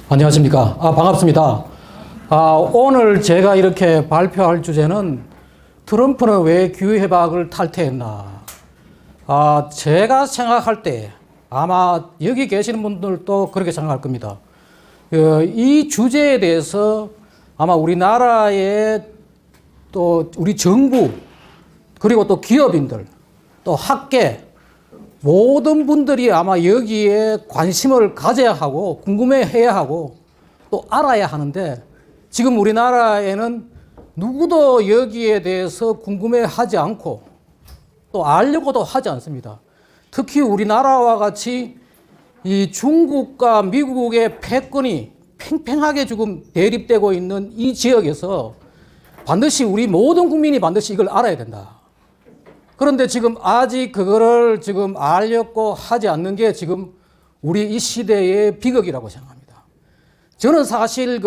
안녕하십니까. 반갑습니다. 오늘 제가 이렇게 발표할 주제는 트럼프는 왜 기후협약을 탈퇴했나. 제가 생각할 때 아마 여기 계시는 분들도 그렇게 생각할 겁니다. 이 주제에 대해서 아마 우리나라의 또 우리 정부 그리고 또 기업인들 또 학계 모든 분들이 아마 여기에 관심을 가져야 하고 궁금해해야 하고 또 알아야 하는데 지금 우리나라에는 누구도 여기에 대해서 궁금해하지 않고 또 알려고도 하지 않습니다. 특히 우리나라와 같이 이 중국과 미국의 패권이 팽팽하게 지금 대립되고 있는 이 지역에서 반드시 우리 모든 국민이 반드시 이걸 알아야 된다. 그런데 지금 아직 그거를 지금 알려고 하지 않는 게 지금 우리 이 시대의 비극이라고 생각합니다. 저는 사실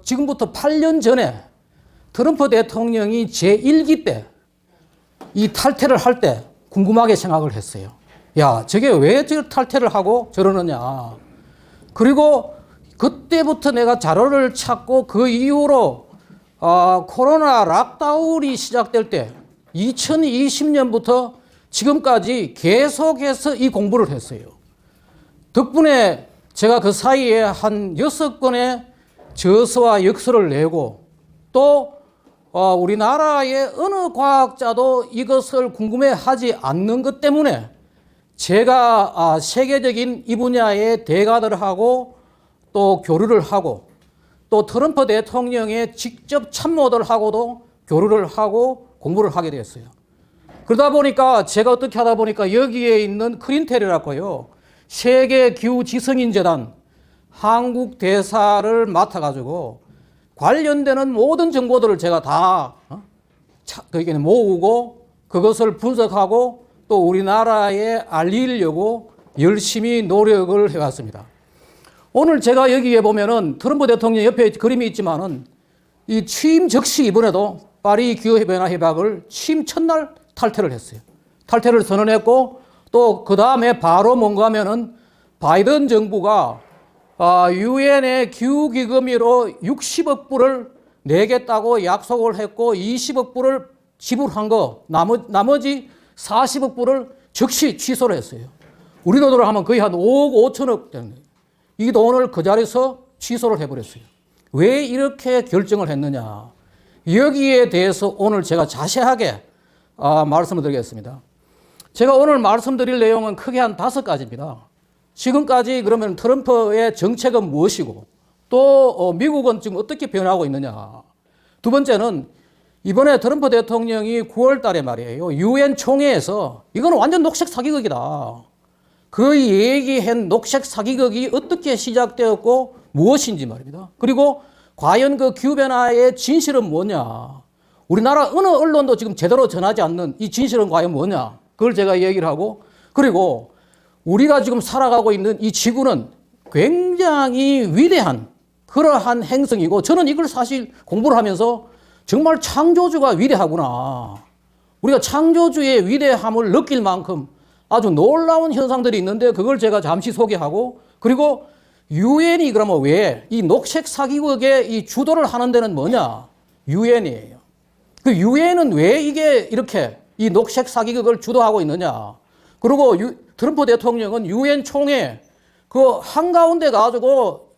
지금부터 8년 전에 트럼프 대통령이 제1기 때 이 탈퇴를 할 때 궁금하게 생각을 했어요. 야, 저게 왜 저 탈퇴를 하고 저러느냐. 그리고 그때부터 내가 자료를 찾고 그 이후로 코로나 락다운이 시작될 때 2020년부터 지금까지 계속해서 이 공부를 했어요. 덕분에 제가 그 사이에 한 6건의 저서와 역서를 내고 또 우리나라의 어느 과학자도 이것을 궁금해하지 않는 것 때문에 제가 세계적인 이 분야의 대가들하고 또 교류를 하고 또 트럼프 대통령의 직접 참모들하고도 교류를 하고 공부를 하게 됐어요. 그러다 보니까 제가 어떻게 하다 보니까 여기에 있는 크린텔이라고요. 세계기후지성인재단 한국 대사를 맡아가지고 관련되는 모든 정보들을 제가 다 모으고 그것을 분석하고 또 우리나라에 알리려고 열심히 노력을 해왔습니다. 오늘 제가 여기에 보면은 트럼프 대통령 옆에 그림이 있지만은 이 취임 즉시 이번에도 파리 기후변화협약을 취임 첫날 탈퇴를 했어요. 탈퇴를 선언했고 또 그 다음에 바로 뭔가 하면은 바이든 정부가 유엔의 기후기금으로 60억 불을 내겠다고 약속을 했고 20억 불을 지불한 거 나머지 40억 불을 즉시 취소를 했어요. 우리 돈으로 하면 거의 한 5억 5천억 되는 거예요. 이 돈을 그 자리에서 취소를 해버렸어요. 왜 이렇게 결정을 했느냐. 여기에 대해서 오늘 제가 자세하게 말씀을 드리겠습니다. 제가 오늘 말씀드릴 내용은 크게 한 5가지입니다. 지금까지 그러면 트럼프의 정책은 무엇이고 또 미국은 지금 어떻게 변하고 있느냐. 두 번째는 이번에 트럼프 대통령이 9월 달에 말이에요. 유엔 총회에서 이거는 완전 녹색 사기극이다. 그 얘기한 녹색 사기극이 어떻게 시작되었고 무엇인지 말입니다. 그리고 과연 그 기후변화의 진실은 뭐냐. 우리나라 어느 언론도 지금 제대로 전하지 않는 이 진실은 과연 뭐냐. 그걸 제가 얘기를 하고 그리고 우리가 지금 살아가고 있는 이 지구는 굉장히 위대한 그러한 행성이고 저는 이걸 사실 공부를 하면서 정말 창조주가 위대하구나. 우리가 창조주의 위대함을 느낄 만큼 아주 놀라운 현상들이 있는데 그걸 제가 잠시 소개하고 그리고 유엔이 그러면 왜 이 녹색 사기극의 이 주도를 하는 데는 뭐냐? 유엔이에요. 그 유엔은 왜 이게 이렇게 이 녹색 사기극을 주도하고 있느냐? 그리고 트럼프 대통령은 유엔 총회 그 한가운데 가지고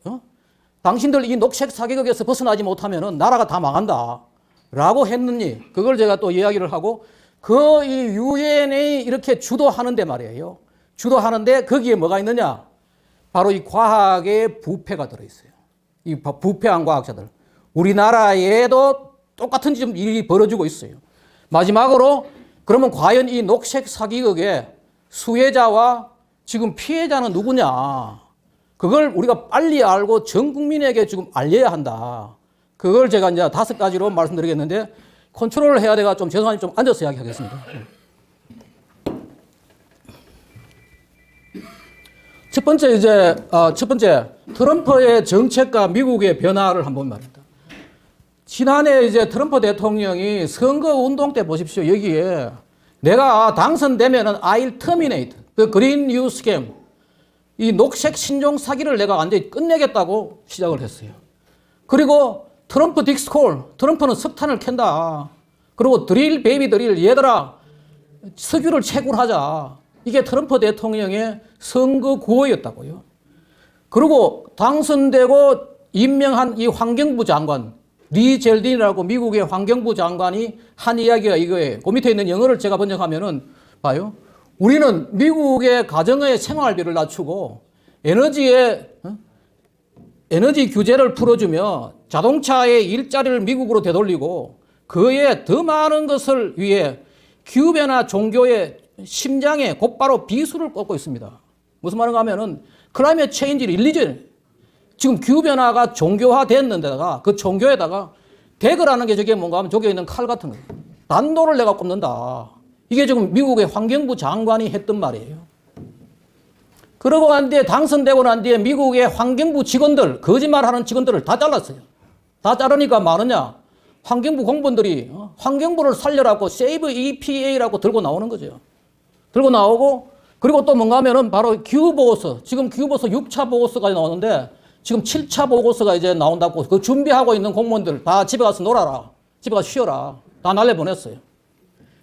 당신들 이 녹색 사기극에서 벗어나지 못하면은 나라가 다 망한다라고 했느니 그걸 제가 또 이야기를 하고 그 이 유엔이 이렇게 주도하는데 말이에요. 주도하는데 거기에 뭐가 있느냐? 바로 이 과학의 부패가 들어있어요. 이 부패한 과학자들. 우리나라에도 똑같은 지금 일이 벌어지고 있어요. 마지막으로 그러면 과연 이 녹색 사기극의 수혜자와 지금 피해자는 누구냐. 그걸 우리가 빨리 알고 전 국민에게 지금 알려야 한다. 그걸 제가 이제 5가지로 말씀드리겠는데 컨트롤을 해야 돼가 좀 죄송하지만 좀 앉아서 이야기하겠습니다. 첫 번째 트럼프의 정책과 미국의 변화를 한번 말입니다. 지난해 이제 트럼프 대통령이 선거 운동 때 보십시오. 여기에 내가 당선되면은 I'll terminate the green new scam. 이 녹색 신종 사기를 내가 완전히 끝내겠다고 시작을 했어요. 그리고 트럼프 딕스콜, 트럼프는 석탄을 캔다. 그리고 드릴, 베이비 드릴, 얘들아, 석유를 채굴하자. 이게 트럼프 대통령의 선거 구호였다고요. 그리고 당선되고 임명한 이 환경부 장관, 리 젤딘이라고 미국의 환경부 장관이 한 이야기가 이거예요. 그 밑에 있는 영어를 제가 번역하면은, 봐요. 우리는 미국의 가정의 생활비를 낮추고 에너지 규제를 풀어주며 자동차의 일자리를 미국으로 되돌리고 그에 더 많은 것을 위해 기후변화 종교의 심장에 곧바로 비수를 꽂고 있습니다. 무슨 말인가 하면은 클라이밋 체인지 릴리전, 지금 기후변화가 종교화됐는데다가 그 종교에다가 대거라는 게 저게 뭔가 하면 저기에 있는 칼 같은 거예요. 난도를 내가 꼽는다. 이게 지금 미국의 환경부 장관이 했던 말이에요. 그러고 난 뒤에 당선되고 난 뒤에 미국의 환경부 직원들, 거짓말하는 직원들을 다 잘랐어요. 다 자르니까 뭐하느냐? 환경부 공무원들이 환경부를 살려라고 세이브 EPA라고 들고 나오는 거죠. 들고 나오고 그리고 또 뭔가 하면은 바로 기후보고서, 지금 기후보고서 6차 보고서까지 나오는데 지금 7차 보고서가 이제 나온다고 그 준비하고 있는 공무원들 다 집에 가서 놀아라. 집에 가서 쉬어라. 다 날려보냈어요.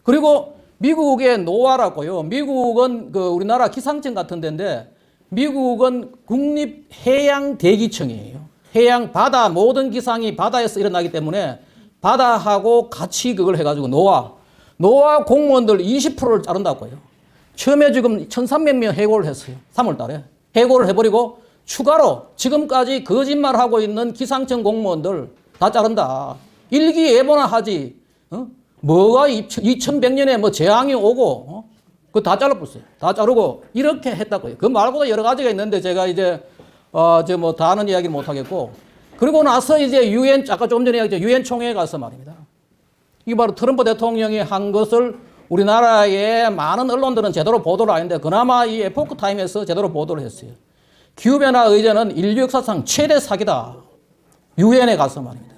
그리고 미국의 노아라고요. 미국은 그 우리나라 기상청 같은 데인데 미국은 국립해양대기청이에요. 해양, 바다, 모든 기상이 바다에서 일어나기 때문에 바다하고 같이 그걸 해가지고 노아 공무원들 20%를 자른다고요. 처음에 지금 1,300명 해고를 했어요. 3월 달에. 해고를 해버리고 추가로 지금까지 거짓말하고 있는 기상청 공무원들 다 자른다. 일기예보나 하지. 뭐가 2100년에 뭐 재앙이 오고, 그거 다 잘라버렸어요. 다 자르고, 이렇게 했다고요. 그 말고도 여러 가지가 있는데 제가 이제, 다 하는 이야기는 못하겠고. 그리고 나서 이제 아까 조금 전에 이야기했죠. 유엔 총회에 가서 말입니다. 이게 바로 트럼프 대통령이 한 것을 우리나라의 많은 언론들은 제대로 보도를 안 했는데 그나마 이 에포크 타임에서 제대로 보도를 했어요. 기후변화 의제는 인류 역사상 최대 사기다. 유엔에 가서 말입니다.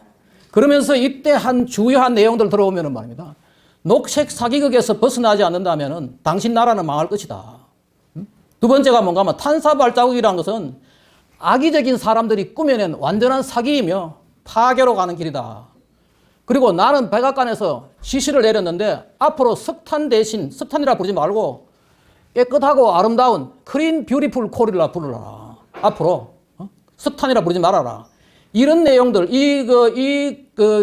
그러면서 이때 한 주요한 내용들 들어오면은 말입니다. 녹색 사기극에서 벗어나지 않는다면은 당신 나라는 망할 것이다. 두 번째가 뭔가 하면 탄사 발자국이라는 것은 악의적인 사람들이 꾸며낸 완전한 사기이며 파괴로 가는 길이다. 그리고 나는 백악관에서 지시를 내렸는데 앞으로 석탄 대신 석탄이라 부르지 말고 깨끗하고 아름다운 크린 뷰티풀 콜이라 부르라. 앞으로 석탄이라 부르지 말아라. 이런 내용들,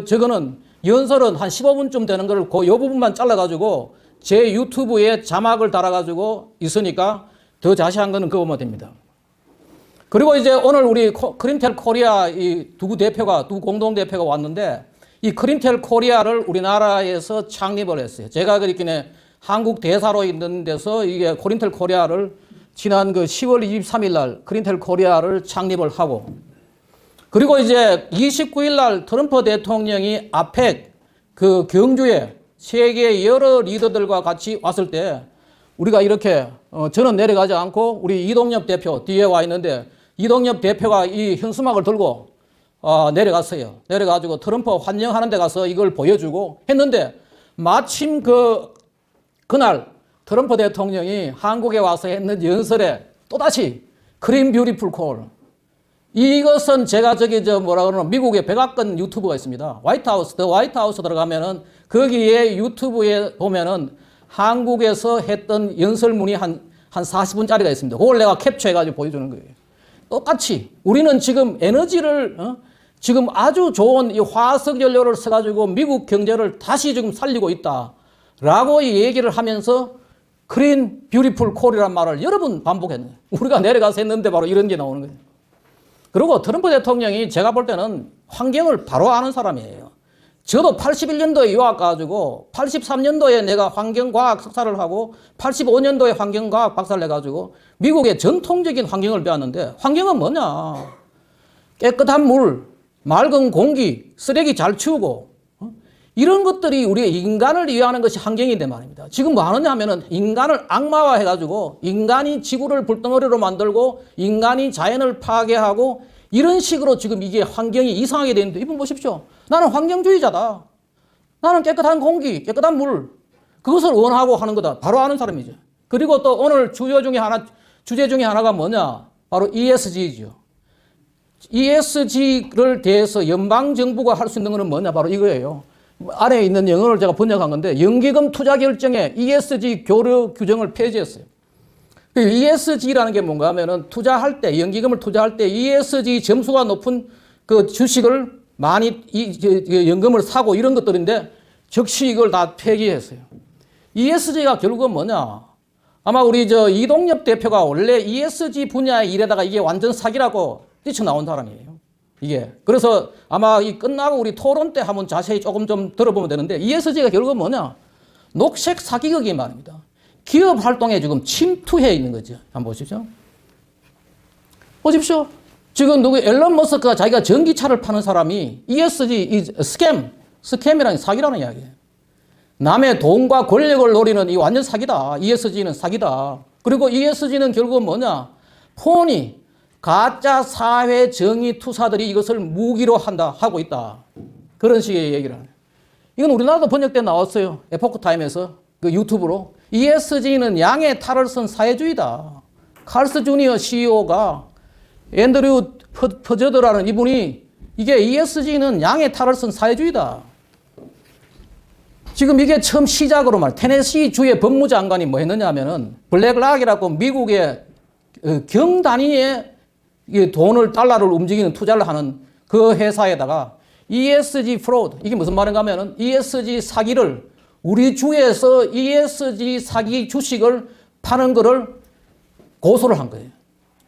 저거는 연설은 한 15분쯤 되는 걸 요 부분만 잘라가지고 제 유튜브에 자막을 달아가지고 있으니까 더 자세한 거는 그거 보면 됩니다. 그리고 이제 오늘 우리 크림텔 코리아 이 두 공동대표가 왔는데 이 크림텔 코리아를 우리나라에서 창립을 했어요. 제가 그랬기에 한국 대사로 있는 데서 이게 크림텔 코리아를 지난 그 10월 23일 날 크림텔 코리아를 창립을 하고 그리고 이제 29일 날 트럼프 대통령이 아펙 그 경주에 세계 여러 리더들과 같이 왔을 때 우리가 이렇게 저는 내려가지 않고 우리 이동엽 대표 뒤에 와 있는데 이동엽 대표가 이 현수막을 들고 내려갔어요. 내려가지고 트럼프 환영하는 데 가서 이걸 보여주고 했는데 마침 그날 트럼프 대통령이 한국에 와서 했는 연설에 또다시 크린 뷰티풀 콜 이것은 제가 미국의 백악관 유튜브가 있습니다. 더 화이트하우스 들어가면은 거기에 유튜브에 보면은 한국에서 했던 연설문이 한 40분짜리가 있습니다. 그걸 내가 캡처해가지고 보여주는 거예요. 똑같이 우리는 지금 에너지를 지금 아주 좋은 이 화석 연료를 써가지고 미국 경제를 다시 지금 살리고 있다라고 이 얘기를 하면서 크린 뷰티풀 콜이라는 말을 여러 번 반복했네요. 우리가 내려가서 했는데 바로 이런 게 나오는 거예요. 그리고 트럼프 대통령이 제가 볼 때는 환경을 바로 아는 사람이에요. 저도 81년도에 유학 가가지고 83년도에 내가 환경과학 석사를 하고 85년도에 환경과학 박사를 해가지고 미국의 전통적인 환경을 배웠는데 환경은 뭐냐? 깨끗한 물, 맑은 공기, 쓰레기 잘 치우고 이런 것들이 우리 인간을 위하는 것이 환경인데 말입니다. 지금 뭐 하느냐 하면은 인간을 악마화해가지고 인간이 지구를 불덩어리로 만들고 인간이 자연을 파괴하고 이런 식으로 지금 이게 환경이 이상하게 되는데 이분 보십시오. 나는 환경주의자다. 나는 깨끗한 공기, 깨끗한 물 그것을 원하고 하는 거다. 바로 아는 사람이죠. 그리고 또 오늘 주요 중에 하나 주제 중에 하나가 뭐냐? 바로 ESG죠. ESG를 대해서 연방정부가 할 수 있는 것은 뭐냐? 바로 이거예요. 아래에 있는 영어를 제가 번역한 건데 연기금 투자 결정에 ESG 교류 규정을 폐지했어요. ESG라는 게 뭔가 하면은 투자할 때, 연기금을 투자할 때 ESG 점수가 높은 그 주식을 많이 연금을 사고 이런 것들인데 즉시 이걸 다 폐기했어요. ESG가 결국은 뭐냐? 아마 우리 이동엽 대표가 원래 ESG 분야의 일에다가 이게 완전 사기라고 뛰쳐나온 사람이에요. 이게. 그래서 아마 이 끝나고 우리 토론 때 한번 자세히 조금 좀 들어보면 되는데 ESG가 결국은 뭐냐? 녹색 사기극이 말입니다. 기업 활동에 지금 침투해 있는 거죠. 한번 보십시오. 보십시오. 지금 앨런 머스크가 자기가 전기차를 파는 사람이 ESG 스캠이라는 사기라는 이야기예요. 남의 돈과 권력을 노리는 이 완전 사기다. ESG는 사기다. 그리고 ESG는 결국은 뭐냐? 폰이 가짜 사회 정의 투사들이 이것을 무기로 하고 있다. 그런 식의 얘기를 하네요. 이건 우리나라도 번역돼 나왔어요. 에포크타임에서 그 유튜브로. ESG는 양의 탈을 쓴 사회주의다. 칼스 주니어 CEO가 앤드류 퍼저드라는 이분이 이게 ESG는 양의 탈을 쓴 사회주의다. 지금 이게 처음 시작으로 테네시 주의 법무장관이 뭐 했느냐 하면은 블랙락이라고 미국의 경 단위의 돈을 달러를 움직이는 투자를 하는 그 회사에다가 ESG 프로드 이게 무슨 말인가 하면은 ESG 사기를 우리 주에서 ESG 사기 주식을 파는 거를 고소를 한 거예요.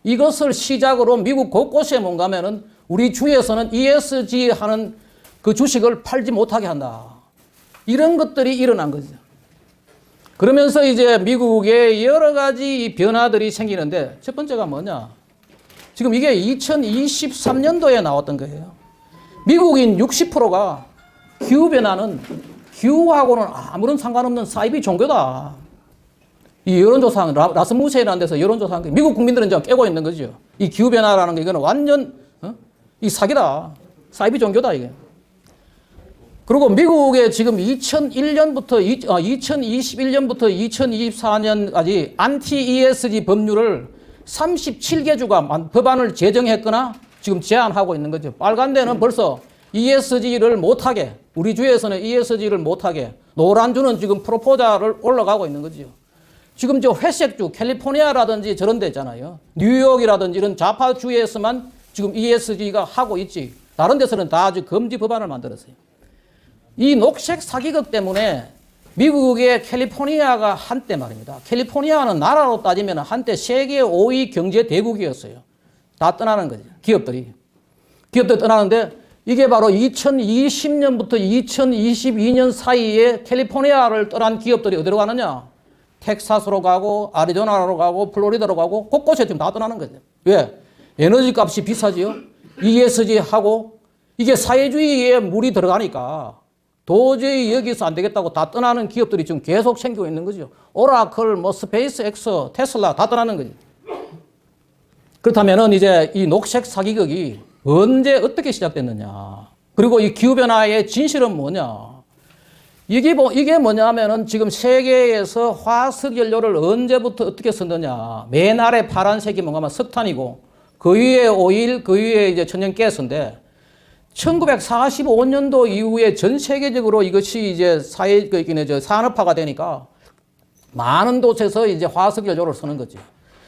이것을 시작으로 미국 곳곳에 뭔가 하면은 우리 주에서는 ESG 하는 그 주식을 팔지 못하게 한다. 이런 것들이 일어난 거죠. 그러면서 이제 미국에 여러 가지 변화들이 생기는데 첫 번째가 뭐냐? 지금 이게 2023년도에 나왔던 거예요. 미국인 60%가 기후변화는 기후하고는 아무런 상관없는 사이비 종교다. 이 여론조사, 라스무센이라는 데서 여론조사한 게 미국 국민들은 이제 깨고 있는 거죠. 이 기후변화라는 게 이거는 완전 이 사기다. 사이비 종교다 이게. 그리고 미국에 지금 2021년부터 2024년까지 안티 ESG 법률을 37개 주가 법안을 제정했거나 지금 제안하고 있는 거죠. 빨간 데는 벌써 ESG를 못하게, 우리 주에서는 ESG를 못하게, 노란 주는 지금 프로포자를 올라가고 있는 거죠. 지금 회색주, 캘리포니아라든지 저런 데 있잖아요. 뉴욕이라든지 이런 좌파주에서만 지금 ESG가 하고 있지. 다른 데서는 다 아주 금지 법안을 만들었어요. 이 녹색 사기극 때문에 미국의 캘리포니아가 한때 말입니다. 캘리포니아는 나라로 따지면 한때 세계 5위 경제 대국이었어요. 다 떠나는 거죠. 기업들이 떠나는데 이게 바로 2020년부터 2022년 사이에 캘리포니아를 떠난 기업들이 어디로 가느냐? 텍사스로 가고 아리조나로 가고 플로리다로 가고 곳곳에 지금 다 떠나는 거죠. 왜? 에너지 값이 비싸지요. ESG 하고 이게 사회주의에 물이 들어가니까 도저히 여기서 안 되겠다고 다 떠나는 기업들이 지금 계속 생기고 있는 거죠. 오라클, 스페이스X, 테슬라 다 떠나는 거죠. 그렇다면은 이제 이 녹색 사기극이 언제 어떻게 시작됐느냐. 그리고 이 기후변화의 진실은 뭐냐. 이게 뭐냐 하면은 지금 세계에서 화석연료를 언제부터 어떻게 썼느냐. 맨 아래 파란색이 뭔가 하면 석탄이고 그 위에 오일, 그 위에 이제 천연가스인데 1945년도 이후에 전 세계적으로 이것이 이제 산업화가 되니까 많은 곳에서 이제 화석연료를 쓰는 거죠.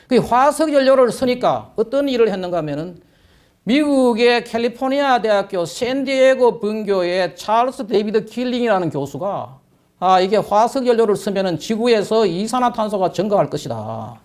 그 화석연료를 쓰니까 어떤 일을 했는가 하면은 미국의 캘리포니아 대학교 샌디에고 분교의 찰스 데이비드 킬링이라는 교수가 이게 화석연료를 쓰면은 지구에서 이산화탄소가 증가할 것이다.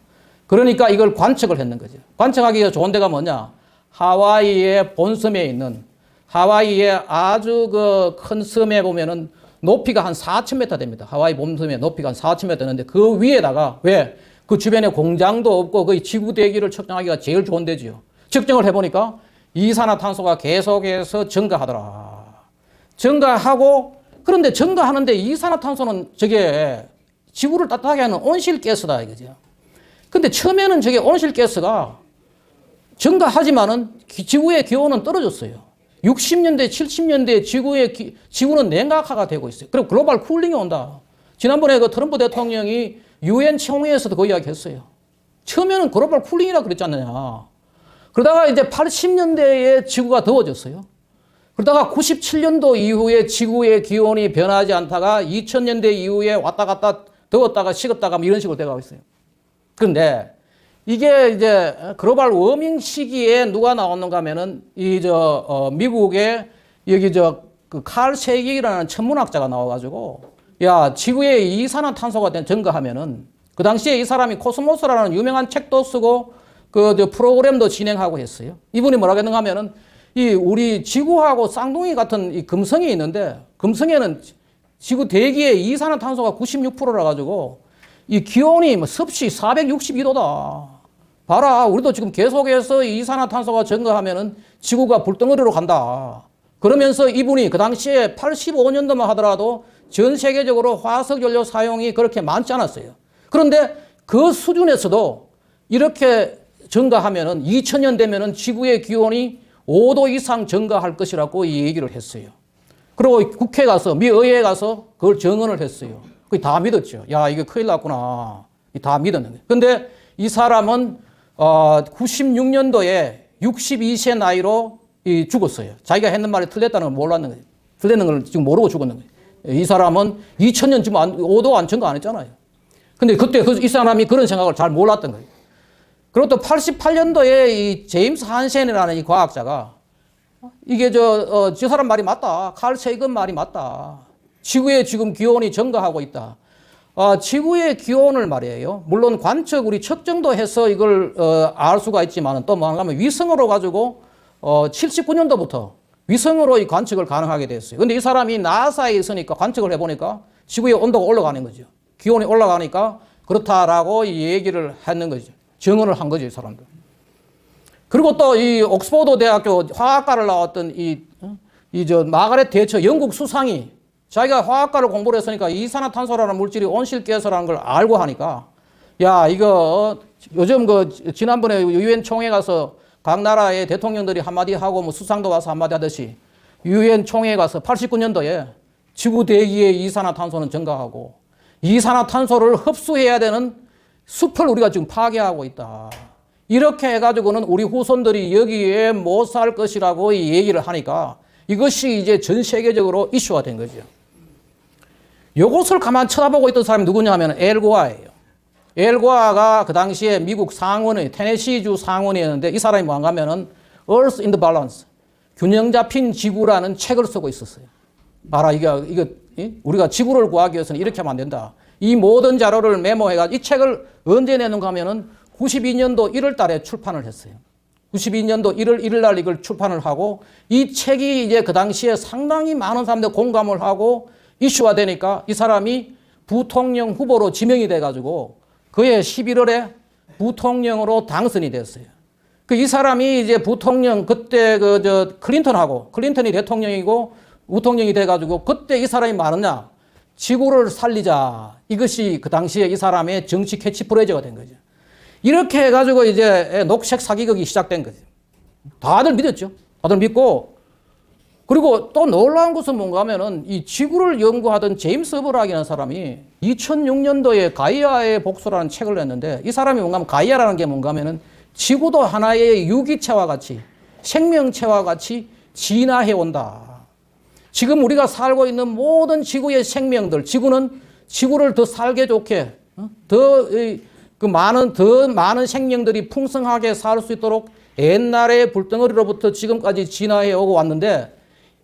그러니까 이걸 관측을 했는 거죠. 관측하기가 좋은 데가 뭐냐? 하와이의 본섬에 있는 하와이의 아주 큰 섬에 보면은 높이가 한 4,000m 됩니다. 하와이 본섬의 높이가 한 4,000m 되는데 그 위에다가 왜? 그 주변에 공장도 없고 거의 지구 대기를 측정하기가 제일 좋은 데지요. 측정을 해보니까 이산화탄소가 계속해서 증가하더라. 증가하고 그런데 증가하는데 이산화탄소는 저게 지구를 따뜻하게 하는 온실가스다 이거죠. 근데 처음에는 저게 온실가스가 증가하지만은 지구의 기온은 떨어졌어요. 60년대, 70년대 지구는 냉각화가 되고 있어요. 그리고 글로벌 쿨링이 온다. 지난번에 그 트럼프 대통령이 UN 총회에서도 그 이야기 했어요. 처음에는 글로벌 쿨링이라 그랬지 않느냐. 그러다가 이제 80년대에 지구가 더워졌어요. 그러다가 97년도 이후에 지구의 기온이 변하지 않다가 2000년대 이후에 왔다 갔다 더웠다가 식었다가 이런 식으로 돼가고 있어요. 그런데 이게 이제 글로벌 워밍 시기에 누가 나왔는가 하면은 미국의 여기 그 칼 세기라는 천문학자가 나와가지고 야, 지구에 이산화탄소가 증가하면은 그 당시에 이 사람이 코스모스라는 유명한 책도 쓰고 그 프로그램도 진행하고 했어요. 이분이 뭐라고 했는가 하면은 이 우리 지구하고 쌍둥이 같은 이 금성이 있는데 금성에는 지구 대기의 이산화탄소가 96%라 가지고 이 기온이 섭씨 462도다. 봐라, 우리도 지금 계속해서 이산화탄소가 증가하면은 지구가 불덩어리로 간다. 그러면서 이분이 그 당시에 85년도만 하더라도 전 세계적으로 화석연료 사용이 그렇게 많지 않았어요. 그런데 그 수준에서도 이렇게 증가하면은 2000년 되면은 지구의 기온이 5도 이상 증가할 것이라고 이 얘기를 했어요. 그리고 국회에 가서, 미 의회에 가서 그걸 정언을 했어요. 그게 다 믿었죠. 야, 이게 큰일 났구나. 다 믿었는데. 근데 이 사람은 96년도에 62세 나이로 죽었어요. 자기가 했는 말이 틀렸다는 걸 몰랐는 거예요. 틀렸는 걸 지금 모르고 죽었는 거예요. 이 사람은 2000년 지금 5도 안 증가 안 했잖아요. 근데 그때 이 사람이 그런 생각을 잘 몰랐던 거예요. 그리고 또 88년도에 이 제임스 한센이라는 이 과학자가 이게 저 사람 말이 맞다. 칼 세이건 말이 맞다. 지구의 지금 기온이 증가하고 있다. 지구의 기온을 말이에요. 물론 관측 우리 측정도 해서 이걸 알 수가 있지만 또 뭐 하면 위성으로 가지고 79년도부터 위성으로 이 관측을 가능하게 됐어요. 근데 이 사람이 나사에 있으니까 관측을 해보니까 지구의 온도가 올라가는 거죠. 기온이 올라가니까 그렇다라고 이 얘기를 하는 거죠. 증언을 한 거죠, 이 사람들. 그리고 또 이 옥스퍼드 대학교 화학과를 나왔던 마가렛 대처 영국 수상이 자기가 화학과를 공부를 했으니까 이산화탄소라는 물질이 온실가스라는 걸 알고 하니까 야, 이거 요즘 지난번에 유엔 총회 가서 각 나라의 대통령들이 한마디 하고 뭐 수상도 와서 한마디 하듯이 유엔 총회에 가서 89년도에 지구 대기의 이산화탄소는 증가하고 이산화탄소를 흡수해야 되는 숲을 우리가 지금 파괴하고 있다. 이렇게 해가지고는 우리 후손들이 여기에 못 살 것이라고 이 얘기를 하니까 이것이 이제 전 세계적으로 이슈가 된 거죠. 이것을 가만 쳐다보고 있던 사람이 누구냐 하면 엘고아예요. 엘고아가 그 당시에 미국 상원의 테네시주 상원이었는데 이 사람이 뭔가 하면은 Earth in the Balance, 균형 잡힌 지구라는 책을 쓰고 있었어요. 알아, 이거 우리가 지구를 구하기 위해서는 이렇게 하면 안 된다. 이 모든 자료를 메모해가지고 이 책을 언제 내는가 하면은 92년도 1월 달에 출판을 했어요. 92년도 1월 1일 날 이걸 출판을 하고 이 책이 이제 그 당시에 상당히 많은 사람들 공감을 하고 이슈가 되니까 이 사람이 부통령 후보로 지명이 돼가지고 그해 11월에 부통령으로 당선이 됐어요. 이 사람이 이제 부통령 그때 클린턴이 대통령이고 부통령이 돼가지고 그때 이 사람이 말했냐? 지구를 살리자. 이것이 그 당시에 이 사람의 정치 캐치프레이즈가 된 거죠. 이렇게 해가지고 이제 녹색 사기극이 시작된 거죠. 다들 믿었죠. 다들 믿고. 그리고 또 놀라운 것은 뭔가 하면은 이 지구를 연구하던 제임스 허블이라는 사람이 2006년도에 가이아의 복수라는 책을 냈는데 이 사람이 뭔가 하면 가이아라는 게 뭔가 하면은 지구도 하나의 유기체와 같이 생명체와 같이 진화해 온다. 지금 우리가 살고 있는 모든 지구의 생명들, 지구를 더 살게 좋게, 더 많은 생명들이 풍성하게 살 수 있도록 옛날의 불덩어리로부터 지금까지 진화해 오고 왔는데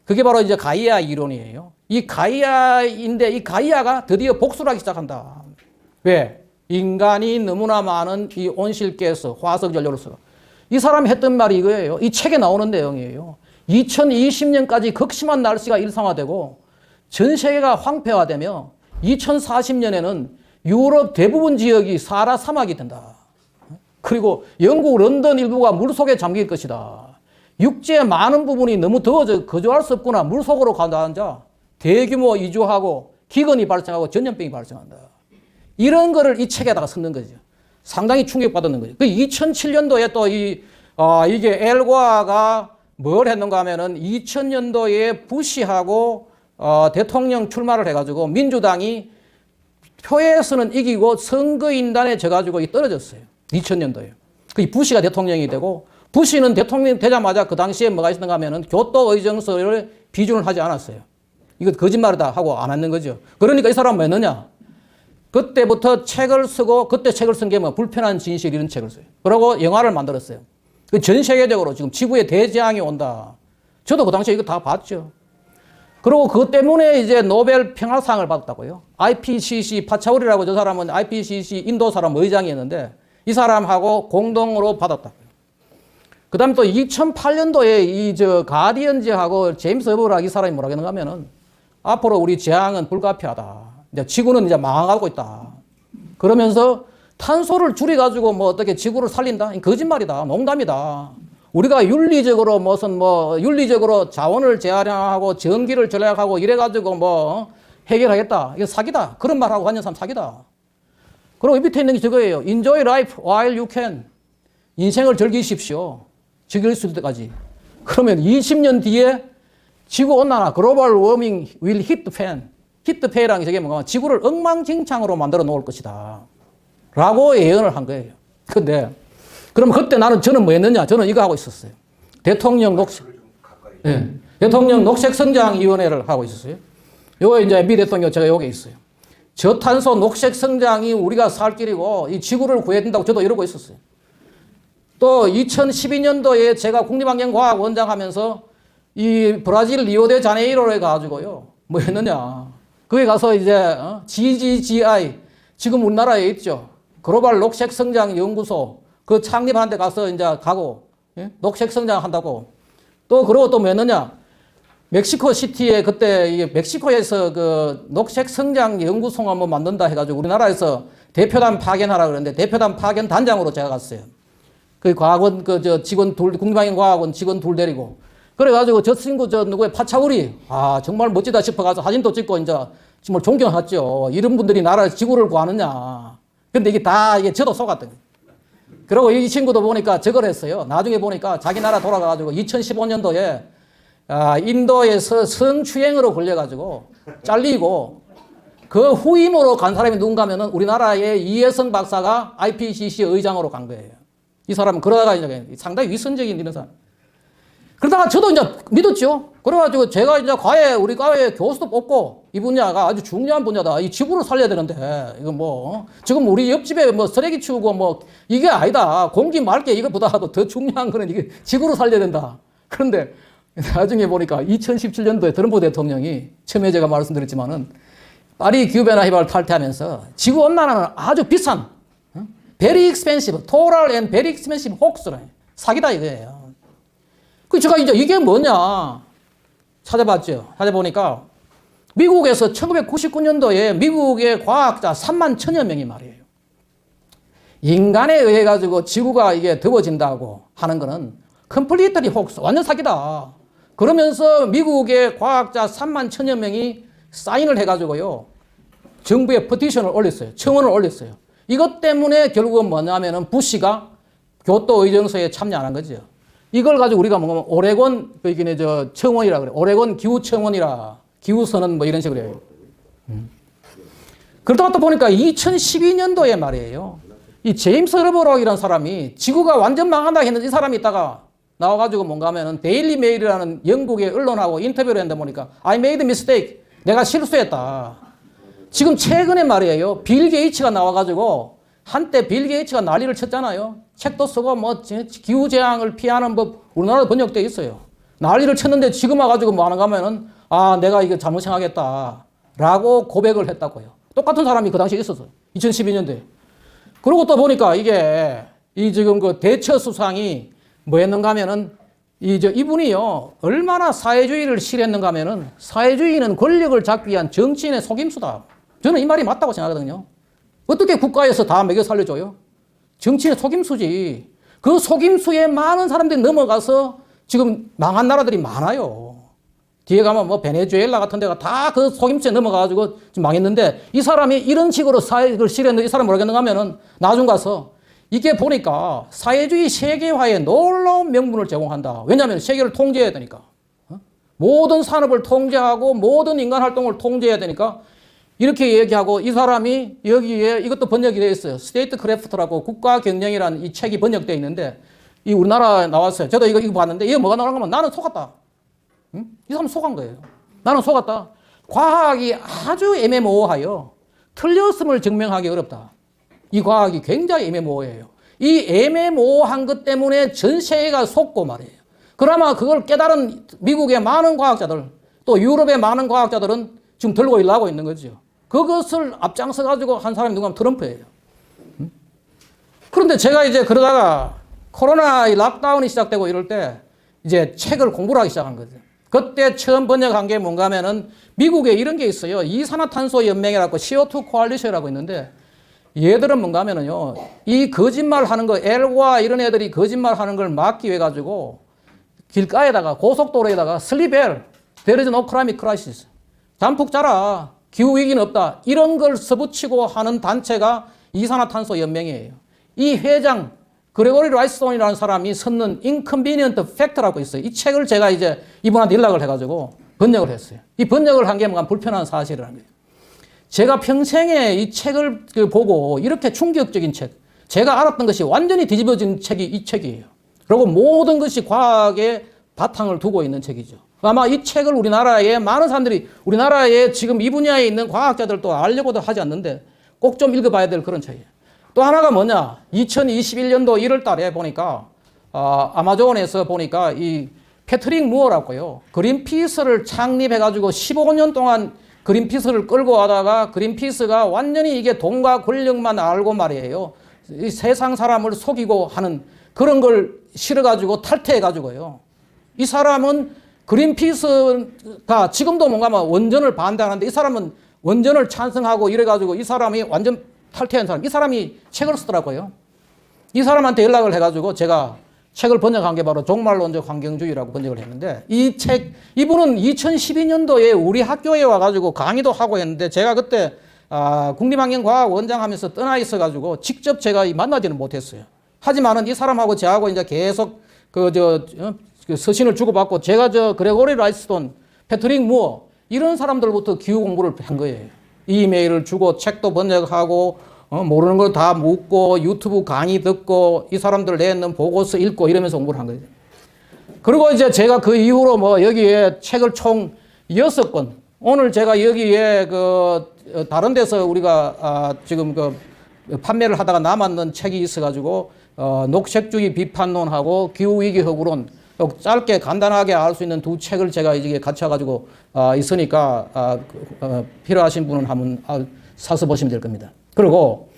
그게 바로 이제 가이아 이론이에요. 이 가이아인데 이 가이아가 드디어 복수를 하기 시작한다. 왜? 인간이 너무나 많은 이 온실가스, 화석연료를 써. 이 사람이 했던 말이 이거예요. 이 책에 나오는 내용이에요. 2020년까지 극심한 날씨가 일상화되고 전 세계가 황폐화되며 2040년에는 유럽 대부분 지역이 사하라 사막이 된다. 그리고 영국 런던 일부가 물속에 잠길 것이다. 육지의 많은 부분이 너무 더워져 거주할 수 없구나. 물속으로 가다앉아 대규모 이주하고 기근이 발생하고 전염병이 발생한다. 이런 거를 이 책에다가 썼는 거죠. 상당히 충격받았는 거죠. 2007년도에 또 이게 엘고아가 뭘 했는가 하면은 2000년도에 부시하고 대통령 출마를 해가지고 민주당이 표에서는 이기고 선거인단에 져가지고 떨어졌어요. 2000년도에. 그 부시가 대통령이 되고, 부시는 대통령 되자마자 그 당시에 뭐가 있었는가 하면은 교토 의정서를 비준을 하지 않았어요. 이거 거짓말이다 하고 안 했는 거죠. 그러니까 이 사람은 뭐 했느냐? 그때부터 책을 쓰고, 그때 책을 쓴 게 뭐 불편한 진실 이런 책을 써요. 그러고 영화를 만들었어요. 전 세계적으로 지금 지구에 대재앙이 온다. 저도 그 당시에 이거 다 봤죠. 그리고 그것 때문에 이제 노벨 평화상을 받았다고요. IPCC 파차우리라고, 저 사람은 IPCC 인도 사람 의장이었는데 이 사람하고 공동으로 받았다고요. 그 다음에 또 2008년도에 이 가디언즈하고 제임스 허블하고 이 사람이 뭐라고 했는가 하면은 앞으로 우리 재앙은 불가피하다. 이제 지구는 이제 망하고 있다. 그러면서 탄소를 줄여가지고 뭐 어떻게 지구를 살린다? 거짓말이다. 농담이다. 우리가 윤리적으로 윤리적으로 자원을 재활용하고 전기를 절약하고 이래가지고 해결하겠다. 이게 사기다. 그런 말하고 하는 사람 사기다. 그리고 이 밑에 있는 게 저거예요. Enjoy life while you can. 인생을 즐기십시오. 즐길 수 있을 때까지. 그러면 20년 뒤에 지구온난화, 글로벌 워밍 will hit the fan. hit the fan이라는 게 저게 뭔가 지구를 엉망진창으로 만들어 놓을 것이다. 라고 예언을 한 거예요. 근데 그럼 그때 저는 뭐 했느냐? 저는 이거 하고 있었어요. 대통령 녹색성장위원회를 하고 있었어요. 요거 이제 미 대통령 제가 요게 있어요. 저탄소 녹색성장이 우리가 살 길이고 이 지구를 구해야 된다고 저도 이러고 있었어요. 또 2012년도에 제가 국립환경과학원장 하면서 이 브라질 리오데자네이로에 가가지고요. 뭐 했느냐. 거기 가서 이제 GGGI 지금 우리나라에 있죠. 글로벌 녹색성장연구소 그 창립하는 데 가서 이제 가고 녹색성장 한다고. 또 그러고 또 뭐 했느냐. 멕시코 시티에 그때 이게 멕시코에서 그 녹색성장 연구소가 한번 만든다 해가지고 우리나라에서 대표단 파견하라 그러는데 대표단 파견 단장으로 제가 갔어요. 그 과학원 직원 둘, 국립환경과학원 직원 둘 데리고. 그래가지고 저 친구 누구의 파차우리 정말 멋지다 싶어가서 사진도 찍고 이제 정말 존경하죠. 이런 분들이 나라 지구를 구하느냐. 근데 이게 저도 속았던 거예요. 그리고 이 친구도 보니까 저걸 했어요. 나중에 보니까 자기 나라 돌아가가지고 2015년도에 인도에서 성추행으로 걸려가지고 잘리고 그 후임으로 간 사람이 누군가 하면은 우리나라의 이혜성 박사가 IPCC 의장으로 간 거예요. 이 사람은 그러다가 이제 상당히 위선적인 이런 사람. 그러다가 저도 이제 믿었죠. 그래가지고 제가 이제 우리 과외 교수도 뽑고 이 분야가 아주 중요한 분야다. 이 지구를 살려야 되는데, 이거 지금 우리 옆집에 쓰레기 치우고 이게 아니다. 공기 맑게 이것보다도 더 중요한 거는 이게 지구를 살려야 된다. 그런데 나중에 보니까 2017년도에 트럼프 대통령이 처음에 제가 말씀드렸지만은 파리 기후변화 협약을 탈퇴하면서 지구온난화는 아주 비싼, very expensive, total and very expensive hoax라. 사기다 이거예요. 제가 이제 이게 뭐냐 찾아봤죠. 찾아보니까 미국에서 1999년도에 미국의 과학자 3만 1000여 명이 말이에요. 인간에 의해 가지고 지구가 이게 더워진다고 하는 거는 completely hoax, 완전 사기다. 그러면서 미국의 과학자 3만 1000여 명이 사인을 해가지고요. 정부에 페티션을 올렸어요. 청원을 올렸어요. 이것 때문에 결국은 뭐냐면은 부시가 교토 의정서에 참여 안 한 거죠. 이걸 가지고 우리가 오레곤, 청원이라 그래. 오레곤 기후청원이라. 기후선언 이런 식으로 해요. 그러다가 또 보니까 2012년도에 말이에요. 이 제임스 러버록이라는 사람이 지구가 완전 망한다 했는데 이 사람이 있다가 나와가지고 뭔가 하면은 데일리 메일이라는 영국의 언론하고 인터뷰를 했는데 보니까 I made a mistake. 내가 실수했다. 지금 최근에 말이에요. 빌 게이츠가 나와가지고 한때 빌 게이츠가 난리를 쳤잖아요. 책도 쓰고 기후재앙을 피하는 법 우리나라도 번역되어 있어요. 난리를 쳤는데 지금 와가지고 하는가 하면은 내가 이거 잘못 생각했다. 라고 고백을 했다고요. 똑같은 사람이 그 당시에 있었어요. 2012년도에. 그러고 또 보니까 이게 지금 그 대처 수상이 뭐 했는가 하면은 이분이요. 얼마나 사회주의를 싫어했는가 하면은 사회주의는 권력을 잡기 위한 정치인의 속임수다. 저는 이 말이 맞다고 생각하거든요. 어떻게 국가에서 다 먹여 살려줘요? 정치인의 속임수지. 그 속임수에 많은 사람들이 넘어가서 지금 망한 나라들이 많아요. 뒤에 가면 베네수엘라 같은 데가 다 그 속임수에 넘어가가지고 지금 망했는데 이 사람이 이런 식으로 사회를 싫어했는데 이 사람이 뭐라고 했는가 하면은 나중 가서 이게 보니까 사회주의 세계화에 놀라운 명분을 제공한다. 왜냐하면 세계를 통제해야 되니까. 모든 산업을 통제하고 모든 인간 활동을 통제해야 되니까 이렇게 얘기하고 이 사람이 여기에 이것도 번역이 되어 있어요. 스테이트 크래프트라고 국가 경영이라는 이 책이 번역되어 있는데 이 우리나라에 나왔어요. 저도 이거 봤는데 이거 뭐가 나오는 거면 나는 속았다. 응? 이 사람 속은 거예요. 나는 속았다. 과학이 아주 애매모호하여 틀렸음을 증명하기 어렵다. 이 과학이 굉장히 애매모호해요. 이 애매모호한 것 때문에 전 세계가 속고 말이에요. 그나마 그걸 깨달은 미국의 많은 과학자들 또 유럽의 많은 과학자들은 지금 들고 일하고 있는 거죠. 그것을 앞장서 가지고 한 사람이 누구냐면 트럼프예요. 그런데 제가 이제 그러다가 코로나 락다운이 시작되고 이럴 때 이제 책을 공부를 하기 시작한 거죠. 그때 처음 번역한 게 뭔가 하면은 미국에 이런 게 있어요. 이산화탄소 연맹이라고 CO2 코알리션이라고 있는데 얘들은 뭔가 하면은요. 이 거짓말 하는 거 엘과 이런 애들이 거짓말 하는 걸 막기 위해 가지고 길가에다가 고속도로에다가 슬리벨 There is no climate crisis. 잠푹 자라. 기후위기는 없다. 이런 걸 써붙이고 하는 단체가 이산화탄소 연맹이에요. 이 회장 그레고리 라이스톤이라는 사람이 썼는 Inconvenient Fact라고 있어요. 이 책을 제가 이제 이분한테 연락을 해가지고 번역을 했어요. 이 번역을 한 게 뭔가 불편한 사실이라는 거예요. 제가 평생에 이 책을 보고 이렇게 충격적인 책, 제가 알았던 것이 완전히 뒤집어진 책이 이 책이에요. 그리고 모든 것이 과학의 바탕을 두고 있는 책이죠. 아마 이 책을 우리나라에 많은 사람들이 우리나라에 지금 이 분야에 있는 과학자들도 알려고도 하지 않는데 꼭 좀 읽어봐야 될 그런 책이에요. 또 하나가 뭐냐? 2021년도 1월 달에 보니까 아마존에서 보니까 이 패트릭 무어라고요. 그린피스를 창립해가지고 15년 동안 그린피스를 끌고 가다가 그린피스가 완전히 이게 돈과 권력만 알고 말이에요. 이 세상 사람을 속이고 하는 그런 걸 실어가지고 탈퇴해가지고요. 이 사람은 그린피스가 지금도 뭔가 원전을 반대하는데 이 사람은 원전을 찬성하고 이래가지고 이 사람이 완전 탈퇴한 사람, 이 사람이 책을 쓰더라고요. 이 사람한테 연락을 해가지고 제가 책을 번역한 게 바로 종말론적 환경주의라고 번역을 했는데 이 책, 이분은 2012년도에 우리 학교에 와가지고 강의도 하고 했는데 제가 그때 국립환경과학원장 하면서 떠나 있어가지고 직접 제가 만나지는 못했어요. 하지만은 이 사람하고 저하고 이제 계속 그 서신을 주고받고 제가 그레고리 라이스톤, 패트릭 무어 이런 사람들부터 기후 공부를 한 거예요. 이메일을 주고 책도 번역하고 모르는 걸 다 묻고 유튜브 강의 듣고 이 사람들 내는 보고서 읽고 이러면서 공부를 한 거예요. 그리고 이제 제가 그 이후로 뭐 여기에 책을 총 6권 오늘 제가 여기에 다른 데서 우리가 지금 판매를 하다가 남았는 책이 있어가지고 녹색주의 비판론하고 기후위기 허구론 짧게 간단하게 알 수 있는 두 책을 제가 이게 갖춰가지고 있으니까 필요하신 분은 한번 사서 보시면 될 겁니다. 그리고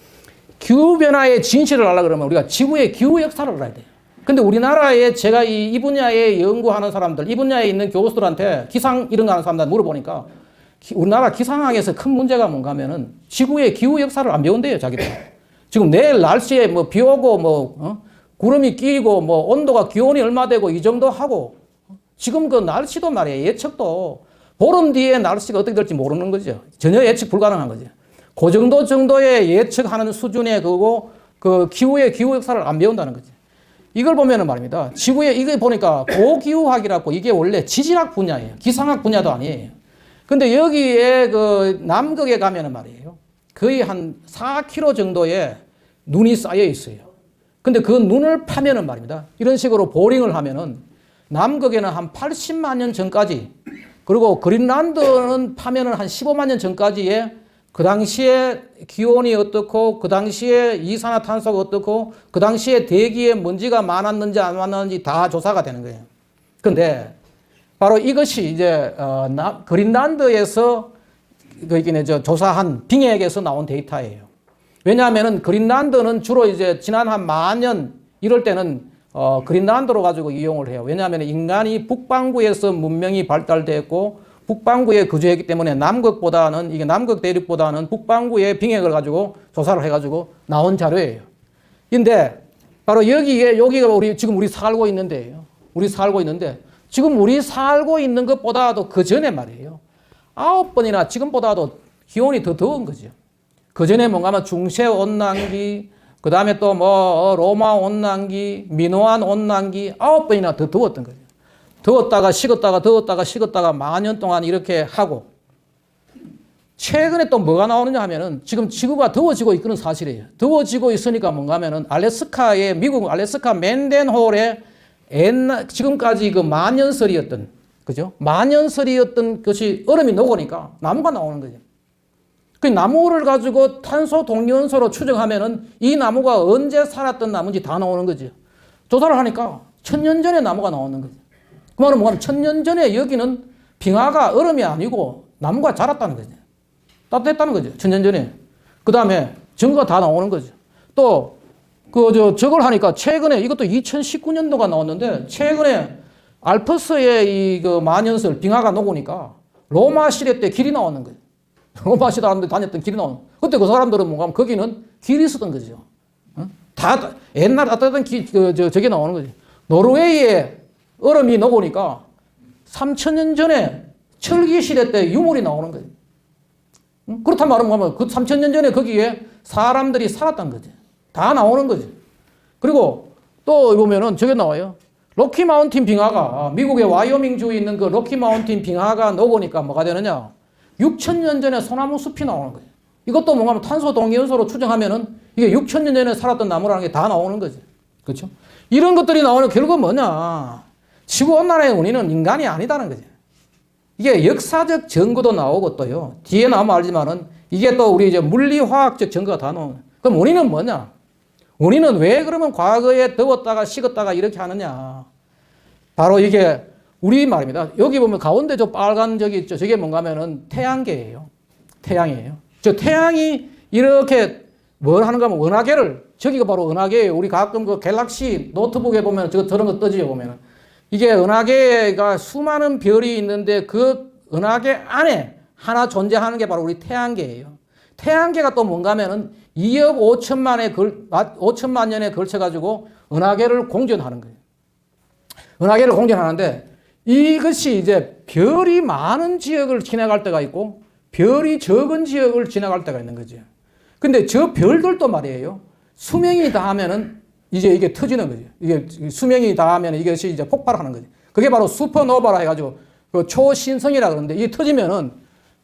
기후변화의 진실을 알려고 그러면 우리가 지구의 기후 역사를 알아야 돼요. 근데 우리나라에 제가 이 분야에 연구하는 사람들, 이 분야에 있는 교수들한테 기상 이런 거 하는 사람들 물어보니까 우리나라 기상학에서 큰 문제가 뭔가 하면은 지구의 기후 역사를 안 배운대요, 자기들. 지금 내일 날씨에 뭐 비 오고 구름이 끼고 온도가 기온이 얼마 되고 이 정도 하고 지금 그 날씨도 말이에요. 예측도 보름 뒤에 날씨가 어떻게 될지 모르는 거죠. 전혀 예측 불가능한 거죠. 그 정도의 예측하는 수준의 그 기후의 기후 역사를 안 배운다는 거죠. 이걸 보면은 말입니다. 지구에 이게 보니까 고기후학이라고 이게 원래 지질학 분야예요. 기상학 분야도 아니에요. 근데 여기에 남극에 가면은 말이에요. 거의 한 4km 정도의 눈이 쌓여 있어요. 근데 그 눈을 파면은 말입니다. 이런 식으로 보링을 하면은 남극에는 한 80만 년 전까지 그리고 그린란드는 파면은 한 15만 년 전까지의 그 당시에 기온이 어떻고 그 당시에 이산화탄소가 어떻고 그 당시에 대기에 먼지가 많았는지 안 많았는지 다 조사가 되는 거예요. 그런데 바로 이것이 이제 그린란드에서 조사한 빙액에서 나온 데이터예요. 왜냐하면은 그린란드는 주로 이제 지난 한 10,000년 이럴 때는 그린란드로 가지고 이용을 해요. 왜냐하면 인간이 북반구에서 문명이 발달됐고 북반구에 거주했기 때문에 남극보다는 이게 남극 대륙보다는 북반구의 빙액을 가지고 조사를 해가지고 나온 자료예요. 근데 바로 여기가 지금 우리 살고 있는데요. 우리 살고 있는데 지금 우리 살고 있는 것보다도 그 전에 말이에요. 9번이나 지금보다도 기온이 더 더운 거죠. 그 전에 뭔가 하면 중세 온난기, 그 다음에 또 로마 온난기, 미노안 온난기 9번이나 더 더웠던 거죠. 더웠다가 식었다가 더웠다가 식었다가 10,000년 동안 이렇게 하고 최근에 또 뭐가 나오느냐 하면은 지금 지구가 더워지고 있는 사실이에요. 더워지고 있으니까 뭔가 하면은 알래스카의, 미국 알래스카 맨덴홀에 옛날, 지금까지 그 만년설이었던, 그죠? 만년설이었던 것이 얼음이 녹으니까 나무가 나오는 거죠. 그 나무를 가지고 탄소 동위원소로 추정하면은 이 나무가 언제 살았던 나무인지 다 나오는 거죠. 조사를 하니까 1000년 전에 나무가 나오는 거죠. 그 말은 뭐냐면 1000년 전에 여기는 빙하가 얼음이 아니고 나무가 자랐다는 거죠. 따뜻했다는 거죠. 1000년 전에. 그 다음에 증거가 다 나오는 거죠. 또, 저걸 하니까 최근에 이것도 2019년도가 나왔는데 최근에 알프스의 만연설, 빙하가 녹으니까 로마 시대 때 길이 나오는 거예요. 로마 시대 사람들이 다녔던 길이 나오는 거예요. 그때 그 사람들은 뭔가 하면 거기는 길이 있었던 거죠. 다 옛날 따뜻한 저게 나오는 거죠. 노르웨이에 얼음이 녹으니까 3000년 전에 철기 시대 때 유물이 나오는 거예요. 그렇단 말은 뭐냐면 그 3000년 전에 거기에 사람들이 살았다는 거지. 다 나오는 거지. 그리고 또 보면은 저게 나와요. 로키 마운틴 빙하가, 미국의 와이오밍 주에 있는 그 로키 마운틴 빙하가 녹으니까 뭐가 되느냐. 6000년 전에 소나무 숲이 나오는 거예요. 이것도 뭔가 하면 탄소 동위원소로 추정하면은 이게 6000년 전에 살았던 나무라는 게 다 나오는 거지. 그렇죠? 이런 것들이 나오는 결국은 뭐냐. 지구온난화의 원인은 인간이 아니다는 거지. 이게 역사적 증거도 나오고 또요. 뒤에 나오면 알지만은 이게 또 우리 이제 물리화학적 증거가 다 나오는. 그럼 원인은 뭐냐? 원인은 왜 그러면 과거에 더웠다가 식었다가 이렇게 하느냐? 바로 이게 우리 말입니다. 여기 보면 가운데 저 빨간 저기 있죠. 저게 뭔가 하면은 태양계예요. 태양이에요. 저 태양이 이렇게 뭘 하는가 하면 은하계를, 저기가 바로 은하계예요. 우리 가끔 그 갤럭시 노트북에 보면 저런 거 뜨지요, 보면은. 이게 은하계가 수많은 별이 있는데 그 은하계 안에 하나 존재하는 게 바로 우리 태양계예요. 태양계가 또 뭔가 하면은 2억 5천만 년에 걸쳐가지고 은하계를 공전하는 거예요. 은하계를 공전하는데 이것이 이제 별이 많은 지역을 지나갈 때가 있고 별이 적은 지역을 지나갈 때가 있는 거죠. 근데 저 별들도 말이에요. 수명이 닿으면은 이제 이게 터지는 거죠. 이게 수명이 닿으면 이것이 이제 폭발하는 거죠. 그게 바로 슈퍼노바라 해가지고 그 초신성이라 그러는데 이게 터지면은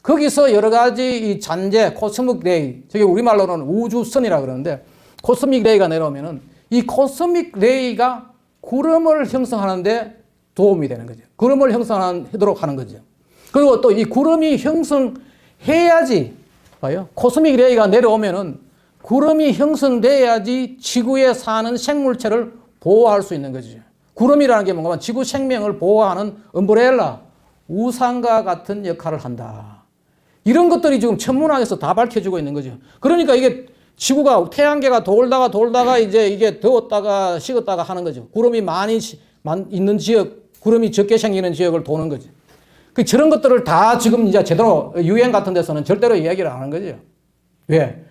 거기서 여러 가지 이 잔재, 코스믹 레이, 저게 우리말로는 우주선이라 그러는데 코스믹 레이가 내려오면은 이 코스믹 레이가 구름을 형성하는데 도움이 되는 거죠. 구름을 형성하도록 하는 거죠. 그리고 또 이 구름이 형성해야지, 봐요. 코스믹 레이가 내려오면은 구름이 형성돼야지 지구에 사는 생물체를 보호할 수 있는 거죠. 구름이라는 게 뭔가 지구 생명을 보호하는 엄브렐라, 우산과 같은 역할을 한다. 이런 것들이 지금 천문학에서 다 밝혀지고 있는 거죠. 그러니까 이게 지구가 태양계가 돌다가 이제 이게 더웠다가 식었다가 하는 거죠. 구름이 많이 있는 지역, 구름이 적게 생기는 지역을 도는 거죠. 저런 것들을 다 지금 이제 제대로 유엔 같은 데서는 절대로 이야기를 안 하는 거죠. 왜?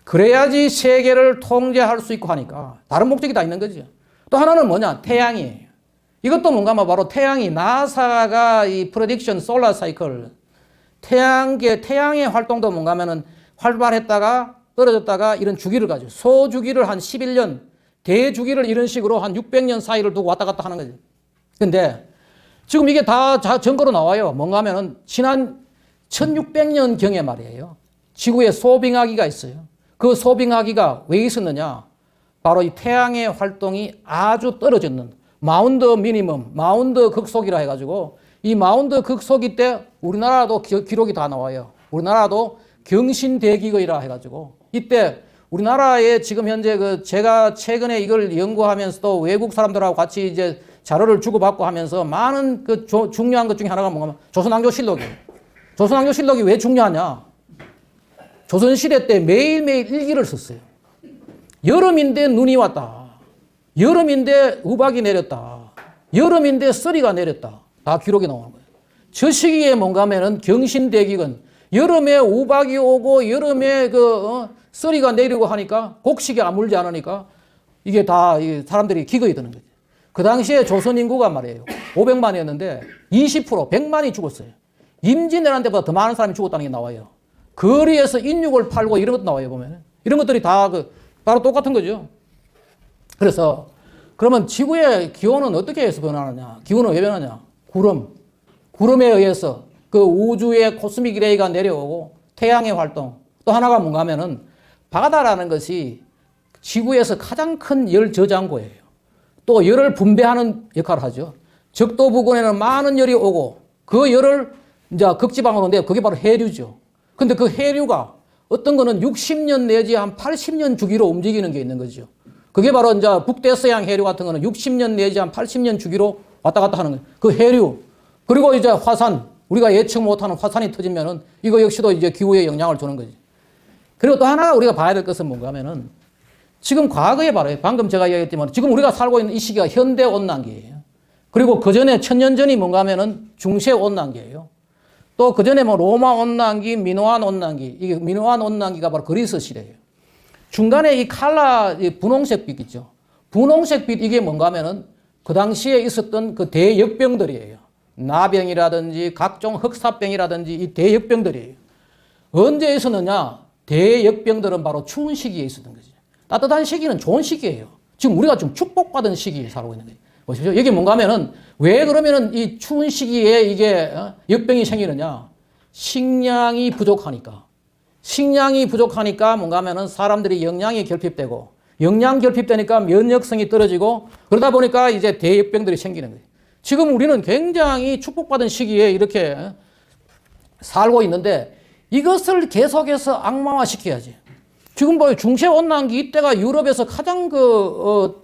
그래야지 세계를 통제할 수 있고 하니까 다른 목적이 다 있는 거죠. 또 하나는 뭐냐? 태양이에요. 이것도 뭔가 하면 바로 태양이 나사가 이 프레딕션 솔라 사이클 태양의 활동도 뭔가 하면은 활발했다가 떨어졌다가 이런 주기를 가지고 소주기를 한 11년 대주기를 이런 식으로 한 600년 사이를 두고 왔다 갔다 하는 거죠. 근데 지금 이게 다 증거로 나와요. 뭔가 하면은 지난 1600년 경에 말이에요. 지구에 소빙하기가 있어요. 그 소빙하기가 왜 있었느냐? 바로 이 태양의 활동이 아주 떨어졌는 마운드 미니멈, 마운드 극속이라 해가지고 이 마운드 극속이 때 우리나라도 기록이 다 나와요. 우리나라도 경신대기거이라 해가지고 이때 우리나라에 지금 현재 제가 최근에 이걸 연구하면서도 외국 사람들하고 같이 이제 자료를 주고받고 하면서 많은 중요한 것 중에 하나가 뭐냐면 조선왕조실록이에요. 조선왕조실록이 왜 중요하냐? 조선시대 때 매일매일 일기를 썼어요. 여름인데 눈이 왔다. 여름인데 우박이 내렸다. 여름인데 쓰리가 내렸다. 다 기록이 나오는 거예요. 저 시기에 뭔가 하면은 경신대기건 여름에 우박이 오고 여름에 쓰리가 내리고 하니까 곡식이 아물지 않으니까 이게 다 사람들이 기거이 드는 거죠. 그 당시에 조선 인구가 말이에요. 500만이었는데 20% 100만이 죽었어요. 임진왜란 때보다 더 많은 사람이 죽었다는 게 나와요. 거리에서 인육을 팔고 이런 것도 나와요, 보면. 이런 것들이 다 바로 똑같은 거죠. 그래서 그러면 지구의 기온은 어떻게 해서 변하느냐? 기온은 왜 변하냐? 구름에 의해서 그 우주의 코스믹 레이가 내려오고 태양의 활동. 또 하나가 뭔가 하면은 바다라는 것이 지구에서 가장 큰 열 저장고예요. 또 열을 분배하는 역할을 하죠. 적도 부근에는 많은 열이 오고 그 열을 이제 극지방으로 내요. 그게 바로 해류죠. 근데 그 해류가 어떤 거는 60년 내지 한 80년 주기로 움직이는 게 있는 거죠. 그게 바로 이제 북대서양 해류 같은 거는 60년 내지 한 80년 주기로 왔다 갔다 하는 거예요. 그 해류. 그리고 이제 화산. 우리가 예측 못하는 화산이 터지면은 이거 역시도 이제 기후에 영향을 주는 거지. 그리고 또 하나가 우리가 봐야 될 것은 뭔가 하면은 지금 과거에 바로 방금 제가 이야기했지만 지금 우리가 살고 있는 이 시기가 현대 온난기예요. 그리고 그 전에 1000년 전이 뭔가 하면은 중세 온난기예요. 또 그 전에 뭐 로마 온난기, 미노안 온난기. 이게 미노안 온난기가 바로 그리스 시대예요. 중간에 이 칼라, 이 분홍색 빛 있죠. 분홍색 빛 이게 뭔가 하면은 그 당시에 있었던 그 대역병들이에요. 나병이라든지 각종 흑사병이라든지 이 대역병들이에요. 언제 있었느냐? 대역병들은 바로 추운 시기에 있었던 거죠. 따뜻한 시기는 좋은 시기예요. 지금 우리가 좀 축복받은 시기에 살고 있는 거예요. 보시죠. 이게 뭔가 하면은 왜 그러면은 이 추운 시기에 이게 역병이 생기느냐? 식량이 부족하니까. 식량이 부족하니까 뭔가 하면은 사람들이 영양이 결핍되고 영양 결핍되니까 면역성이 떨어지고 그러다 보니까 이제 대역병들이 생기는 거예요. 지금 우리는 굉장히 축복받은 시기에 이렇게 살고 있는데 이것을 계속해서 악마화시켜야지. 지금 봐요. 중세온난기 이때가 유럽에서 가장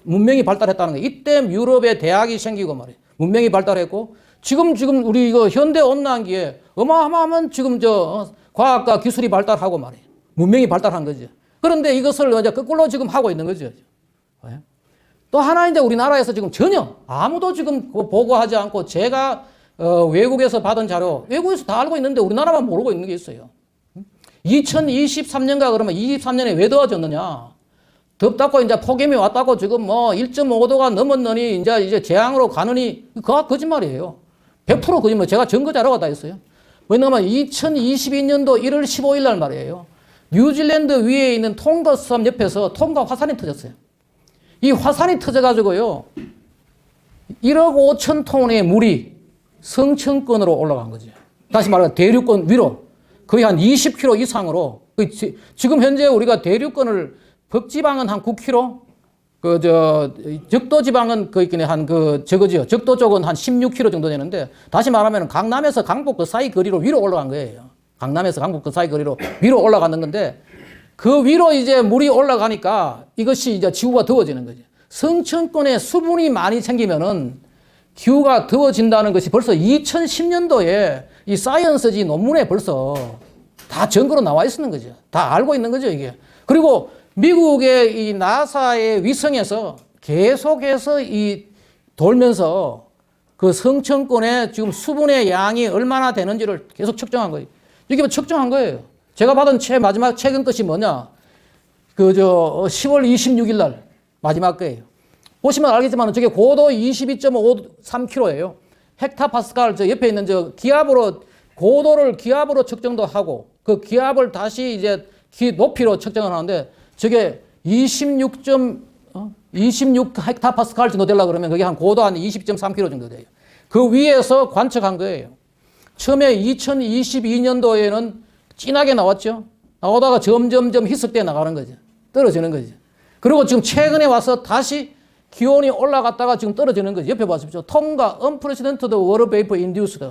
문명이 발달했다는 거예요. 이때 유럽에 대학이 생기고 말이에요. 문명이 발달했고 지금 우리 이거 현대온난기에 어마어마한 지금 과학과 기술이 발달하고 말이에요. 문명이 발달한 거죠. 그런데 이것을 이제 거꾸로 지금 하고 있는 거죠. 또 하나 이제 우리나라에서 지금 전혀 아무도 지금 보고하지 않고 제가 외국에서 받은 자료, 외국에서 다 알고 있는데 우리나라만 모르고 있는 게 있어요. 2023년가 그러면 23년에 왜 더워졌느냐? 덥다고 이제 폭염이 왔다고 지금 뭐 1.5도가 넘었느니 이제 재앙으로 가느니 그거 거짓말이에요. 100% 거짓말. 제가 증거 자료가 다 있어요. 왜냐면 2022년도 1월 15일 날 말이에요. 뉴질랜드 위에 있는 tonga 섬 옆에서 tonga 화산이 터졌어요. 이 화산이 터져가지고요. 1억 5천 톤의 물이 성층권으로 올라간 거죠. 다시 말하면 대륙권 위로 거의 한 20km 이상으로 지금 현재 우리가 대륙권을 북지방은 한 9km 적도 지방은 거의 한 저거죠. 적도 쪽은 한 16km 정도 되는데 다시 말하면 강남에서 강북 그 사이 거리로 위로 올라간 거예요. 강남에서 강북 그 사이 거리로 위로 올라가는 건데 그 위로 이제 물이 올라가니까 이것이 이제 지구가 더워지는 거죠. 성층권에 수분이 많이 생기면은 기후가 더워진다는 것이 벌써 2010년도에 이 사이언스지 논문에 벌써 다 증거로 나와 있는 거죠. 다 알고 있는 거죠, 이게. 그리고 미국의 이 나사의 위성에서 계속해서 돌면서 그 성층권에 지금 수분의 양이 얼마나 되는지를 계속 측정한 거예요. 이게 뭐 측정한 거예요. 제가 받은 마지막 최근 것이 뭐냐. 10월 26일 날 마지막 거예요. 보시면 알겠지만 저게 고도 22.53km예요. 헥타파스칼 저 옆에 있는 기압으로 고도를 기압으로 측정도 하고 그 기압을 다시 이제 높이로 측정을 하는데 저게 26 헥타파스칼 정도 되려고 그러면 그게 한 고도 한 20.3km 정도 돼요. 그 위에서 관측한 거예요. 처음에 2022년도에는 진하게 나왔죠. 나오다가 점점점 희석돼 나가는 거죠. 떨어지는 거죠. 그리고 지금 최근에 와서 다시 기온이 올라갔다가 지금 떨어지는 거죠. 옆에 보십시오. tonga unprecedented water vapor induced.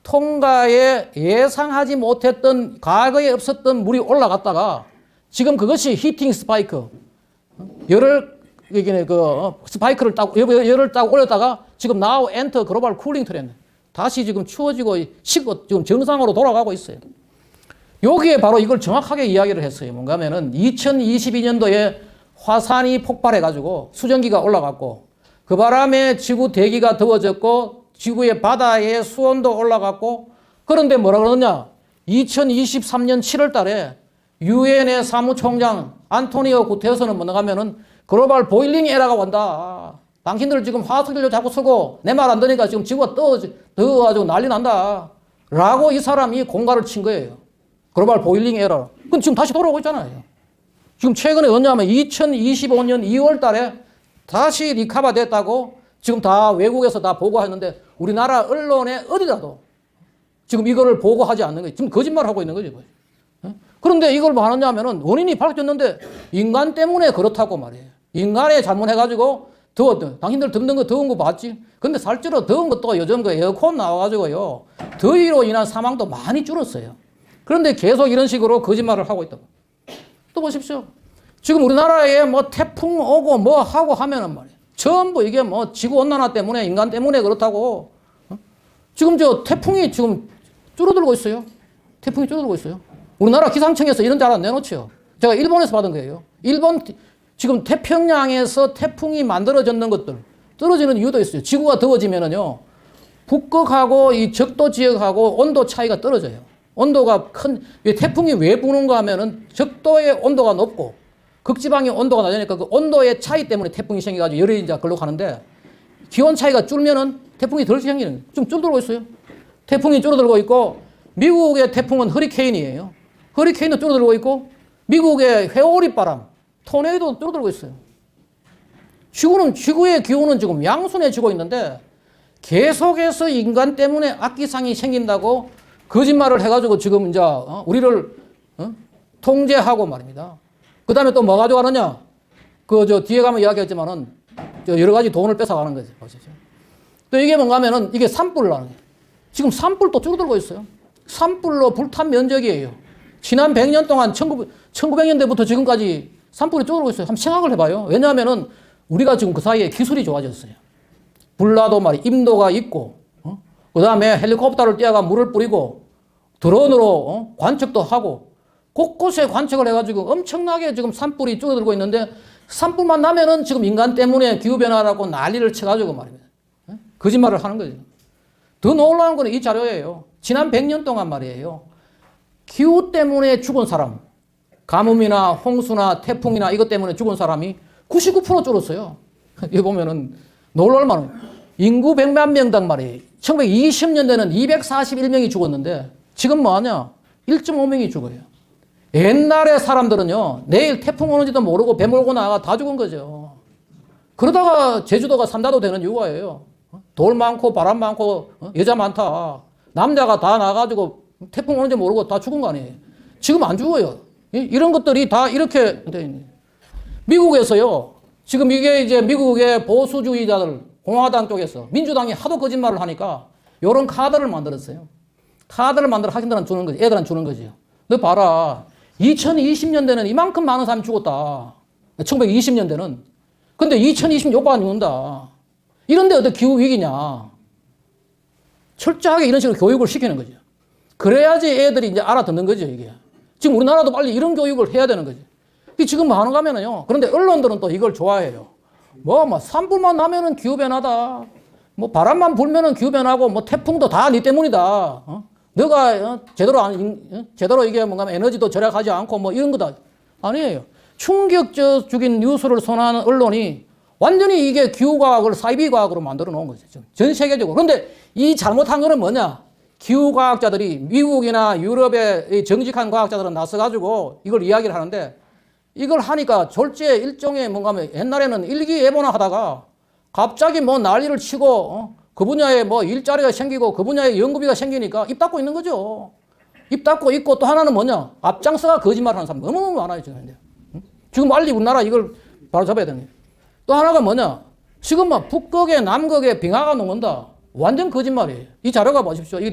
tonga에 예상하지 못했던 과거에 없었던 물이 올라갔다가 지금 그것이 히팅 스파이크. 스파이크를 열을 딱 올렸다가 지금 now enter global cooling trend. 다시 지금 추워지고 식고 지금 정상으로 돌아가고 있어요. 여기에 바로 이걸 정확하게 이야기를 했어요. 뭔가 하면은 2022년도에 화산이 폭발해가지고 수증기가 올라갔고 그 바람에 지구 대기가 더워졌고 지구의 바다의 수온도 올라갔고 그런데 뭐라 그러느냐 2023년 7월 달에 유엔의 사무총장 안토니오 구테르스는 뭐가 하면은 글로벌 보일링 에라가 온다. 당신들 지금 화석연료 자꾸 쓰고 내 말 안 듣니까 지금 지구가 더워가지고 난리 난다. 라고 이 사람이 공갈을 친 거예요. 글로벌 보일링 에러. 그건 지금 다시 돌아오고 있잖아요. 지금 최근에 언제냐면 2025년 2월 달에 다시 리카바 됐다고 지금 다 외국에서 다 보고했는데 우리나라 언론에 어디라도 지금 이거를 보고하지 않는 거예요. 지금 거짓말하고 있는 거죠. 그런데 이걸 뭐 하느냐 하면은 원인이 밝혀졌는데 인간 때문에 그렇다고 말이에요. 인간이 잘못해가지고 더웠던, 당신들 덥는 거 더운 거 봤지? 근데 실제로 더운 것도 요즘 그 에어컨 나와가지고요. 더위로 인한 사망도 많이 줄었어요. 그런데 계속 이런 식으로 거짓말을 하고 있다고. 또 보십시오. 지금 우리나라에 뭐 태풍 오고 뭐 하고 하면은 말이에요. 전부 이게 뭐 지구온난화 때문에 인간 때문에 그렇다고. 지금 저 태풍이 지금 줄어들고 있어요. 태풍이 줄어들고 있어요. 우리나라 기상청에서 이런 자료 내놓죠. 제가 일본에서 받은 거예요. 일본 지금 태평양에서 태풍이 만들어졌는 것들 떨어지는 이유도 있어요. 지구가 더워지면은요. 북극하고 이 적도 지역하고 온도 차이가 떨어져요. 온도가 태풍이 왜 부는가 하면은 적도의 온도가 높고 극지방의 온도가 낮으니까 그 온도의 차이 때문에 태풍이 생겨가지고 열이 이제 걸로 가는데 기온 차이가 줄면은 태풍이 덜 생기는, 좀 줄어들고 있어요. 태풍이 줄어들고 있고 미국의 태풍은 허리케인이에요. 허리케인도 줄어들고 있고 미국의 회오리 바람, 토네이도도 줄어들고 있어요. 지구의 기온은 지금 양순해지고 있는데 계속해서 인간 때문에 악기상이 생긴다고 거짓말을 해가지고 지금 이제 우리를 통제하고 말입니다. 그 다음에 또 뭐 가져가느냐? 뒤에 가면 이야기했지만은 여러 가지 돈을 뺏어가는 거죠. 보시죠. 또 이게 뭔가 하면은 이게 산불이라는 거예요. 지금 산불도 줄어들고 있어요. 산불로 불탄 면적이에요. 지난 100년 동안 1900년대부터 지금까지 산불이 줄어들고 있어요. 한번 생각을 해봐요. 왜냐하면은 우리가 지금 그 사이에 기술이 좋아졌어요. 불나도 임도가 있고, 그 다음에 헬리콥터를 띄어가 물을 뿌리고, 드론으로 관측도 하고, 곳곳에 관측을 해가지고 엄청나게 지금 산불이 줄어들고 있는데, 산불만 나면은 지금 인간 때문에 기후변화라고 난리를 쳐가지고 말입니다. 거짓말을 하는 거죠. 더 놀라운 건 이 자료예요. 지난 100년 동안 말이에요. 기후 때문에 죽은 사람, 가뭄이나 홍수나 태풍이나 이것 때문에 죽은 사람이 99% 줄었어요. 여기 보면은 놀랄 만한 인구 100만 명당 말이에요. 1920년대는 241명이 죽었는데 지금 뭐하냐? 1.5명이 죽어요. 옛날에 사람들은요, 내일 태풍 오는지도 모르고 배 몰고 나가 다 죽은 거죠. 그러다가 제주도가 삼다도 되는 이유가예요. 돌 많고 바람 많고 여자 많다. 남자가 다 나가지고 태풍 오는지 모르고 다 죽은 거 아니에요. 지금 안 죽어요. 이런 것들이 다 이렇게 돼 있네. 미국에서요, 지금 이게 이제 미국의 보수주의자들, 공화당 쪽에서 민주당이 하도 거짓말을 하니까 이런 카드를 만들었어요. 카드를 만들어 학생들한테 주는 거지, 애들한테 주는 거지요. 너 봐라. 2020년대는 이만큼 많은 사람이 죽었다. 1920년대는. 근데 2026년 안 죽는다. 이런데 어떻게 기후위기냐. 철저하게 이런 식으로 교육을 시키는 거죠. 그래야지 애들이 이제 알아듣는 거죠, 이게. 지금 우리나라도 빨리 이런 교육을 해야 되는 거지. 지금 뭐 하는가 하면요. 그런데 언론들은 또 이걸 좋아해요. 산불만 나면은 기후변화다. 바람만 불면은 기후변화고, 태풍도 다 네 때문이다. 너가 제대로 이게 뭔가 에너지도 절약하지 않고 이런 거다. 아니에요. 충격적인 뉴스를 선호하는 언론이 완전히 이게 기후과학을 사이비과학으로 만들어 놓은 거죠. 전 세계적으로. 그런데 이 잘못한 거는 뭐냐? 기후과학자들이 미국이나 유럽의 정직한 과학자들은 나서가지고 이걸 이야기를 하는데 이걸 하니까 졸지에 일종의 뭔가 하면 옛날에는 일기예보나 하다가 갑자기 난리를 치고 그 분야에 일자리가 생기고 그 분야에 연구비가 생기니까 입 닫고 있는 거죠. 입 닫고 있고 또 하나는 뭐냐? 앞장서가 거짓말 하는 사람 너무너무 많아요, 지금. 지금 빨리 우리나라 이걸 바로 잡아야 되는 거예요. 또 하나가 뭐냐? 지금 북극에 남극에 빙하가 녹는다. 완전 거짓말이에요. 이 자료가 보십시오. 이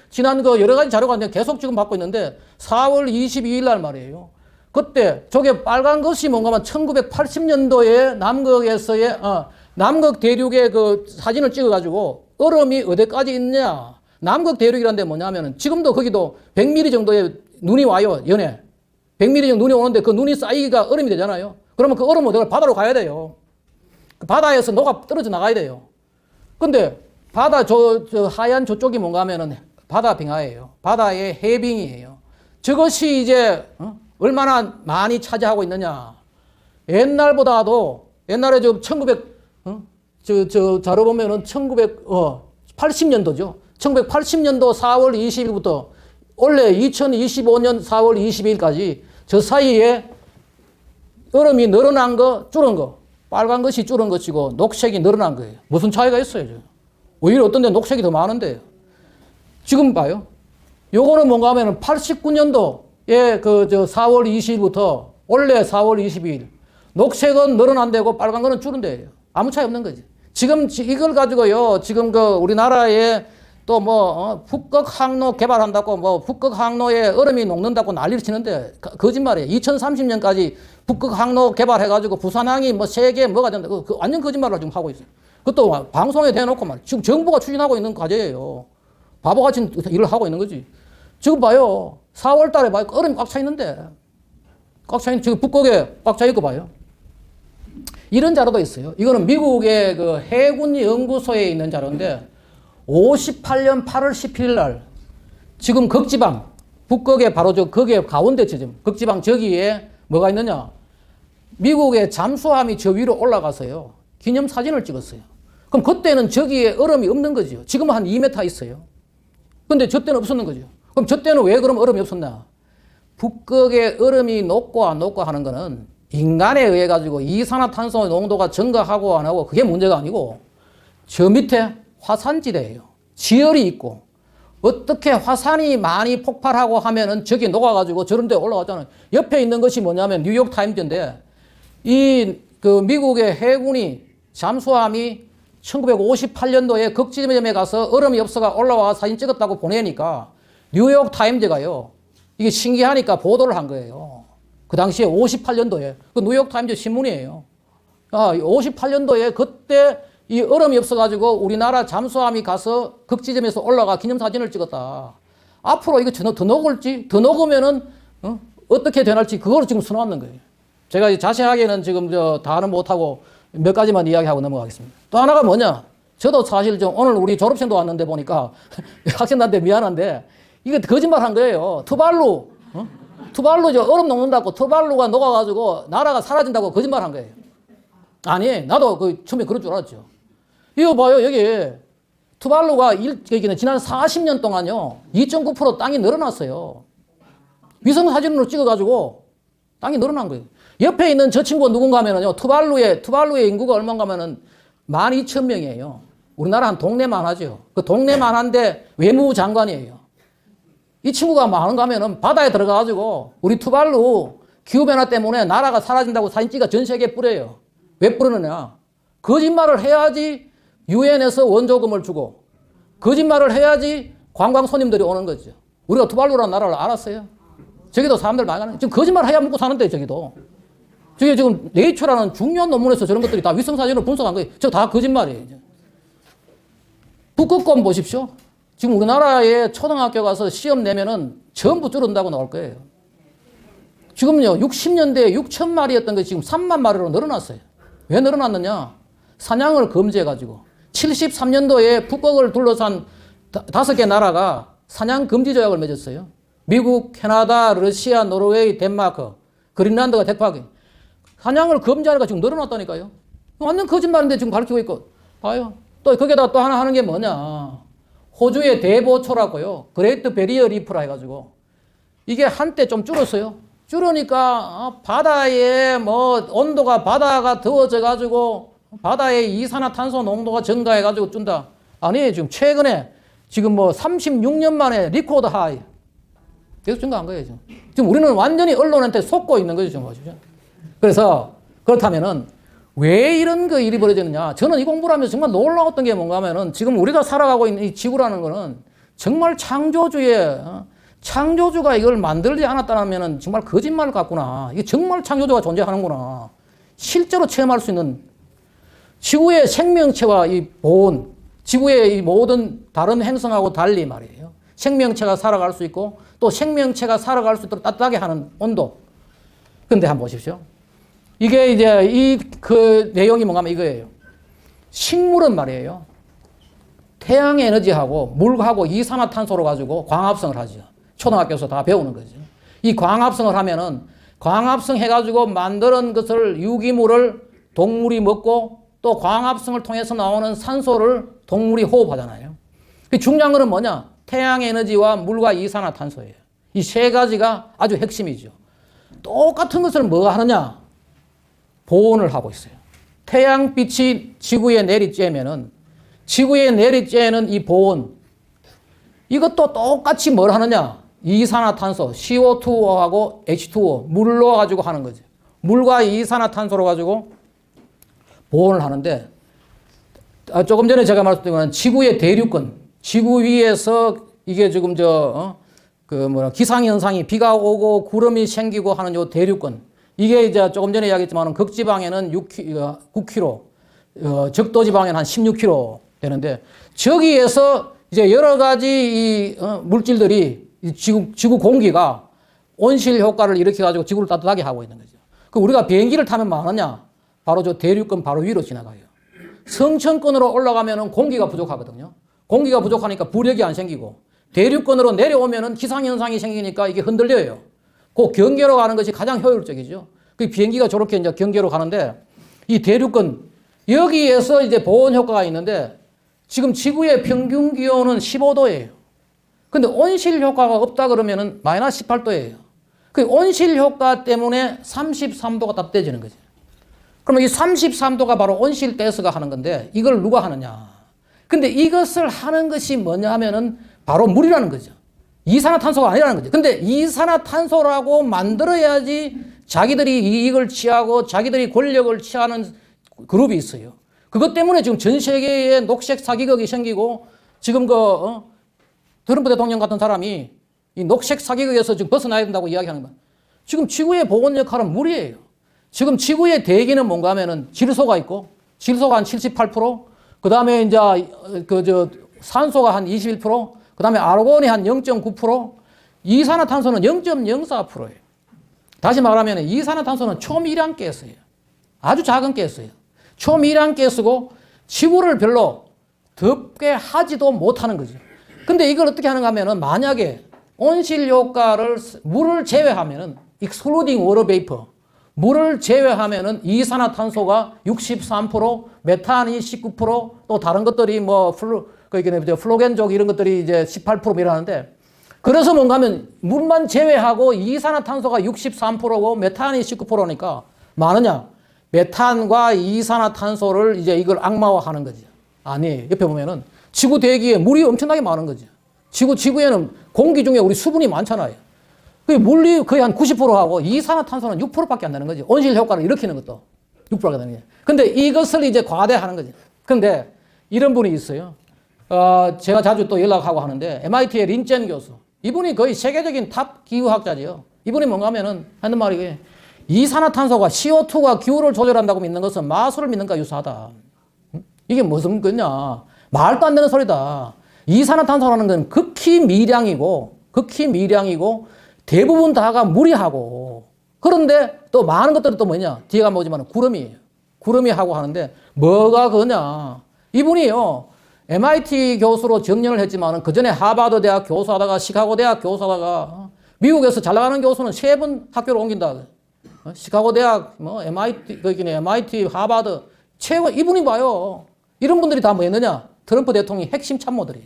지난 여러 가지 자료가 계속 지금 받고 있는데 4월 22일 날 말이에요. 그때 저게 빨간 것이 뭔가 하면 1980년도에 남극에서의 남극 대륙의 그 사진을 찍어가지고 얼음이 어디까지 있냐. 남극 대륙이라는 데 뭐냐면은 지금도 거기도 100mm 정도의 눈이 와요. 연에. 100mm 정도 눈이 오는데 그 눈이 쌓이기가 얼음이 되잖아요. 그러면 그 얼음은 어디 바다로 가야 돼요. 그 바다에서 녹아 떨어져 나가야 돼요. 근데 바다 저 하얀 저쪽이 뭔가 하면은 바다 빙하예요. 바다의 해빙이에요. 저것이 이제 얼마나 많이 차지하고 있느냐. 옛날보다도 옛날에 1900 자료 보면은 1980년도죠. 1980년도 4월 20일부터 원래 2025년 4월 22일까지 저 사이에 얼음이 늘어난 거, 줄은 거. 빨간 것이 줄은 것이고 녹색이 늘어난 거예요. 무슨 차이가 있어요? 오히려 어떤 데 녹색이 더 많은데요. 지금 봐요. 요거는 뭔가 하면은 89년도 저 4월 20일부터 원래 4월 22일 녹색은 늘어난다고 빨간 거는 줄은데요. 아무 차이 없는 거지. 지금 이걸 가지고요. 지금 우리나라에 또 북극 항로 개발한다고 북극 항로에 얼음이 녹는다고 난리를 치는데 거짓말이에요. 2030년까지 북극 항로 개발해가지고 부산항이 세계 뭐가 된다. 그 완전 거짓말을 지금 하고 있어요. 그것도 방송에 대놓고 지금 정부가 추진하고 있는 과제예요. 바보같이 일을 하고 있는 거지. 지금 봐요. 4월 달에 봐요. 얼음이 꽉 차 있는데. 꽉 차 있는, 지금 북극에 꽉 차 있고 봐요. 이런 자료도 있어요. 이거는 미국의 해군 연구소에 있는 자료인데 58년 8월 17일 날 지금 극지방 북극에 바로 거기에 가운데 지점 극지방 저기에 뭐가 있느냐 미국의 잠수함이 저 위로 올라가서요 기념사진을 찍었어요. 그럼 그때는 저기에 얼음이 없는 거죠. 지금은 한 2m 있어요. 근데 저 때는 없었는 거죠. 그럼 저 때는 왜 그럼 얼음이 없었나? 북극의 얼음이 녹고 안 녹고 하는 거는 인간에 의해 가지고 이산화탄소 농도가 증가하고 안 하고 그게 문제가 아니고 저 밑에 화산지대예요. 지열이 있고 어떻게 화산이 많이 폭발하고 하면은 저기 녹아가지고 저런 데 올라가잖아요. 옆에 있는 것이 뭐냐면 뉴욕 타임즈인데 미국의 해군이 잠수함이 1958년도에 극지점에 가서 얼음이 없어가 올라와 사진 찍었다고 보내니까 뉴욕 타임즈가요. 이게 신기하니까 보도를 한 거예요. 그 당시에 58년도에 그 뉴욕 타임즈 신문이에요. 58년도에 그때 이 얼음이 없어가지고 우리나라 잠수함이 가서 극지점에서 올라가 기념사진을 찍었다. 앞으로 이거 더 녹을지, 더 녹으면은, 어떻게 되날지 그걸 지금 써놨는 거예요. 제가 자세하게는 지금 다는 못하고 몇 가지만 이야기하고 넘어가겠습니다. 또 하나가 뭐냐? 저도 사실 오늘 우리 졸업생도 왔는데 보니까 학생들한테 미안한데 이게 거짓말 한 거예요. 투발루 얼음 녹는다고 투발루가 녹아가지고 나라가 사라진다고 거짓말 한 거예요. 아니, 나도 처음에 그럴 줄 알았죠. 이거 봐요, 여기. 투발루가 지난 40년 동안요, 2.9% 땅이 늘어났어요. 위성사진으로 찍어가지고 땅이 늘어난 거예요. 옆에 있는 저 친구가 누군가 하면은요, 투발루의 인구가 얼마인가 하면은 12,000명이에요. 우리나라 한 동네만 하죠. 그 동네만 한데 외무부 장관이에요. 이 친구가 많은가 하면은 바다에 들어가가지고 우리 투발루 기후변화 때문에 나라가 사라진다고 사진 찍어 전 세계에 뿌려요. 왜 뿌리느냐? 거짓말을 해야지 유엔에서 원조금을 주고 거짓말을 해야지 관광 손님들이 오는 거죠. 우리가 투발루라는 나라를 알았어요. 저기도 사람들 많이 가는 지금 거짓말 해야 먹고 사는데 저기도. 저게 지금 네이처라는 중요한 논문에서 저런 것들이 다 위성사진으로 분석한 거예요. 저 다 거짓말이에요. 북극곰 보십시오. 지금 우리나라에 초등학교 가서 시험 내면은 전부 줄은다고 나올 거예요. 지금요, 60년대에 6천 마리였던 게 지금 3만 마리로 늘어났어요. 왜 늘어났느냐? 사냥을 금지해가지고. 73년도에 북극을 둘러싼 5개 나라가 사냥 금지 조약을 맺었어요. 미국, 캐나다, 러시아, 노르웨이, 덴마크, 그린란드가 대파기. 사냥을 금지하니까 지금 늘어났다니까요. 완전 거짓말인데 지금 가르치고 있고. 봐요. 또 거기다 또 하나 하는 게 뭐냐. 호주의 대보초라고요. 그레이트 베리어 리프라 해가지고. 이게 한때 좀 줄었어요. 줄으니까 바다에 온도가 바다가 더워져가지고 바다에 이산화탄소 농도가 증가해가지고 준다. 아니, 지금 최근에 지금 36년 만에 리코더 하이. 계속 증가한 거예요, 지금. 지금 우리는 완전히 언론한테 속고 있는 거죠, 지금. 그래서 그렇다면은 왜 이런 일이 벌어졌느냐. 저는 이 공부를 하면서 정말 놀라웠던 게 뭔가 하면은 지금 우리가 살아가고 있는 이 지구라는 거는 정말 창조주가 이걸 만들지 않았다면은 정말 거짓말 같구나. 이게 정말 창조주가 존재하는구나. 실제로 체험할 수 있는 지구의 생명체와 이 보온, 지구의 이 모든 다른 행성하고 달리 말이에요. 생명체가 살아갈 수 있고 또 생명체가 살아갈 수 있도록 따뜻하게 하는 온도. 근데 한번 보십시오. 이게 이제 그 내용이 뭔가 하면 이거예요. 식물은 말이에요. 태양 에너지하고 물하고 이산화탄소로 가지고 광합성을 하죠. 초등학교에서 다 배우는 거죠. 이 광합성을 하면은 광합성 해가지고 만드는 것을 유기물을 동물이 먹고 또 광합성을 통해서 나오는 산소를 동물이 호흡하잖아요. 중요한 거는 뭐냐? 태양 에너지와 물과 이산화탄소예요. 이 세 가지가 아주 핵심이죠. 똑같은 것을 뭐 하느냐? 보온을 하고 있어요. 태양빛이 지구에 내리쬐면은 지구에 내리쬐는 이 보온 이것도 똑같이 뭘 하느냐? 이산화탄소 CO2하고 H2O 물로 가지고 하는 거죠. 물과 이산화탄소로 가지고 보온을 하는데 조금 전에 제가 말씀드린 건 지구의 대륙권, 지구 위에서 이게 지금 기상현상이 비가 오고 구름이 생기고 하는 요 대륙권. 이게 이제 조금 전에 이야기했지만 극지방에는 9km, 적도지방에는 한 16km 되는데 저기에서 이제 여러 가지 이 물질들이 지구 공기가 온실 효과를 일으켜가지고 지구를 따뜻하게 하고 있는 거죠. 그 우리가 비행기를 타면 뭐 하느냐? 바로 저 대륙권 바로 위로 지나가요. 성층권으로 올라가면은 공기가 부족하거든요. 공기가 부족하니까 부력이 안 생기고 대륙권으로 내려오면은 기상현상이 생기니까 이게 흔들려요. 그 경계로 가는 것이 가장 효율적이죠. 그 비행기가 저렇게 이제 경계로 가는데 이 대륙권 여기에서 이제 보온 효과가 있는데 지금 지구의 평균 기온은 15도예요. 근데 온실 효과가 없다 그러면은 마이너스 18도예요. 그 온실 효과 때문에 33도가 따뜻해지는 거죠. 그러면 이 33도가 바로 온실가스가 하는 건데 이걸 누가 하느냐. 근데 이것을 하는 것이 뭐냐 하면은 바로 물이라는 거죠. 이산화탄소가 아니라는 거죠. 근데 이산화탄소라고 만들어야지 자기들이 이익을 취하고 자기들이 권력을 취하는 그룹이 있어요. 그것 때문에 지금 전 세계에 녹색 사기극이 생기고 지금 트럼프 대통령 같은 사람이 이 녹색 사기극에서 지금 벗어나야 된다고 이야기하는 거예요. 지금 지구의 보온 역할은 물이에요. 지금 지구의 대기는 뭔가 하면은 질소가 있고, 질소가 한 78%, 그 다음에 이제 산소가 한 21%, 그 다음에 아르곤이 한 0.9%, 이산화탄소는 0.04%예요. 다시 말하면 이산화탄소는 초미량 가스예요. 아주 작은 가스예요. 초미량 가스고 지구를 별로 덥게 하지도 못하는 거죠. 근데 이걸 어떻게 하는가 하면은 만약에 온실 효과를 물을 제외하면은 excluding water vapor 물을 제외하면은 이산화탄소가 63%, 메탄이 19%, 또 다른 것들이 플로겐족 이런 것들이 이제 18% 이라는데 그래서 뭔가 하면 물만 제외하고 이산화탄소가 63%고 메탄이 19%니까 많으냐? 메탄과 이산화탄소를 이제 이걸 악마화하는 거죠. 아니에요. 옆에 보면은 지구 대기에 물이 엄청나게 많은 거죠. 지구에는 공기 중에 우리 수분이 많잖아요. 그 물이 거의 한 90%하고 이산화탄소는 6%밖에 안 되는 거죠. 온실 효과를 일으키는 것도 6%가 되는 거죠. 근데 이것을 이제 과대하는 거죠. 근데 이런 분이 있어요. 제가 자주 또 연락하고 하는데 MIT의 린첸 교수. 이분이 거의 세계적인 탑 기후학자지요. 이분이 뭔가 하면은 하는 말이 이산화탄소가 CO2가 기후를 조절한다고 믿는 것은 마술을 믿는가 유사하다. 이게 무슨 거냐. 말도 안 되는 소리다. 이산화탄소라는 건 극히 미량이고 대부분 다가 무리하고 그런데 또 많은 것들은 또 뭐냐. 뒤에가 뭐지만 구름이에요. 구름이 하고 하는데 뭐가 그냐. 이분이요. MIT 교수로 정년을 했지만 그 전에 하버드 대학 교수하다가 시카고 대학 교수하다가 미국에서 잘 나가는 교수는 3번 학교를 옮긴다. 시카고 대학, MIT, 하버드 최고 이분이 봐요. 이런 분들이 다 뭐였느냐? 트럼프 대통령의 핵심 참모들이.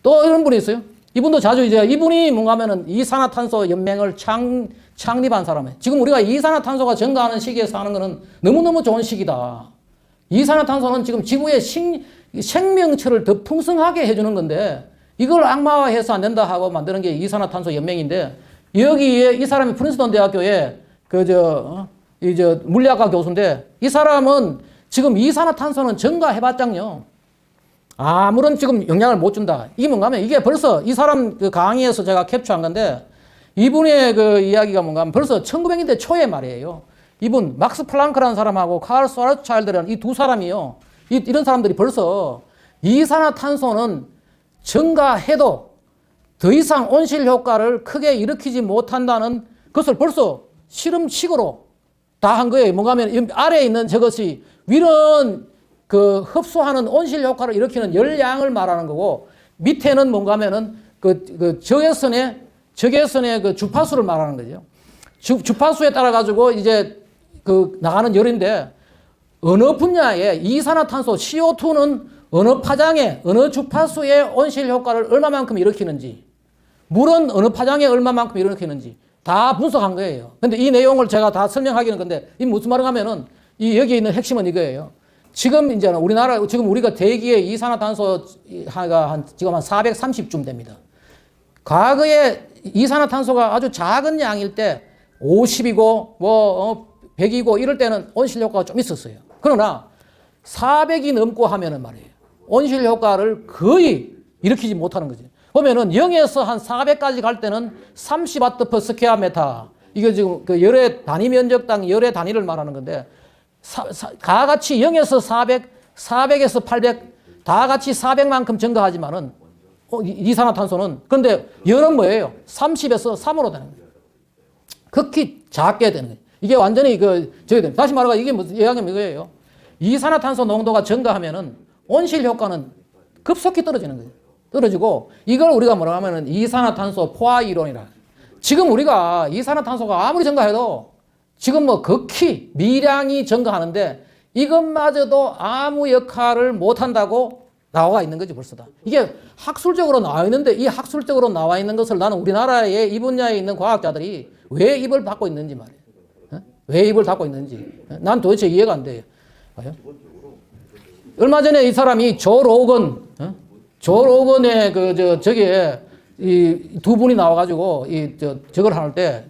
또 이런 분이 있어요. 이분도 자주 이분이 뭔가 하면은 이산화탄소 연맹을 창립한 사람이에요. 지금 우리가 이산화탄소가 증가하는 시기에 사는 거는 너무너무 좋은 시기다. 이산화탄소는 지금 지구의 생명체를 더 풍성하게 해주는 건데 이걸 악마화해서 안 된다 하고 만드는 게 이산화탄소 연맹인데 여기에 이 사람이 프린스턴 대학교에 물리학과 교수인데 이 사람은 지금 이산화탄소는 증가해봤장요. 아무런 지금 영향을 못 준다. 이게 뭔가 하면 이게 벌써 이 사람 강의에서 제가 캡처한 건데 이분의 이야기가 뭔가 하면 벌써 1900년대 초의 말이에요. 이분 막스 플랑크라는 사람하고 카를 스와르차일드라는 이 두 사람이요. 이런 사람들이 벌써 이산화탄소는 증가해도 더 이상 온실 효과를 크게 일으키지 못한다는 것을 벌써 실험식으로 다 한 거예요. 뭔가 하면 아래에 있는 저것이 위는 흡수하는 온실 효과를 일으키는 열량을 말하는 거고 밑에는 뭔가 하면은 적외선의 주파수를 말하는 거죠. 주파수에 따라 가지고 이제 나가는 열인데 어느 분야에 이산화탄소 CO2는 어느 파장에 어느 주파수의 온실 효과를 얼마만큼 일으키는지 물은 어느 파장에 얼마만큼 일으키는지 다 분석한 거예요. 근데 이 내용을 제가 다 설명하기는 건데 이 무슨 말을 하면은 여기에 있는 핵심은 이거예요. 지금 이제 우리가 대기의 이산화탄소가 지금 한 430쯤 됩니다. 과거에 이산화탄소가 아주 작은 양일 때 50이고 100이고 이럴 때는 온실 효과가 좀 있었어요. 그러나 400이 넘고 하면은 말이에요. 온실 효과를 거의 일으키지 못하는 거지. 보면은 0에서 한 400까지 갈 때는 30와트 per 스퀘어 미터. 이게 지금 그 열의 단위 면적당 열의 단위를 말하는 건데 다 같이 0에서 400, 400에서 800 다 같이 400만큼 증가하지만은 이산화탄소는 근데 열은 뭐예요? 30에서 3으로 되는 거예요. 극히 작게 되는 거예요. 이게 완전히 다시 말하면 이게 무슨 이야기면 이거예요. 이산화탄소 농도가 증가하면은 온실 효과는 급속히 떨어지는 거예요. 떨어지고 이걸 우리가 뭐라 하면은 이산화탄소 포화 이론이라. 지금 우리가 이산화탄소가 아무리 증가해도 지금 뭐 극히 미량이 증가하는데 이것마저도 아무 역할을 못 한다고 나와 있는 거지 벌써 다. 이게 학술적으로 나와 있는데 이 학술적으로 나와 있는 것을 나는 우리나라에 이 분야에 있는 과학자들이 왜 입을 닫고 있는지 말이에요. 왜 입을 닫고 있는지. 난 도대체 이해가 안 돼요. 얼마 전에 이 사람이 조 로건의 저기에 이 두 분이 나와가지고 저걸 할 때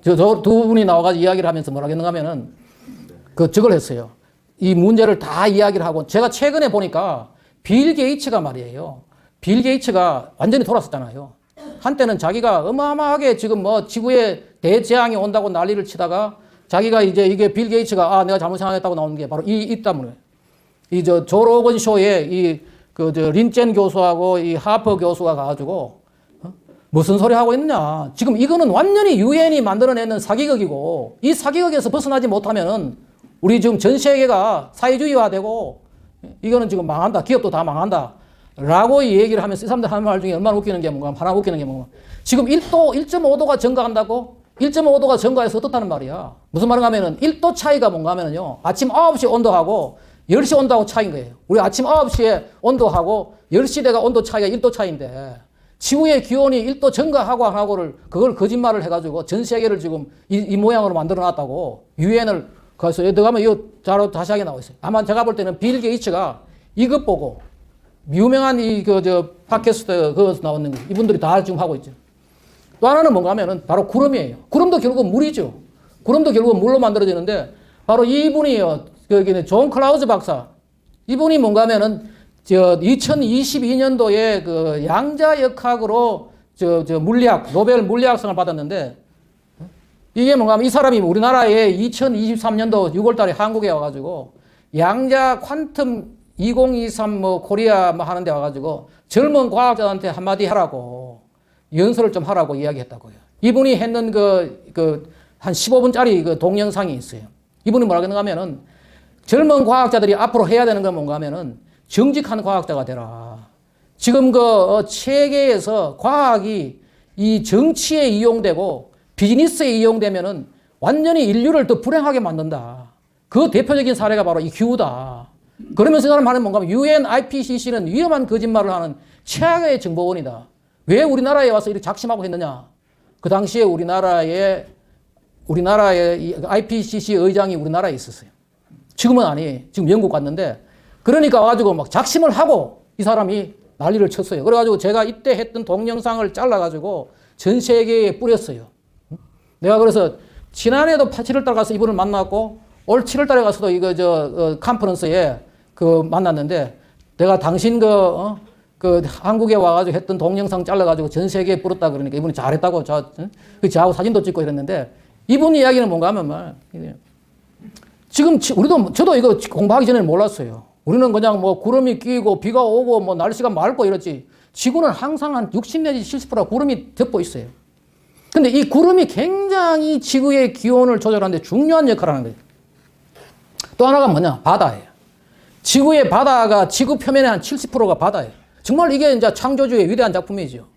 두 분이 나와가지고 이야기를 하면서 뭐라 했는가 하면은 저걸 했어요. 이 문제를 다 이야기를 하고 제가 최근에 보니까 빌 게이츠가 말이에요. 빌 게이츠가 완전히 돌았었잖아요. 한때는 자기가 어마어마하게 지금 뭐 지구에 대재앙이 온다고 난리를 치다가 자기가 이제 이게 빌 게이츠가 내가 잘못 생각했다고 나오는 게 바로 이 때문에 이 조 로건 쇼에 린첸 교수하고 이 하퍼 교수가 가가지고 무슨 소리 하고 있느냐. 지금 이거는 완전히 유엔이 만들어내는 사기극이고 이 사기극에서 벗어나지 못하면은 우리 지금 전 세계가 사회주의화되고 이거는 지금 망한다. 기업도 다 망한다. 라고 이 얘기를 하면서 이 사람들 하는 말 중에 얼마나 웃기는 게 뭔가, 하나 웃기는 게 뭔가. 지금 1.5도가 증가한다고? 1.5도가 증가해서 어떻다는 말이야. 무슨 말인가 하면은 1도 차이가 뭔가 하면은요. 아침 9시 온도하고 10시 온도하고 차이인 거예요. 우리 아침 9시에 온도하고 10시 대가 온도 차이가 1도 차이인데 지구의 기온이 1도 증가하고 안 하고를 그걸 거짓말을 해가지고 전 세계를 지금 이 모양으로 만들어 놨다고 유엔을 그래서 들어가면 이 자료 자세하게 나와 있어요. 아마 제가 볼 때는 빌 게이츠가 이것 보고 유명한 팟캐스트 그것서 나오는 거 이분들이 다 지금 하고 있죠. 또 하나는 뭔가 하면은 바로 구름이에요. 구름도 결국은 물이죠. 구름도 결국은 물로 만들어지는데 바로 이분이요. 존 클라우즈 박사. 이분이 뭔가 하면은 2022년도에 양자역학으로 물리학 노벨 물리학상을 받았는데 이게 뭔가 하면 이 사람이 우리나라에 2023년도 6월 달에 한국에 와가지고 양자 퀀텀 2023 코리아 하는데 와가지고 젊은 과학자한테 한마디 하라고 연설을 좀 하라고 이야기했다고요. 이분이 했는 한 15분짜리 동영상이 있어요. 이분이 뭐라고 했는가 하면은 젊은 과학자들이 앞으로 해야 되는 건 뭔가 하면은 정직한 과학자가 되라. 지금 세계에서 과학이 이 정치에 이용되고 비즈니스에 이용되면은 완전히 인류를 더 불행하게 만든다. 그 대표적인 사례가 바로 이 기후다. 그러면서 이 사람 하는 뭔가 UN IPCC는 위험한 거짓말을 하는 최악의 정보원이다. 왜 우리나라에 와서 이렇게 작심하고 했느냐? 그 당시에 우리나라에 IPCC 의장이 우리나라에 있었어요. 지금은 아니에요. 지금 영국 갔는데 그러니까 와가지고 막 작심을 하고 이 사람이 난리를 쳤어요. 그래가지고 제가 이때 했던 동영상을 잘라가지고 전 세계에 뿌렸어요. 내가 그래서 지난해도 7월 달 가서 이분을 만났고 올 7월 달에 가서도 컨퍼런스에 만났는데 내가 당신 한국에 와가지고 했던 동영상 잘라가지고 전 세계에 뿌렸다 그러니까 이분이 잘했다고 저하고 사진도 찍고 이랬는데 이분 이야기는 뭔가 하면 지금 저도 이거 공부하기 전에는 몰랐어요. 우리는 그냥 구름이 끼고 비가 오고 날씨가 맑고 이렇지 지구는 항상 한 60 내지 70% 구름이 덮고 있어요. 근데 이 구름이 굉장히 지구의 기온을 조절하는 데 중요한 역할을 하는 거예요. 또 하나가 뭐냐? 바다예요. 지구의 바다가 지구 표면의 한 70%가 바다예요. 정말 이게 이제 창조주의 위대한 작품이죠.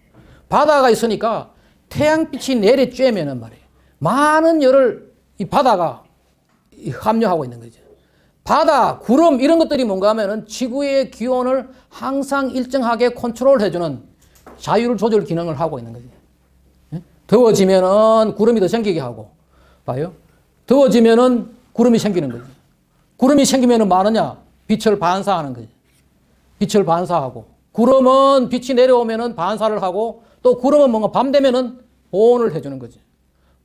바다가 있으니까 태양빛이 내리쬐면은 말이에요. 많은 열을 이 바다가 함유하고 있는 거죠. 바다, 구름 이런 것들이 뭔가 하면은 지구의 기온을 항상 일정하게 컨트롤해주는 자율 조절 기능을 하고 있는 거죠. 더워지면은 구름이 더 생기게 하고, 봐요. 더워지면은 구름이 생기는 거죠. 구름이 생기면은 많으냐? 빛을 반사하는 거죠. 빛을 반사하고. 구름은 빛이 내려오면은 반사를 하고 또 구름은 뭔가 밤 되면은 보온을 해주는 거지.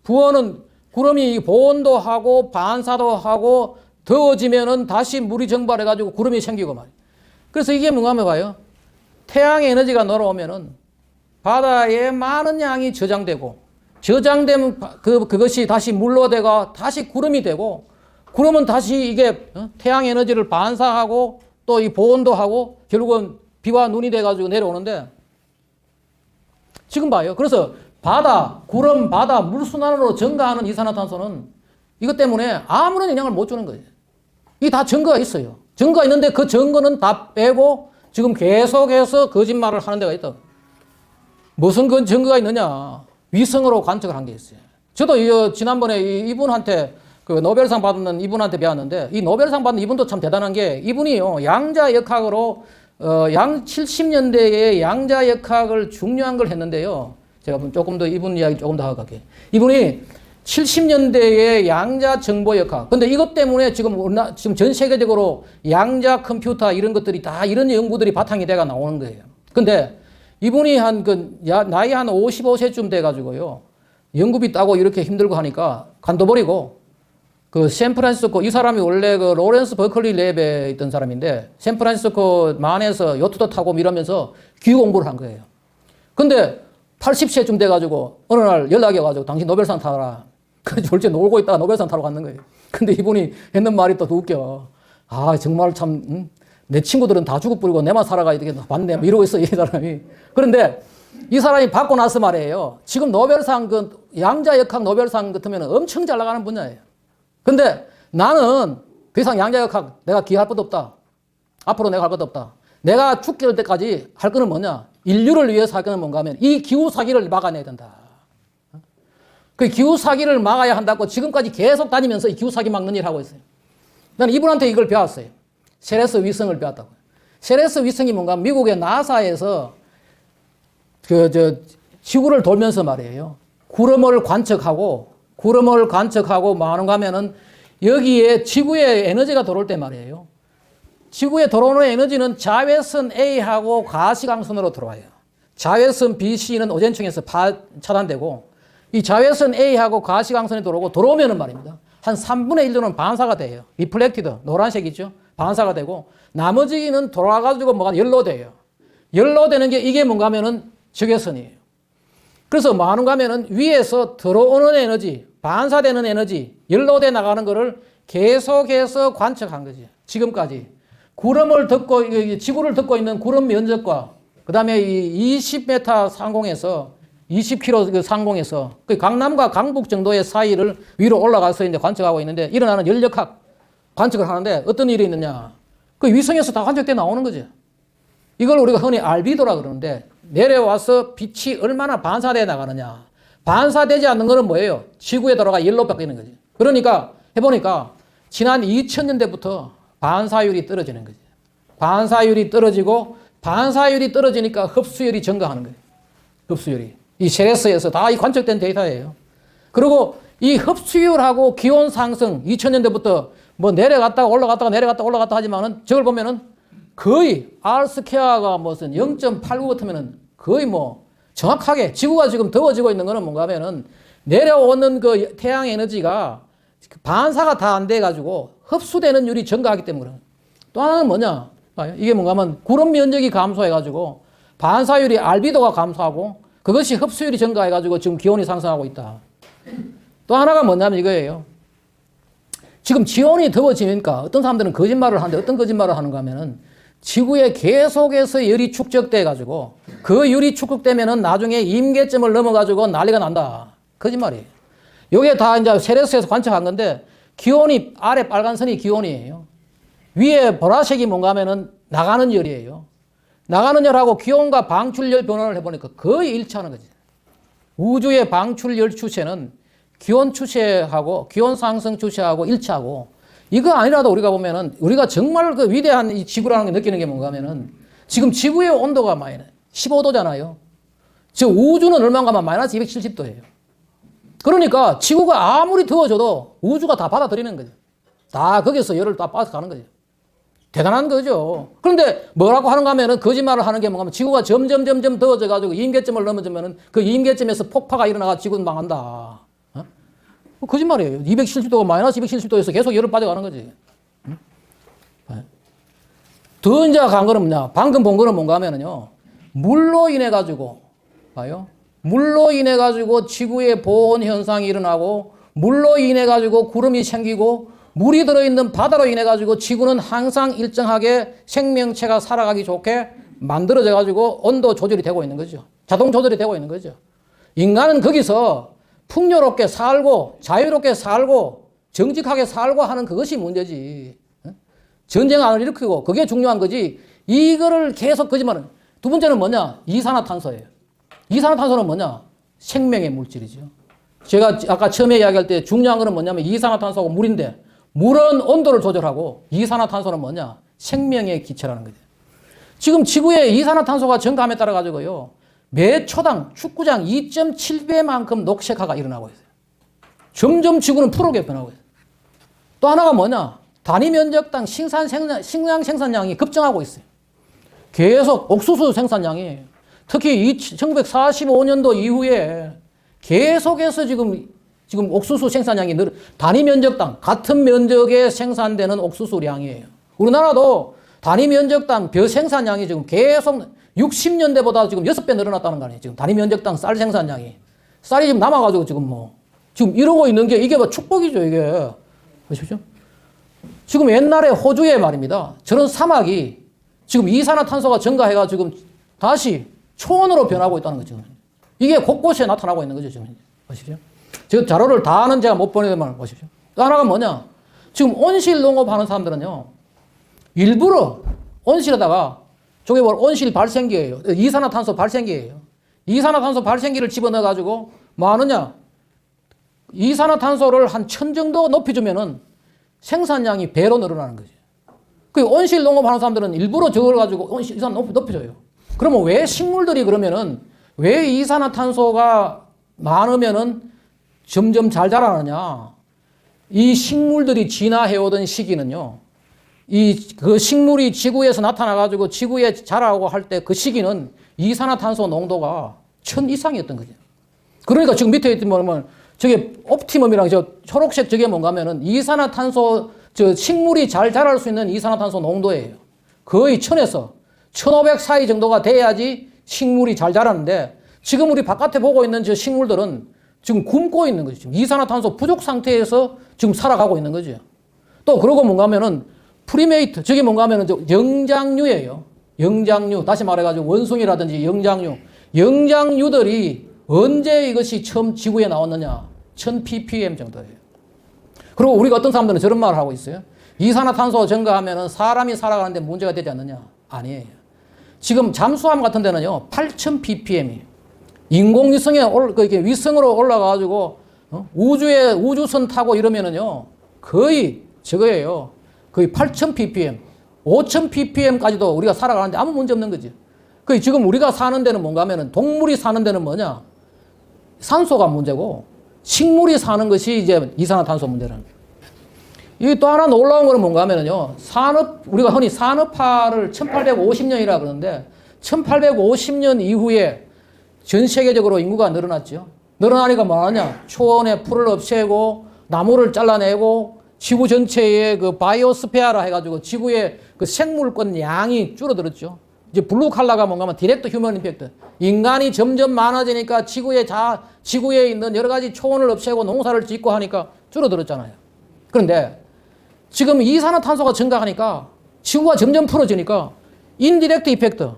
부어는 구름이 보온도 하고 반사도 하고 더워지면은 다시 물이 증발해가지고 구름이 생기고 말이야. 그래서 이게 뭔가 하면 봐요. 태양의 에너지가 날아오면은 바다에 많은 양이 저장되고 저장되면 그것이 다시 물로 되가 다시 구름이 되고 구름은 다시 이게 태양 에너지를 반사하고 또 이 보온도 하고 결국은 비와 눈이 돼가지고 내려오는데 지금 봐요. 그래서 바다, 구름, 바다, 물순환으로 증가하는 이산화탄소는 이것 때문에 아무런 영향을 못 주는 거예요. 이게 다 증거가 있어요. 증거가 있는데 그 증거는 다 빼고 지금 계속해서 거짓말을 하는 데가 있다. 무슨 그 증거가 있느냐. 위성으로 관측을 한 게 있어요. 저도 지난번에 이분한테 그 노벨상 받는 이분한테 배웠는데 이 노벨상 받는 이분도 참 대단한 게 이분이요. 양자역학으로 70년대에 양자역학을 중요한 걸 했는데요. 제가 조금 더 이분 이야기 조금 더 하고 갈게요. 이분이 70년대에 양자 정보역학. 근데 이것 때문에 지금 전 세계적으로 양자 컴퓨터 이런 것들이 다 이런 연구들이 바탕이 돼가 나오는 거예요. 근데 이분이 나이 한 55세쯤 돼가지고요. 연구비 따고 이렇게 힘들고 하니까 간둬버리고 그 샌프란시스코, 이 사람이 원래 그 로렌스 버클리 랩에 있던 사람인데 샌프란시스코 만에서 요트도 타고 이러면서 기후 공부를 한 거예요. 근데 80세쯤 돼가지고 어느 날 연락이 와가지고 당신 노벨상 타라. 그래서 졸지에 놀고 있다가 노벨상 타러 갔는 거예요. 근데 이분이 했는 말이 또 웃겨. 아, 정말 참, 내 친구들은 다 죽어 뿌리고 내만 살아가야 되겠다. 맞네. 이러고 있어, 이 사람이. 그런데 이 사람이 받고 나서 말이에요. 지금 노벨상, 양자역학 노벨상 같으면 엄청 잘 나가는 분야예요. 근데 나는 더 이상 양자역학 내가 기여할 것도 없다. 앞으로 내가 할 것도 없다. 내가 죽기 때까지 할 거는 뭐냐? 인류를 위해서 할 거는 뭔가 하면 이 기후 사기를 막아내야 된다. 그 기후 사기를 막아야 한다고 지금까지 계속 다니면서 이 기후 사기 막는 일을 하고 있어요. 나는 이분한테 이걸 배웠어요. 세레스 위성을 배웠다고요. 세레스 위성이 뭔가 미국의 나사에서 지구를 돌면서 말이에요. 구름을 관측하고 뭐 하는가 하면은 여기에 지구에 에너지가 들어올 때 말이에요. 지구에 들어오는 에너지는 자외선 A하고 가시광선으로 들어와요. 자외선 B, C는 오존층에서 차단되고 이 자외선 A하고 가시광선이 들어오면은 말입니다. 한 3분의 1 정도는 반사가 돼요. 리플렉티드, 노란색이죠. 반사가 되고 나머지는 돌아가지고 뭐가 연로돼요. 연로되는 게 이게 뭔가 하면은 적외선이에요. 그래서 뭐 하는가 하면은 위에서 들어오는 에너지, 반사되는 에너지, 연로돼 나가는 거를 계속해서 관측한 거지. 지금까지. 지구를 덮고 있는 구름 면적과 그 다음에 이 20m 상공에서 20km 그 상공에서 강남과 강북 정도의 사이를 위로 올라가서 이제 관측하고 있는데 일어나는 연력학 관측을 하는데 어떤 일이 있느냐. 그 위성에서 다 관측돼 나오는 거죠. 이걸 우리가 흔히 알비도라 그러는데 내려와서 빛이 얼마나 반사되어 나가느냐. 반사되지 않는 거는 뭐예요? 지구에 들어가 열로 바뀌는 거지. 그러니까 해보니까 지난 2000년대부터 반사율이 떨어지는 거지. 반사율이 떨어지고 반사율이 떨어지니까 흡수율이 증가하는 거예요. 흡수율이. 이 세레스에서 다 이 관측된 데이터예요. 그리고 이 흡수율하고 기온 상승 2000년대부터 뭐 내려갔다가 올라갔다가 내려갔다가 올라갔다 하지만은 저걸 보면은 거의 R 스퀘어가 무슨 0.89 같으면은 거의 뭐 정확하게 지구가 지금 더워지고 있는 거는 뭔가 하면은 내려오는 그 태양 에너지가 반사가 다 안 돼가지고 흡수되는 율이 증가하기 때문에. 또 하나는 뭐냐? 이게 뭔가 하면 구름 면적이 감소해가지고 반사율이 알비도가 감소하고 그것이 흡수율이 증가해가지고 지금 기온이 상승하고 있다. 또 하나가 뭐냐면 이거예요. 지금 지온이 더워지니까 어떤 사람들은 거짓말을 하는데 어떤 거짓말을 하는가 하면은 지구에 계속해서 열이 축적돼가지고 그 열이 축적되면은 나중에 임계점을 넘어가지고 난리가 난다. 거짓말이에요. 요게 다 이제 세레스에서 관측한 건데 기온이 아래 빨간 선이 기온이에요. 위에 보라색이 뭔가 하면은 나가는 열이에요. 나가는 열하고 기온과 방출열 변화를 해보니까 거의 일치하는 거지. 우주의 방출열 추세는 기온 추세하고 기온 상승 추세하고 일치하고 이거 아니라도 우리가 보면은 우리가 정말 그 위대한 이 지구라는 게 느끼는 게 뭔가 하면은 지금 지구의 온도가 마이너스 15도잖아요. 저 우주는 얼마인가 하면 마이너스 270도예요. 그러니까 지구가 아무리 더워져도 우주가 다 받아들이는 거죠. 다 거기서 열을 다 빠져가는 거죠. 대단한 거죠. 그런데 뭐라고 하는가 하면은 거짓말을 하는 게 뭔가 하면 지구가 점점 더워져 가지고 임계점을 넘어지면은 그 임계점에서 폭파가 일어나가 지구는 망한다. 어? 거짓말이에요. 270도가 마이너스 270도에서 계속 열을 빠져가는 거지. 응? 더 이제 간 거는 뭐냐? 방금 본 거는 뭔가 하면은요. 물로 인해 가지고 봐요. 물로 인해 가지고 지구의 보온 현상이 일어나고 물로 인해 가지고 구름이 생기고 물이 들어있는 바다로 인해 가지고 지구는 항상 일정하게 생명체가 살아가기 좋게 만들어져 가지고 온도 조절이 되고 있는 거죠. 자동 조절이 되고 있는 거죠. 인간은 거기서 풍요롭게 살고 자유롭게 살고 정직하게 살고 하는 그것이 문제지. 전쟁 안 일으키고 그게 중요한 거지. 이거를 계속 거짓말은. 두 번째는 뭐냐? 이산화탄소예요. 이산화탄소는 뭐냐? 생명의 물질이죠. 제가 아까 처음에 이야기할 때 중요한 거는 뭐냐면 이산화탄소하고 물인데 물은 온도를 조절하고 이산화탄소는 뭐냐? 생명의 기체라는 거죠. 지금 지구에 이산화탄소가 증가함에 따라 가지고요. 매 초당 축구장 2.7배만큼 녹색화가 일어나고 있어요. 점점 지구는 푸르게 변하고 있어요. 또 하나가 뭐냐? 단위 면적당 식량 생산량이 급증하고 있어요. 계속 옥수수 생산량이 특히 1945년도 이후에 계속해서 지금 옥수수 생산량이 단위 면적당 같은 면적에 생산되는 옥수수량이에요. 우리나라도 단위 면적당 벼 생산량이 지금 계속 60년대보다 지금 6배 늘어났다는 거 아니에요. 지금 단위 면적당 쌀 생산량이. 쌀이 지금 남아가지고 지금 이러고 있는 게 이게 뭐 축복이죠, 이게. 보십시오. 지금 옛날에 호주에 말입니다. 저런 사막이 지금 이산화탄소가 증가해가지고 지금 다시 초원으로 변하고 있다는 거죠. 이게 곳곳에 나타나고 있는 거죠, 지금. 보십시오. 저 자료를 다는 제가 못 보내만 보십시오. 또 하나가 뭐냐? 지금 온실 농업하는 사람들은요, 일부러 온실에다가 저게 뭐 온실 발생기예요. 이산화탄소 발생기예요. 이산화탄소 발생기를 집어넣어가지고 뭐 하느냐? 이산화탄소를 한 1000 정도 높여주면은 생산량이 배로 늘어나는 거죠. 그 온실 농업하는 사람들은 일부러 저걸 가지고 온실 이산 높여줘요. 그러면 왜 식물들이 그러면은 왜 이산화탄소가 많으면은 점점 잘 자라느냐? 이 식물들이 진화해오던 시기는요. 그 식물이 지구에서 나타나가지고 지구에 자라고 할 때 그 시기는 이산화탄소 농도가 1000 이상이었던 거죠. 그러니까 지금 밑에 있으면 저게 옵티멈이랑 저 초록색 저게 뭔가 하면은 이산화탄소 저 식물이 잘 자랄 수 있는 이산화탄소 농도예요. 거의 1000에서 1500 사이 정도가 돼야지 식물이 잘 자라는데 지금 우리 바깥에 보고 있는 저 식물들은 지금 굶고 있는 거죠. 지금 이산화탄소 부족 상태에서 지금 살아가고 있는 거죠. 또 그러고 뭔가 하면은 프리메이트 저게 뭔가 하면은 영장류예요. 영장류 다시 말해가지고 원숭이라든지 영장류들이 언제 이것이 처음 지구에 나왔느냐? 1000 ppm 정도예요. 그리고 우리가 어떤 사람들은 저런 말을 하고 있어요. 이산화탄소 증가하면은 사람이 살아가는데 문제가 되지 않느냐? 아니에요. 지금 잠수함 같은 데는요, 8000 ppm이에요. 인공위성에 위성으로 올라가가지고 우주선 타고 이러면은요, 거의 저거예요. 거의 8000 ppm, 5000 ppm까지도 우리가 살아가는데 아무 문제 없는 거지. 그 지금 우리가 사는 데는 뭔가 하면은 동물이 사는 데는 뭐냐? 산소가 문제고 식물이 사는 것이 이제 이산화탄소 문제라는 거예요. 이 또 하나 놀라운 거는 뭔가 하면은요. 우리가 흔히 산업화를 1850년이라 그러는데 1850년 이후에 전 세계적으로 인구가 늘어났죠. 늘어나니까 뭐 하냐? 초원에 풀을 없애고 나무를 잘라내고 지구 전체의 그 바이오스페어라 해가지고 지구의 그 생물권 양이 줄어들었죠. 이제 블루 칼라가 뭔가 하면 디렉트 휴먼 임팩트. 인간이 점점 많아지니까 지구에 있는 여러 가지 초원을 없애고 농사를 짓고 하니까 줄어들었잖아요. 그런데 지금 이산화탄소가 증가하니까 지구가 점점 풀어지니까 인디렉트 이펙트.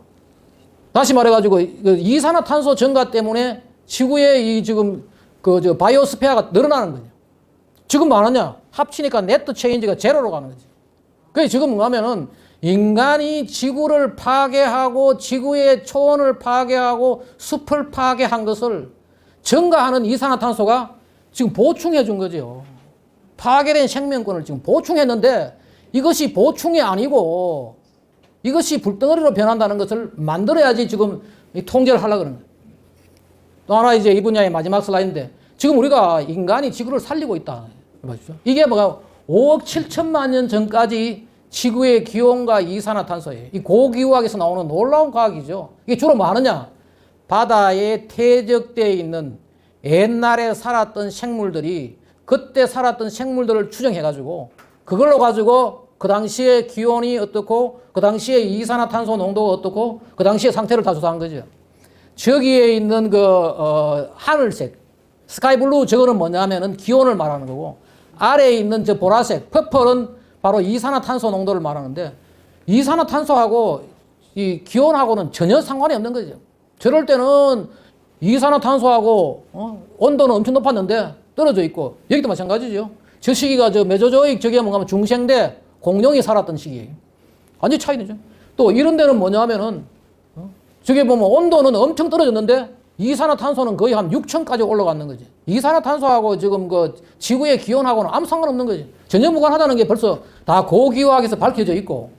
다시 말해가지고 이산화탄소 증가 때문에 지구의 지금 바이오스페어가 늘어나는 거죠. 지금 뭐 하느냐? 합치니까 네트 체인지가 제로로 가는 거지. 그래서 지금 뭐냐면은 인간이 지구를 파괴하고 지구의 초원을 파괴하고 숲을 파괴한 것을 증가하는 이산화탄소가 지금 보충해 준 거죠. 파괴된 생명권을 지금 보충했는데 이것이 보충이 아니고 이것이 불덩어리로 변한다는 것을 만들어야지 지금 통제를 하려고 그러는 거예요. 또 하나 이제 이 분야의 마지막 슬라이드인데 지금 우리가 인간이 지구를 살리고 있다. 보십시오. 이게 뭐가 5억 7천만 년 전까지 지구의 기온과 이산화탄소예요. 이 고기화학에서 나오는 놀라운 과학이죠. 이게 주로 뭐 하느냐? 바다에 퇴적되어 있는 옛날에 살았던 생물들이 그때 살았던 생물들을 추정해가지고 그걸로 가지고 그 당시에 기온이 어떻고 그 당시에 이산화탄소 농도가 어떻고 그 당시에 상태를 다 조사한 거죠. 저기에 있는 하늘색 스카이블루 저거는 뭐냐면은 기온을 말하는 거고 아래에 있는 저 보라색 퍼플은 바로 이산화탄소 농도를 말하는데 이산화탄소하고 이 기온하고는 전혀 상관이 없는 거죠. 저럴 때는 이산화탄소하고 온도는 엄청 높았는데 떨어져 있고 여기도 마찬가지죠. 저 시기가 저 메조조익 저게 뭔가 중생대 공룡이 살았던 시기예요. 완전 차이 나죠. 또 이런 데는 뭐냐면은 저게 보면 온도는 엄청 떨어졌는데 이산화탄소는 거의 한 6천까지 올라갔는 거지. 이산화탄소하고 지금 그 지구의 기온하고는 아무 상관없는 거지. 전혀 무관하다는 게 벌써 다 고기화학에서 밝혀져 있고.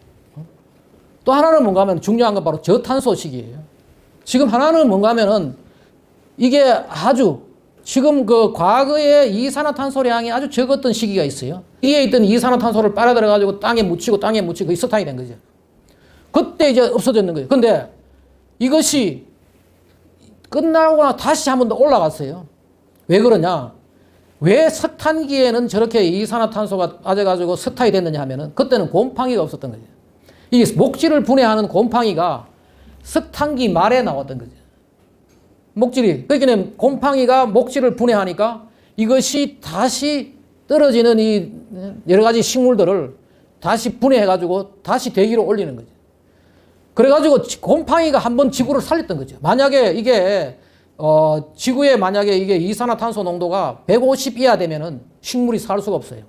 또 하나는 뭔가 하면 중요한 건 바로 저탄소식이에요. 지금 하나는 뭔가 하면은 이게 아주 지금 그 과거에 이산화탄소량이 아주 적었던 시기가 있어요. 위에 있던 이산화탄소를 빨아들여가지고 땅에 묻히고 그게 석탄이 된 거죠. 그때 이제 없어졌는 거예요. 근데 이것이 끝나고 다시 한 번 더 올라갔어요. 왜 그러냐? 왜 석탄기에는 저렇게 이산화탄소가 빠져가지고 석탄이 됐느냐 하면은 그때는 곰팡이가 없었던 거죠. 이 목질을 분해하는 곰팡이가 석탄기 말에 나왔던 거죠. 목질이. 그러니까 곰팡이가 목질을 분해하니까 이것이 다시 떨어지는 이 여러 가지 식물들을 다시 분해해가지고 다시 대기로 올리는 거죠. 그래가지고 곰팡이가 한번 지구를 살렸던 거죠. 만약에 이게 지구에 만약에 이게 이산화탄소 농도가 150 이하 되면은 식물이 살 수가 없어요.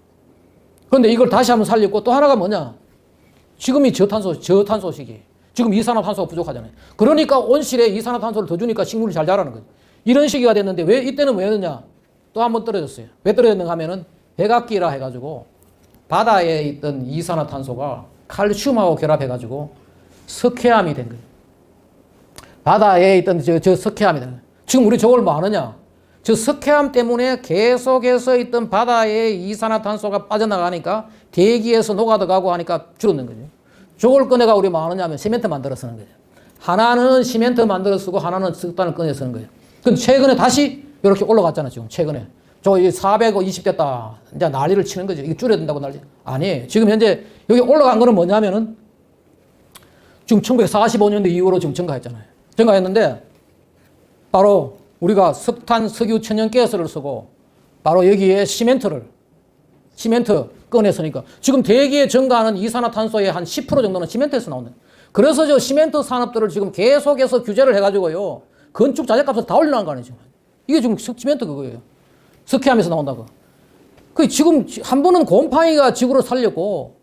그런데 이걸 다시 한번 살렸고 또 하나가 뭐냐? 지금이 저탄소 시기. 지금 이산화탄소가 부족하잖아요. 그러니까 온실에 이산화탄소를 더 주니까 식물이 잘 자라는 거죠. 이런 시기가 됐는데 왜 이때는 왜 했느냐? 또 한번 떨어졌어요. 왜 떨어졌는가 하면은 백악기라 해가지고 바다에 있던 이산화탄소가 칼슘하고 결합해가지고 석회암이 된 거예요. 바다에 있던 저 석회암이 된 거예요. 지금 우리 저걸 뭐 아느냐? 저 석회암 때문에 계속해서 있던 바다에 이산화탄소가 빠져나가니까 대기에서 녹아들어가고 하니까 줄어든 거죠. 저걸 꺼내가 우리 뭐 하느냐면 시멘트 만들어 쓰는 거예요. 하나는 시멘트 만들어 쓰고 하나는 석탄을 꺼내 쓰는 거예요. 근데 최근에 다시 이렇게 올라갔잖아, 지금 최근에. 저 420 됐다. 이제 난리를 치는 거죠. 이게 줄여야 된다고 난리. 아니에요. 지금 현재 여기 올라간 거는 뭐냐면은 지금 1945년도 이후로 지금 증가했잖아요. 증가했는데 바로 우리가 석탄, 석유, 천연가스를 쓰고 바로 여기에 시멘트 꺼냈으니까 지금 대기에 증가하는 이산화탄소의 한 10% 정도는 시멘트에서 나온다. 그래서 저 시멘트 산업들을 지금 계속해서 규제를 해가지고요. 건축 자재값을 다 올려놓은 거 아니에요, 지금. 이게 지금 시멘트 그거예요. 석회암에서 나온다고. 그 지금 한 번은 곰팡이가 지구를 살렸고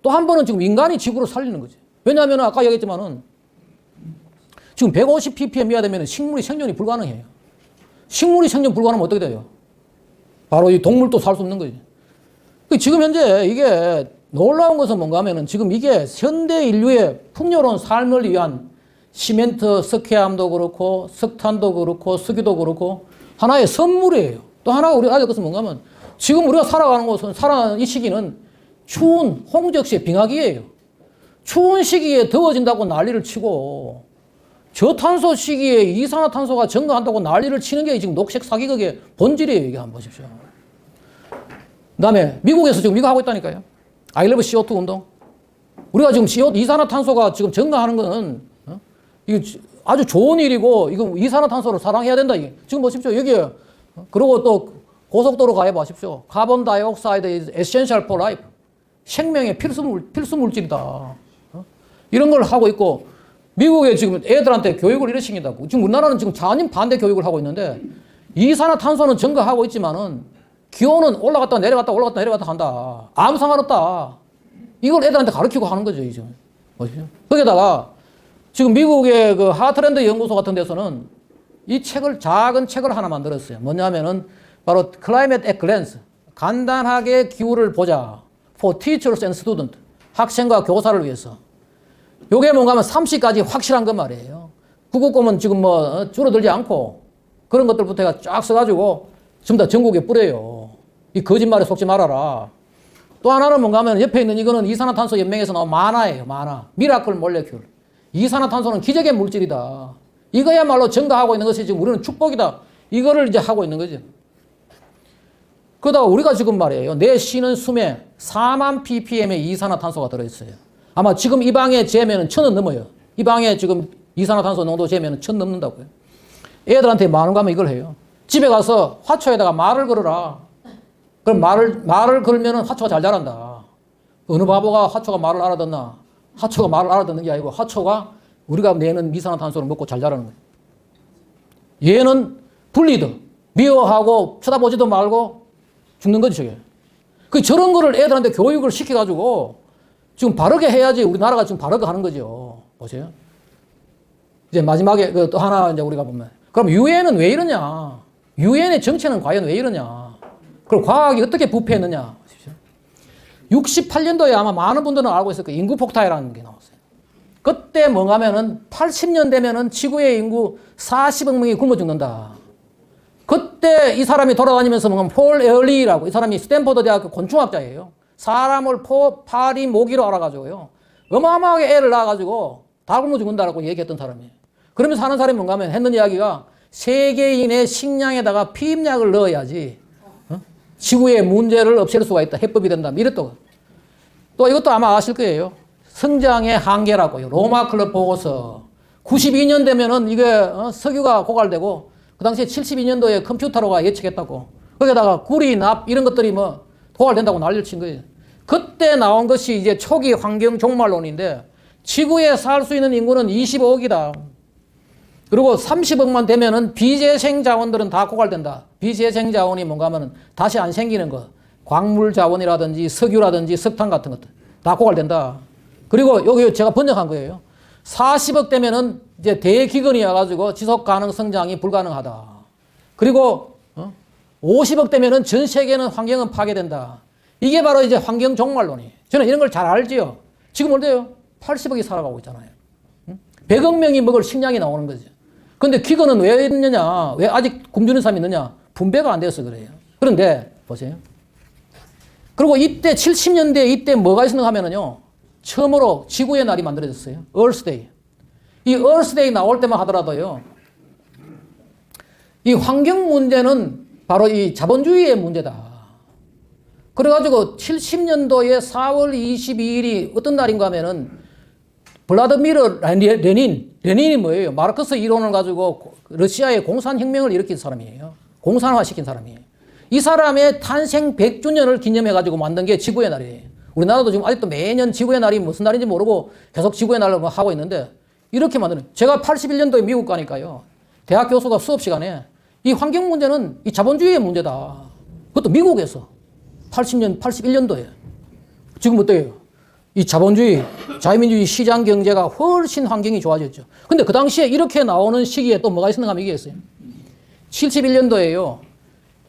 또 한 번은 지금 인간이 지구를 살리는 거지. 왜냐하면 아까 얘기했지만은 지금 150 ppm 이하 되면 식물이 생존이 불가능해요. 식물이 생존 불가능하면 어떻게 돼요? 바로 이 동물도 살 수 없는 거지. 지금 현재 이게 놀라운 것은 뭔가 하면은 지금 이게 현대 인류의 풍요로운 삶을 위한 시멘트, 석회암도 그렇고 석탄도 그렇고 석유도 그렇고 하나의 선물이에요. 또 하나가 우리가 알을 것은 뭔가 하면 지금 우리가 살아가는 곳은 살아가는 이 시기는 추운 홍적시의 빙하기예요. 추운 시기에 더워진다고 난리를 치고 저탄소 시기에 이산화탄소가 증가한다고 난리를 치는 게 지금 녹색 사기극의 본질이에요. 이게 한번 보십시오. 그 다음에 미국에서 지금 이거 하고 있다니까요. I love CO2 운동. 우리가 지금 이산화탄소가 지금 증가하는 거는 이게 아주 좋은 일이고 이거 이산화탄소를 사랑해야 된다. 이게. 지금 보십시오. 여기에 그리고 또 고속도로 가해 보십시오. 카본 다이옥사이드 is essential for life. 생명의 필수 물질이다. 이런 걸 하고 있고 미국에 지금 애들한테 교육을 이렇게 시킨다고. 지금 우리나라는 지금 잔인 반대 교육을 하고 있는데 이산화탄소는 증가하고 있지만은 기온은 올라갔다 내려갔다 올라갔다 내려갔다 한다. 아무 상관없다. 이걸 애들한테 가르치고 하는 거죠, 지금. 보십시오. 거기다가 지금 미국의 그 하트랜드 연구소 같은 데서는 이 책을, 작은 책을 하나 만들었어요. 뭐냐면은 바로 Climate at Glance. 간단하게 기후를 보자. For teachers and students. 학생과 교사를 위해서. 요게 뭔가 하면 30가지 확실한 것 말이에요. 구국고문 지금 뭐 줄어들지 않고 그런 것들부터 해가 쫙 써가지고 전부 다 전국에 뿌려요. 이 거짓말에 속지 말아라. 또 하나는 뭔가 하면 옆에 있는 이거는 이산화탄소 연맹에서 나온 만화예요. 만화. 미라클 몰레큘. 이산화탄소는 기적의 물질이다. 이거야말로 증가하고 있는 것이 지금 우리는 축복이다. 이거를 이제 하고 있는 거죠. 그러다가 우리가 지금 말이에요. 내 쉬는 숨에 4만 ppm의 이산화탄소가 들어있어요. 아마 지금 이 방에 재면은 1000은 넘어요. 이 방에 지금 이산화탄소 농도 재면은 1000 넘는다고요. 애들한테 많은 거 하면 이걸 해요. 집에 가서 화초에다가 말을 걸어라. 그럼 말을 걸면은 화초가 잘 자란다. 어느 바보가 화초가 말을 알아듣나? 화초가 말을 알아듣는 게 아니고 화초가 우리가 내는 이산화탄소를 먹고 잘 자라는 거예요. 얘는 분리도 미워하고 쳐다보지도 말고 죽는 거지 저게. 저런 거를 애들한테 교육을 시켜가지고 지금 바르게 해야지 우리나라가 지금 바르게 하는 거죠. 보세요. 이제 마지막에 또 하나 이제 우리가 보면 그럼 유엔은 왜 이러냐? 유엔의 정체는 과연 왜 이러냐? 그럼 과학이 어떻게 부패했느냐? 68년도에 아마 많은 분들은 알고 있을 거예요. 인구 폭탄이라는 게 나왔어요. 그때 뭔가 하면은 80년 되면은 지구의 인구 40억 명이 굶어 죽는다. 그때 이 사람이 돌아다니면서 뭔가 폴 에얼리라고 이 사람이 스탠퍼드 대학교 곤충학자예요. 사람을 파리 모기로 알아가지고요. 어마어마하게 애를 낳아가지고 다 굶어 죽는다라고 얘기했던 사람이에요. 그러면서 하는 사람이 뭔가 하면 했는 이야기가 세계인의 식량에다가 피임약을 넣어야지 지구의 문제를 없앨 수가 있다. 해법이 된다. 이랬다고. 또 이것도 아마 아실 거예요. 성장의 한계라고요. 로마 클럽 보고서. 92년 되면은 이게 석유가 고갈되고 그 당시에 72년도에 컴퓨터로가 예측했다고. 거기다가 구리, 납 이런 것들이 뭐 고갈된다고 난리를 친 거예요. 그때 나온 것이 이제 초기 환경 종말론인데 지구에 살 수 있는 인구는 25억이다. 그리고 30억만 되면은 비재생 자원들은 다 고갈된다. 비재생 자원이 뭔가 하면은 다시 안 생기는 거. 광물 자원이라든지 석유라든지 석탄 같은 것들 다 고갈된다. 그리고 여기 제가 번역한 거예요. 40억 되면은 이제 대기근이 와가지고 지속 가능 성장이 불가능하다. 그리고 50억 되면은 전 세계는 환경은 파괴된다. 이게 바로 이제 환경 종말론이에요. 저는 이런 걸 잘 알지요. 지금 어때요? 80억이 살아가고 있잖아요. 100억 명이 먹을 식량이 나오는 거죠. 근데 기근은 왜 있느냐? 왜 아직 굶주린 사람이 있느냐? 분배가 안 돼서 그래요. 그런데 보세요. 그리고 이때 70년대 이때 뭐가 있었는가 하면은요. 처음으로 지구의 날이 만들어졌어요. 얼스데이. 이 얼스데이 나올 때만 하더라도요. 이 환경 문제는 바로 이 자본주의의 문제다. 그래가지고 70년도에 4월 22일이 어떤 날인가 하면은 블라드미르 레닌이 뭐예요? 마르크스 이론을 가지고 러시아의 공산혁명을 일으킨 사람이에요. 공산화시킨 사람이에요. 이 사람의 탄생 100주년을 기념해가지고 만든 게 지구의 날이에요. 우리나라도 지금 아직도 매년 지구의 날이 무슨 날인지 모르고 계속 지구의 날을 하고 있는데 이렇게 만드는. 제가 81년도에 미국 가니까요. 대학 교수가 수업 시간에 이 환경 문제는 이 자본주의의 문제다. 그것도 미국에서 81년도에. 지금 어때요? 이 자본주의, 자유민주주의 시장 경제가 훨씬 환경이 좋아졌죠. 근데 그 당시에 이렇게 나오는 시기에 또 뭐가 있었는가 하면 이게 있어요. 71년도에요.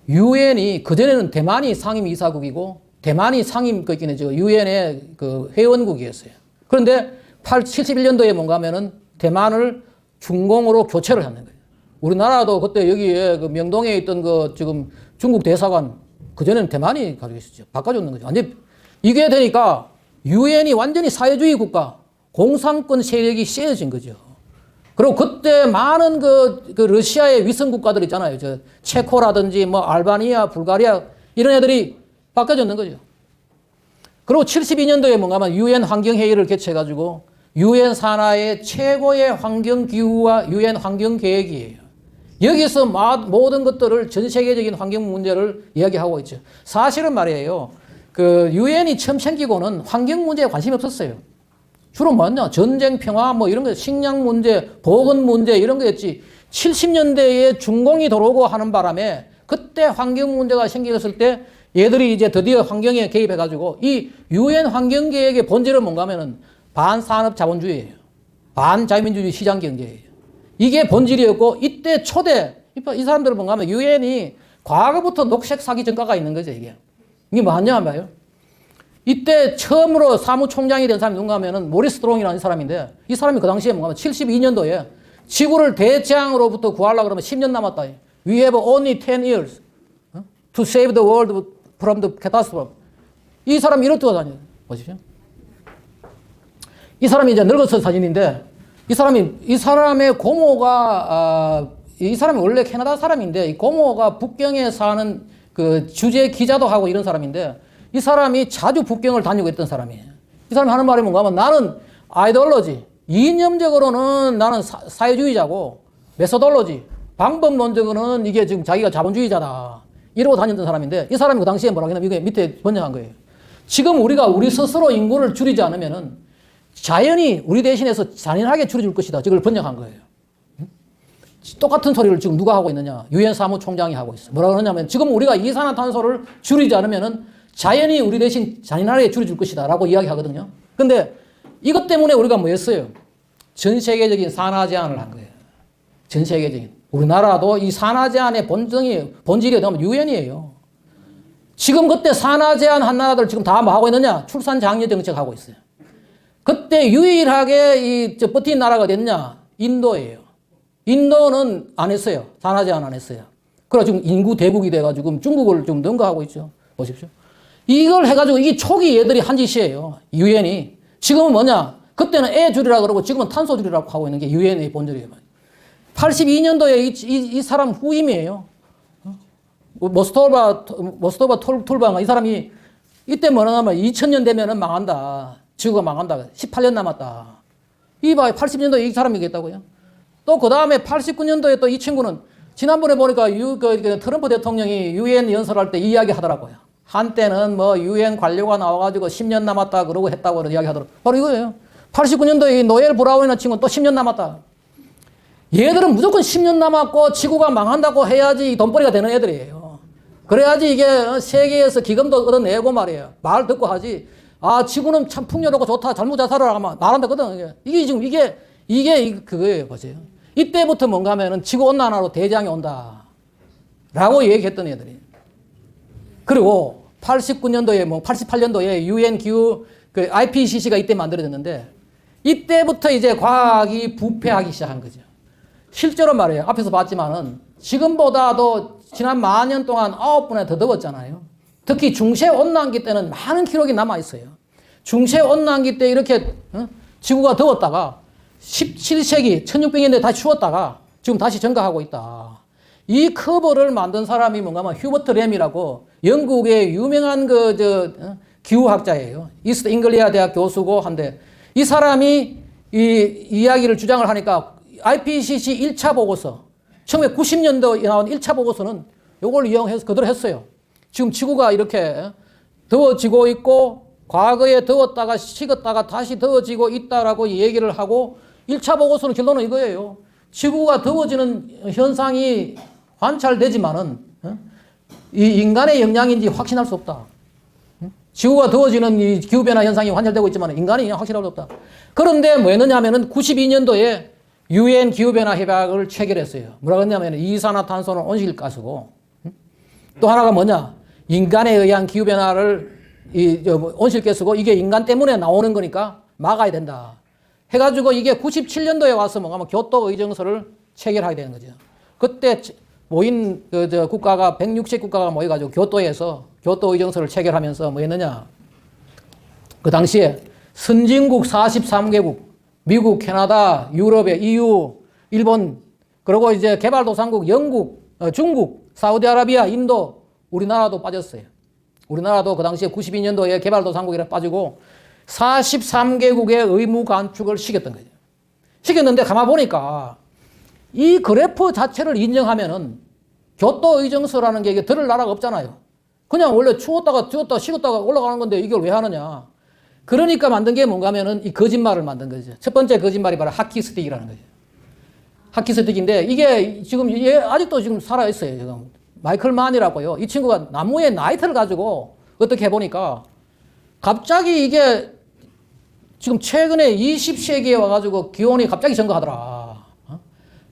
유엔이, 그전에는 대만이 상임이사국이고, 대만이 유엔의 그 회원국이었어요. 그런데 71년도에 뭔가 하면은 대만을 중공으로 교체를 하는 거예요. 우리나라도 그때 여기에 그 명동에 있던 그 지금 중국 대사관, 그전에는 대만이 가지고 있었죠. 바꿔줬는 거죠. 완전 이게 되니까 유엔이 완전히 사회주의 국가, 공산권 세력이 씌어진 거죠. 그리고 그때 많은 그 러시아의 위성 국가들 있잖아요. 체코라든지 뭐 알바니아, 불가리아 이런 애들이 바꿔줬는 거죠. 그리고 72년도에 뭔가 하면 유엔 환경회의를 개최해가지고 유엔 산하의 최고의 환경기후와 유엔 환경계획이에요. 여기서 모든 것들을 전 세계적인 환경 문제를 이야기하고 있죠. 사실은 말이에요. 그 유엔이 처음 생기고는 환경 문제에 관심이 없었어요. 주로 뭐였냐? 전쟁, 평화, 뭐 이런 거, 식량 문제, 보건 문제 이런 거였지. 70년대에 중공이 들어오고 하는 바람에 그때 환경 문제가 생겼을 때 얘들이 이제 드디어 환경에 개입해가지고 이 유엔 환경계획의 본질은 뭔가 하면은 반산업 자본주의예요. 반자유민주주의 시장 경제예요. 이게 본질이었고 이때 이 사람들은 뭔가 하면 유엔이 과거부터 녹색 사기 전과가 있는 거죠, 이게. 이게 뭐냐 하면요. 이때 처음으로 사무총장이 된 사람이 누군가 하면은 모리스 스트롱이라는 사람인데 이 사람이 그 당시에 뭔가 하면 72년도에 지구를 대재앙으로부터 구하려고 그러면 10년 남았다. We have only 10 years to save the world from the catastrophe. 이 사람이 이렇게 다녀요. 보십시오. 이 사람이 이제 늙어서 사진인데, 이 사람의 고모가, 이 사람이 원래 캐나다 사람인데, 이 고모가 북경에 사는 그 주재 기자도 하고 이런 사람인데, 이 사람이 자주 북경을 다니고 있던 사람이에요. 이 사람이 하는 말이 뭔가 하면 나는 아이디올로지, 이념적으로는 나는 사회주의자고, 메소돌로지, 방법론적으로는 이게 지금 자기가 자본주의자다. 이러고 다녔던 사람인데, 이 사람이 그 당시에 뭐라고 했냐면, 이게 밑에 번역한 거예요. 지금 우리가 우리 스스로 인구를 줄이지 않으면은 자연이 우리 대신해서 잔인하게 줄여줄 것이다. 이걸 번역한 거예요. 똑같은 소리를 지금 누가 하고 있느냐? 유엔 사무총장이 하고 있어요. 뭐라고 그러냐면 지금 우리가 이산화탄소를 줄이지 않으면은 자연이 우리 대신 잔인하게 줄여줄 것이다. 라고 이야기하거든요. 근데 이것 때문에 우리가 뭐 했어요? 전 세계적인 산화 제한을 한 거예요. 전 세계적인. 우리나라도 이 산화 제한의 본질이 뭐냐면 유엔이에요. 지금 그때 산화 제한 한 나라들 지금 다 뭐 하고 있느냐? 출산 장려 정책 하고 있어요. 그때 유일하게 버틴 나라가 어디였냐? 인도예요. 인도는 안 했어요. 산화 제한 안 했어요. 그래서 지금 인구 대국이 돼가지고 중국을 좀 능가하고 있죠. 보십시오. 이걸 해가지고 이 초기 얘들이 한 짓이에요. 유엔이. 지금은 뭐냐? 그때는 애 줄이라 그러고 지금은 탄소 줄이라고 하고 있는 게 유엔의 본질이에요. 82년도에 이 사람 후임이에요. 모스토바 톨바가 이 사람이 이때 뭐라 하면 2000년 되면은 망한다. 지구가 망한다. 18년 남았다. 이 봐, 80년도에 이 사람이겠다고요. 또 그 다음에 89년도에 또 이 친구는 지난번에 보니까 트럼프 대통령이 유엔 연설할 때 이야기 하더라고요. 한때는 뭐 유엔 관료가 나와가지고 10년 남았다 그러고 했다고 이야기 하더라고요. 바로 이거예요. 89년도에 이 노엘 브라운이라는 친구는 또 10년 남았다. 얘들은 무조건 10년 남았고 지구가 망한다고 해야지 돈벌이가 되는 애들이에요. 그래야지 이게 세계에서 기금도 얻어내고 말이에요. 말 듣고 하지. 아, 지구는 참 풍요롭고 좋다. 잘못 자살을 하면 말한다거든. 이게 지금 이게 그거예요. 보세요. 이때부터 뭔가 하면은 지구온난화로 대장이 온다. 라고 얘기했던 애들이. 그리고 89년도에 88년도에 UN 기후, IPCC가 이때 만들어졌는데 이때부터 이제 과학이 부패하기 시작한 거죠. 실제로 말이에요. 앞에서 봤지만은 지금보다도 지난 만년 동안 9분의 더 더웠잖아요. 특히 중세온난기 때는 많은 기록이 남아있어요. 중세온난기 때 이렇게 지구가 더웠다가 17세기 1600년대에 다시 추웠다가 지금 다시 증가하고 있다. 이 커브를 만든 사람이 뭔가 하면 휴버트 램이라고 영국의 유명한 기후학자예요. 이스트 잉글리아 대학 교수고 한데 이 사람이 이 이야기를 주장을 하니까 IPCC 1차 보고서 1990년도에 나온 1차 보고서는 이걸 이용해서 그대로 했어요. 지금 지구가 이렇게 더워지고 있고 과거에 더웠다가 식었다가 다시 더워지고 있다라고 얘기를 하고 1차 보고서는 결론은 이거예요. 지구가 더워지는 현상이 관찰되지만은 이 인간의 영향인지 확신할 수 없다. 지구가 더워지는 이 기후변화 현상이 관찰되고 있지만 인간이 확신할 수 없다. 그런데 뭐 했느냐 하면은 92년도에 UN 기후변화 협약을 체결했어요. 뭐라고 했냐면 이산화탄소는 온실가스고 또 하나가 뭐냐? 인간에 의한 기후변화를 온실가스고 이게 인간 때문에 나오는 거니까 막아야 된다. 해가지고 이게 97년도에 와서 뭔가 교토 의정서를 체결하게 되는 거죠. 그때 모인 국가가 160국가가 모여가지고 교토에서 교토 의정서를 체결하면서 뭐 했느냐? 그 당시에 선진국 43개국, 미국, 캐나다, 유럽의 EU, 일본, 그리고 이제 개발도상국, 영국, 중국, 사우디아라비아, 인도, 우리나라도 빠졌어요. 우리나라도 그 당시에 92년도에 개발도상국이라 빠지고 43개국의 의무 감축을 시켰던 거죠. 시켰는데 가만 보니까 이 그래프 자체를 인정하면은 교토 의정서라는 게 이게 들을 나라가 없잖아요. 그냥 원래 추웠다가 더웠다가 식었다가 올라가는 건데 이걸 왜 하느냐. 그러니까 만든 게 뭔가 하면은 이 거짓말을 만든 거죠. 첫 번째 거짓말이 바로 하키스틱이라는 거죠. 하키스틱인데 이게 지금 얘 아직도 지금 살아있어요. 지금 마이클 만이라고요. 이 친구가 나무에 나이트를 가지고 어떻게 해보니까 갑자기 이게 지금 최근에 20세기에 와가지고 기온이 갑자기 증가하더라.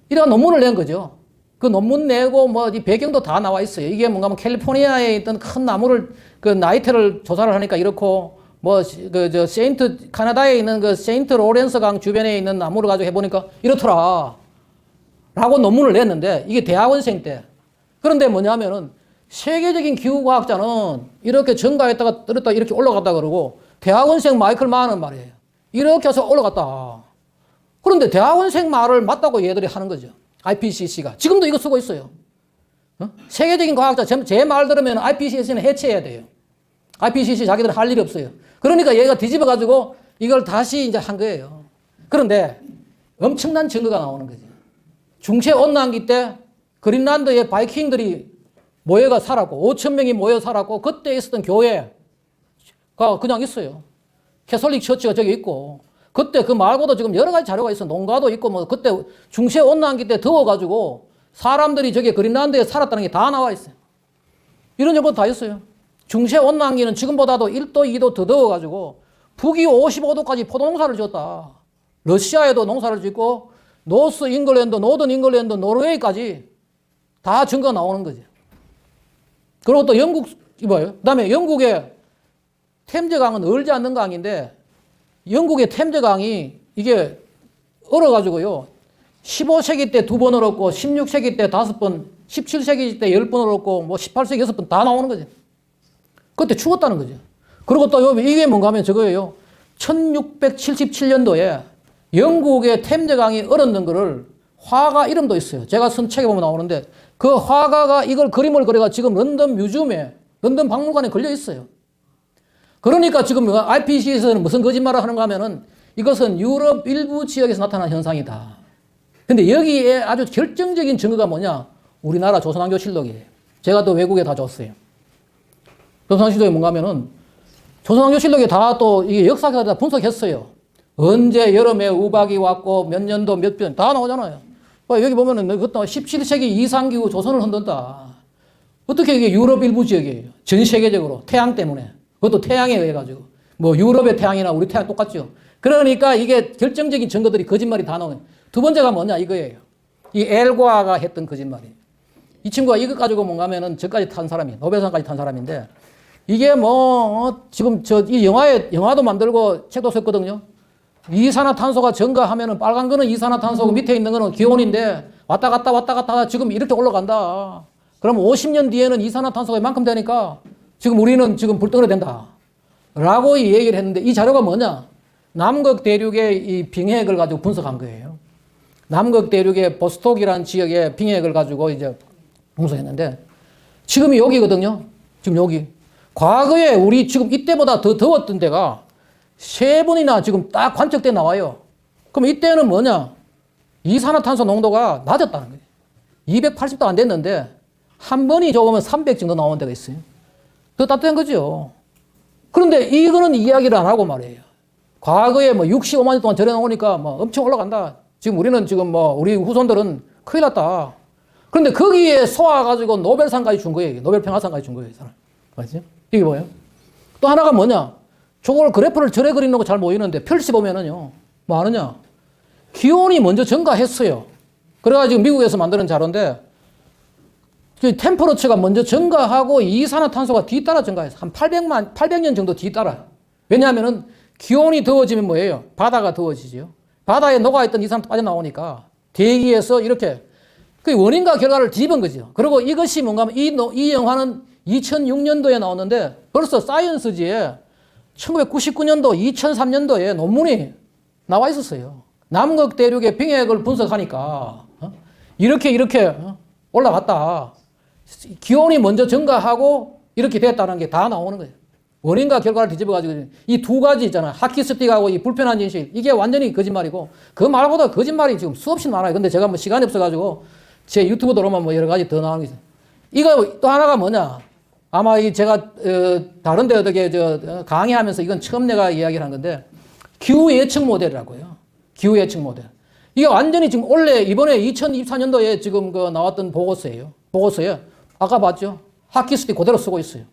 이런 논문을 낸 거죠. 그 논문 내고 뭐 이 배경도 다 나와 있어요. 이게 뭔가 하면 캘리포니아에 있던 큰 나무를 그 나이트를 조사를 하니까 이렇고 뭐 카나다에 있는 그 세인트 로렌스 강 주변에 있는 나무를 가지고 해보니까 이렇더라. 라고 논문을 냈는데 이게 대학원생 때. 그런데 뭐냐면은 세계적인 기후과학자는 이렇게 증가했다가 떨었다가 이렇게 올라갔다 그러고 대학원생 마이클 마는 말이에요. 이렇게 해서 올라갔다. 그런데 대학원생 말을 맞다고 얘들이 하는 거죠. IPCC가. 지금도 이거 쓰고 있어요. 세계적인 과학자, 제 말 들으면 IPCC는 해체해야 돼요. IPCC 자기들 할 일이 없어요. 그러니까 얘가 뒤집어가지고 이걸 다시 이제 한 거예요. 그런데 엄청난 증거가 나오는 거죠. 중세 온난기 때 그린란드의 바이킹들이 모여가 살았고 5천 명이 모여 살았고 그때 있었던 교회가 그냥 있어요. 캐톨릭 처치가 저기 있고 그때 그 말고도 지금 여러 가지 자료가 있어. 농가도 있고 뭐 그때 중세 온난기 때 더워가지고 사람들이 저기 그린란드에 살았다는 게 다 나와 있어요. 이런 정보 다 있어요. 중세 온난기는 지금보다도 1도, 2도 더 더워가지고 북위 55도까지 포도농사를 지었다. 러시아에도 농사를 짓고 노스 잉글랜드, 노던 잉글랜드, 노르웨이까지 다 증거가 나오는 거죠. 그리고 또 영국, 이봐요. 그 다음에 영국의 템즈강은 얼지 않는 강인데 영국의 템즈강이 이게 얼어가지고요. 15세기 때 2번 얼었고 16세기 때 5번, 17세기 때 10번 얼었고 뭐 18세기 6번 다 나오는 거죠. 그때 죽었다는 거죠. 그리고 또 이게 뭔가 하면 저거예요. 1677년도에 영국의 템즈강이 얼었는 거를 화가 이름도 있어요. 제가 쓴 책에 보면 나오는데 그 화가가 이걸 그림을 그려가 지금 런던 뮤지엄에, 런던 박물관에 걸려 있어요. 그러니까 지금 IPCC에서는 무슨 거짓말을 하는가 하면은 이것은 유럽 일부 지역에서 나타난 현상이다. 근데 여기에 아주 결정적인 증거가 뭐냐? 우리나라 조선왕조실록이에요. 제가 또 외국에 다 줬어요. 조선왕조실록이 뭔가 하면은 조선왕조실록에 다 또 이게 역사가 다 분석했어요. 언제 여름에 우박이 왔고 몇 년도 몇 년 다 나오잖아요. 여기 보면은 그것도 17세기 이상기후 조선을 흔든다. 어떻게 이게 유럽 일부 지역이에요. 전 세계적으로 태양 때문에. 그것도 태양에 의해 가지고. 뭐 유럽의 태양이나 우리 태양 똑같죠. 그러니까 이게 결정적인 증거들이 거짓말이 다 나오는. 두 번째가 뭐냐 이거예요. 이 엘과가 했던 거짓말이에요. 이 친구가 이것 가지고 뭔가 하면은 저까지 탄 사람이 노벨상까지 탄 사람인데 이게 뭐 지금 이 영화도 만들고 책도 썼거든요. 이산화탄소가 증가하면은 빨간 거는 이산화탄소고 밑에 있는 거는 기온인데 왔다 갔다 지금 이렇게 올라간다. 그럼 50년 뒤에는 이산화탄소가 이만큼 되니까 지금 우리는 지금 불덩어리 된다. 라고 이 얘기를 했는데 이 자료가 뭐냐? 남극 대륙의 이 빙해액을 가지고 분석한 거예요. 남극 대륙의 보스톡이라는 지역의 빙해액을 가지고 이제 분석했는데 지금이 여기거든요. 지금 여기. 과거에 우리 지금 이때보다 더 더웠던 데가 3번이나 지금 딱 관측돼 나와요. 그럼 이때는 뭐냐? 이산화탄소 농도가 낮았다는 거예요. 280도 안 됐는데 한 번이 적으면 300 정도 나오는 데가 있어요. 더 따뜻한 거죠. 그런데 이거는 이야기를 안 하고 말이에요. 과거에 뭐 65만 년 동안 절해 나오니까 뭐 엄청 올라간다. 지금 우리는 지금 뭐 우리 후손들은 큰일 났다. 그런데 거기에 쏘아가지고 노벨상까지 준 거예요. 노벨 평화상까지 준 거예요. 맞지? 이게 뭐예요? 또 하나가 뭐냐? 저걸 그래프를 절에 그리는 거 잘 보이는데 펼치 보면은요. 뭐 아느냐? 기온이 먼저 증가했어요. 그래가지고 미국에서 만드는 자료인데 템퍼러처가 먼저 증가하고 이산화탄소가 뒤따라 증가해서 한 800년 정도 뒤따라요. 왜냐하면은 기온이 더워지면 뭐예요? 바다가 더워지죠. 바다에 녹아있던 이산화탄소 빠져나오니까 대기에서 이렇게 그 원인과 결과를 뒤집은 거죠. 그리고 이것이 뭔가 하면 이 영화는 2006년도에 나왔는데 벌써 사이언스지에 1999년도, 2003년도에 논문이 나와 있었어요. 남극 대륙의 빙해액을 분석하니까 이렇게 올라갔다. 기온이 먼저 증가하고 이렇게 됐다는 게 다 나오는 거예요. 원인과 결과를 뒤집어가지고 이 두 가지 있잖아요. 하키스틱하고 이 불편한 진실. 이게 완전히 거짓말이고 그 말보다 거짓말이 지금 수없이 많아요. 근데 제가 뭐 시간이 없어가지고 제 유튜브 들어오면 뭐 여러 가지 더 나오는 게 있어요. 이거 또 하나가 뭐냐. 아마 제가 다른 데 어떻게 강의하면서 이건 처음 내가 이야기를 한 건데 기후 예측 모델이라고요. 기후 예측 모델. 이게 완전히 지금 원래 이번에 2024년도에 지금 나왔던 보고서에 아까 봤죠? 하키스틱 그대로 쓰고 있어요.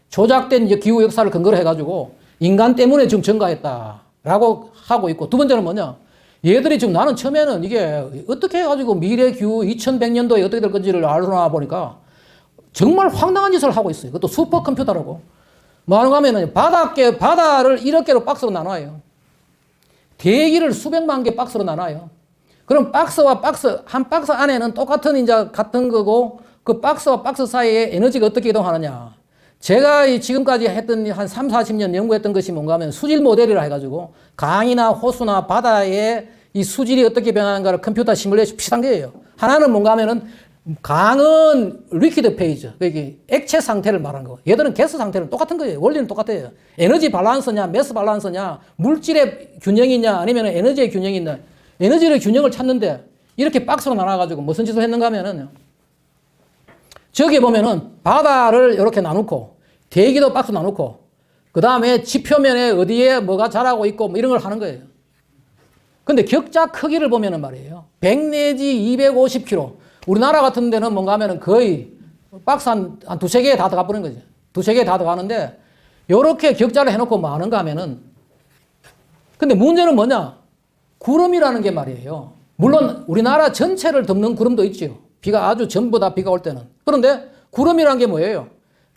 조작된 이제 기후 역사를 근거로 해가지고 인간 때문에 지금 증가했다라고 하고 있고 두 번째는 뭐냐? 얘들이 지금 나는 처음에는 이게 어떻게 해가지고 미래 기후 2100년도에 어떻게 될 건지를 알아나 보니까 정말 황당한 짓을 하고 있어요. 그것도 슈퍼컴퓨터라고. 뭐 하는가 하면은 바다를 1억 개로 박스로 나눠요. 대기를 수백만 개 박스로 나눠요. 그럼 박스와 박스, 한 박스 안에는 똑같은 이제 같은 거고 그 박스와 박스 사이에 에너지가 어떻게 이동하느냐. 제가 지금까지 했던 한 3, 40년 연구했던 것이 뭔가 하면 수질 모델이라 해가지고 강이나 호수나 바다에 이 수질이 어떻게 변하는가를 컴퓨터 시뮬레이션 비슷한 거예요. 하나는 뭔가 하면은 강은 리퀴드 페이즈, 그게 액체 상태를 말하는 거고, 얘들은 가스 상태는 똑같은 거예요. 원리는 똑같아요. 에너지 밸런스냐, 매스 밸런스냐, 물질의 균형이냐, 아니면 에너지의 균형이 있냐. 에너지의 균형을 찾는데 이렇게 박스로 나눠가지고 무슨 짓을 했는가 하면은 저기 보면은 바다를 이렇게 나누고 대기도 박스 나누고 그 다음에 지표면에 어디에 뭐가 자라고 있고 뭐 이런 걸 하는 거예요. 근데 격자 크기를 보면은 말이에요. 100 내지 250km. 우리나라 같은 데는 뭔가 하면은 거의 박스 한 두세 개에 다 들어가 버리는 거죠. 두세 개에 다 들어가는데 요렇게 격자를 해놓고 뭐 하는가 하면은 근데 문제는 뭐냐? 구름이라는 게 말이에요. 물론 우리나라 전체를 덮는 구름도 있지요. 비가 아주 전부 다 비가 올 때는. 그런데 구름이라는 게 뭐예요?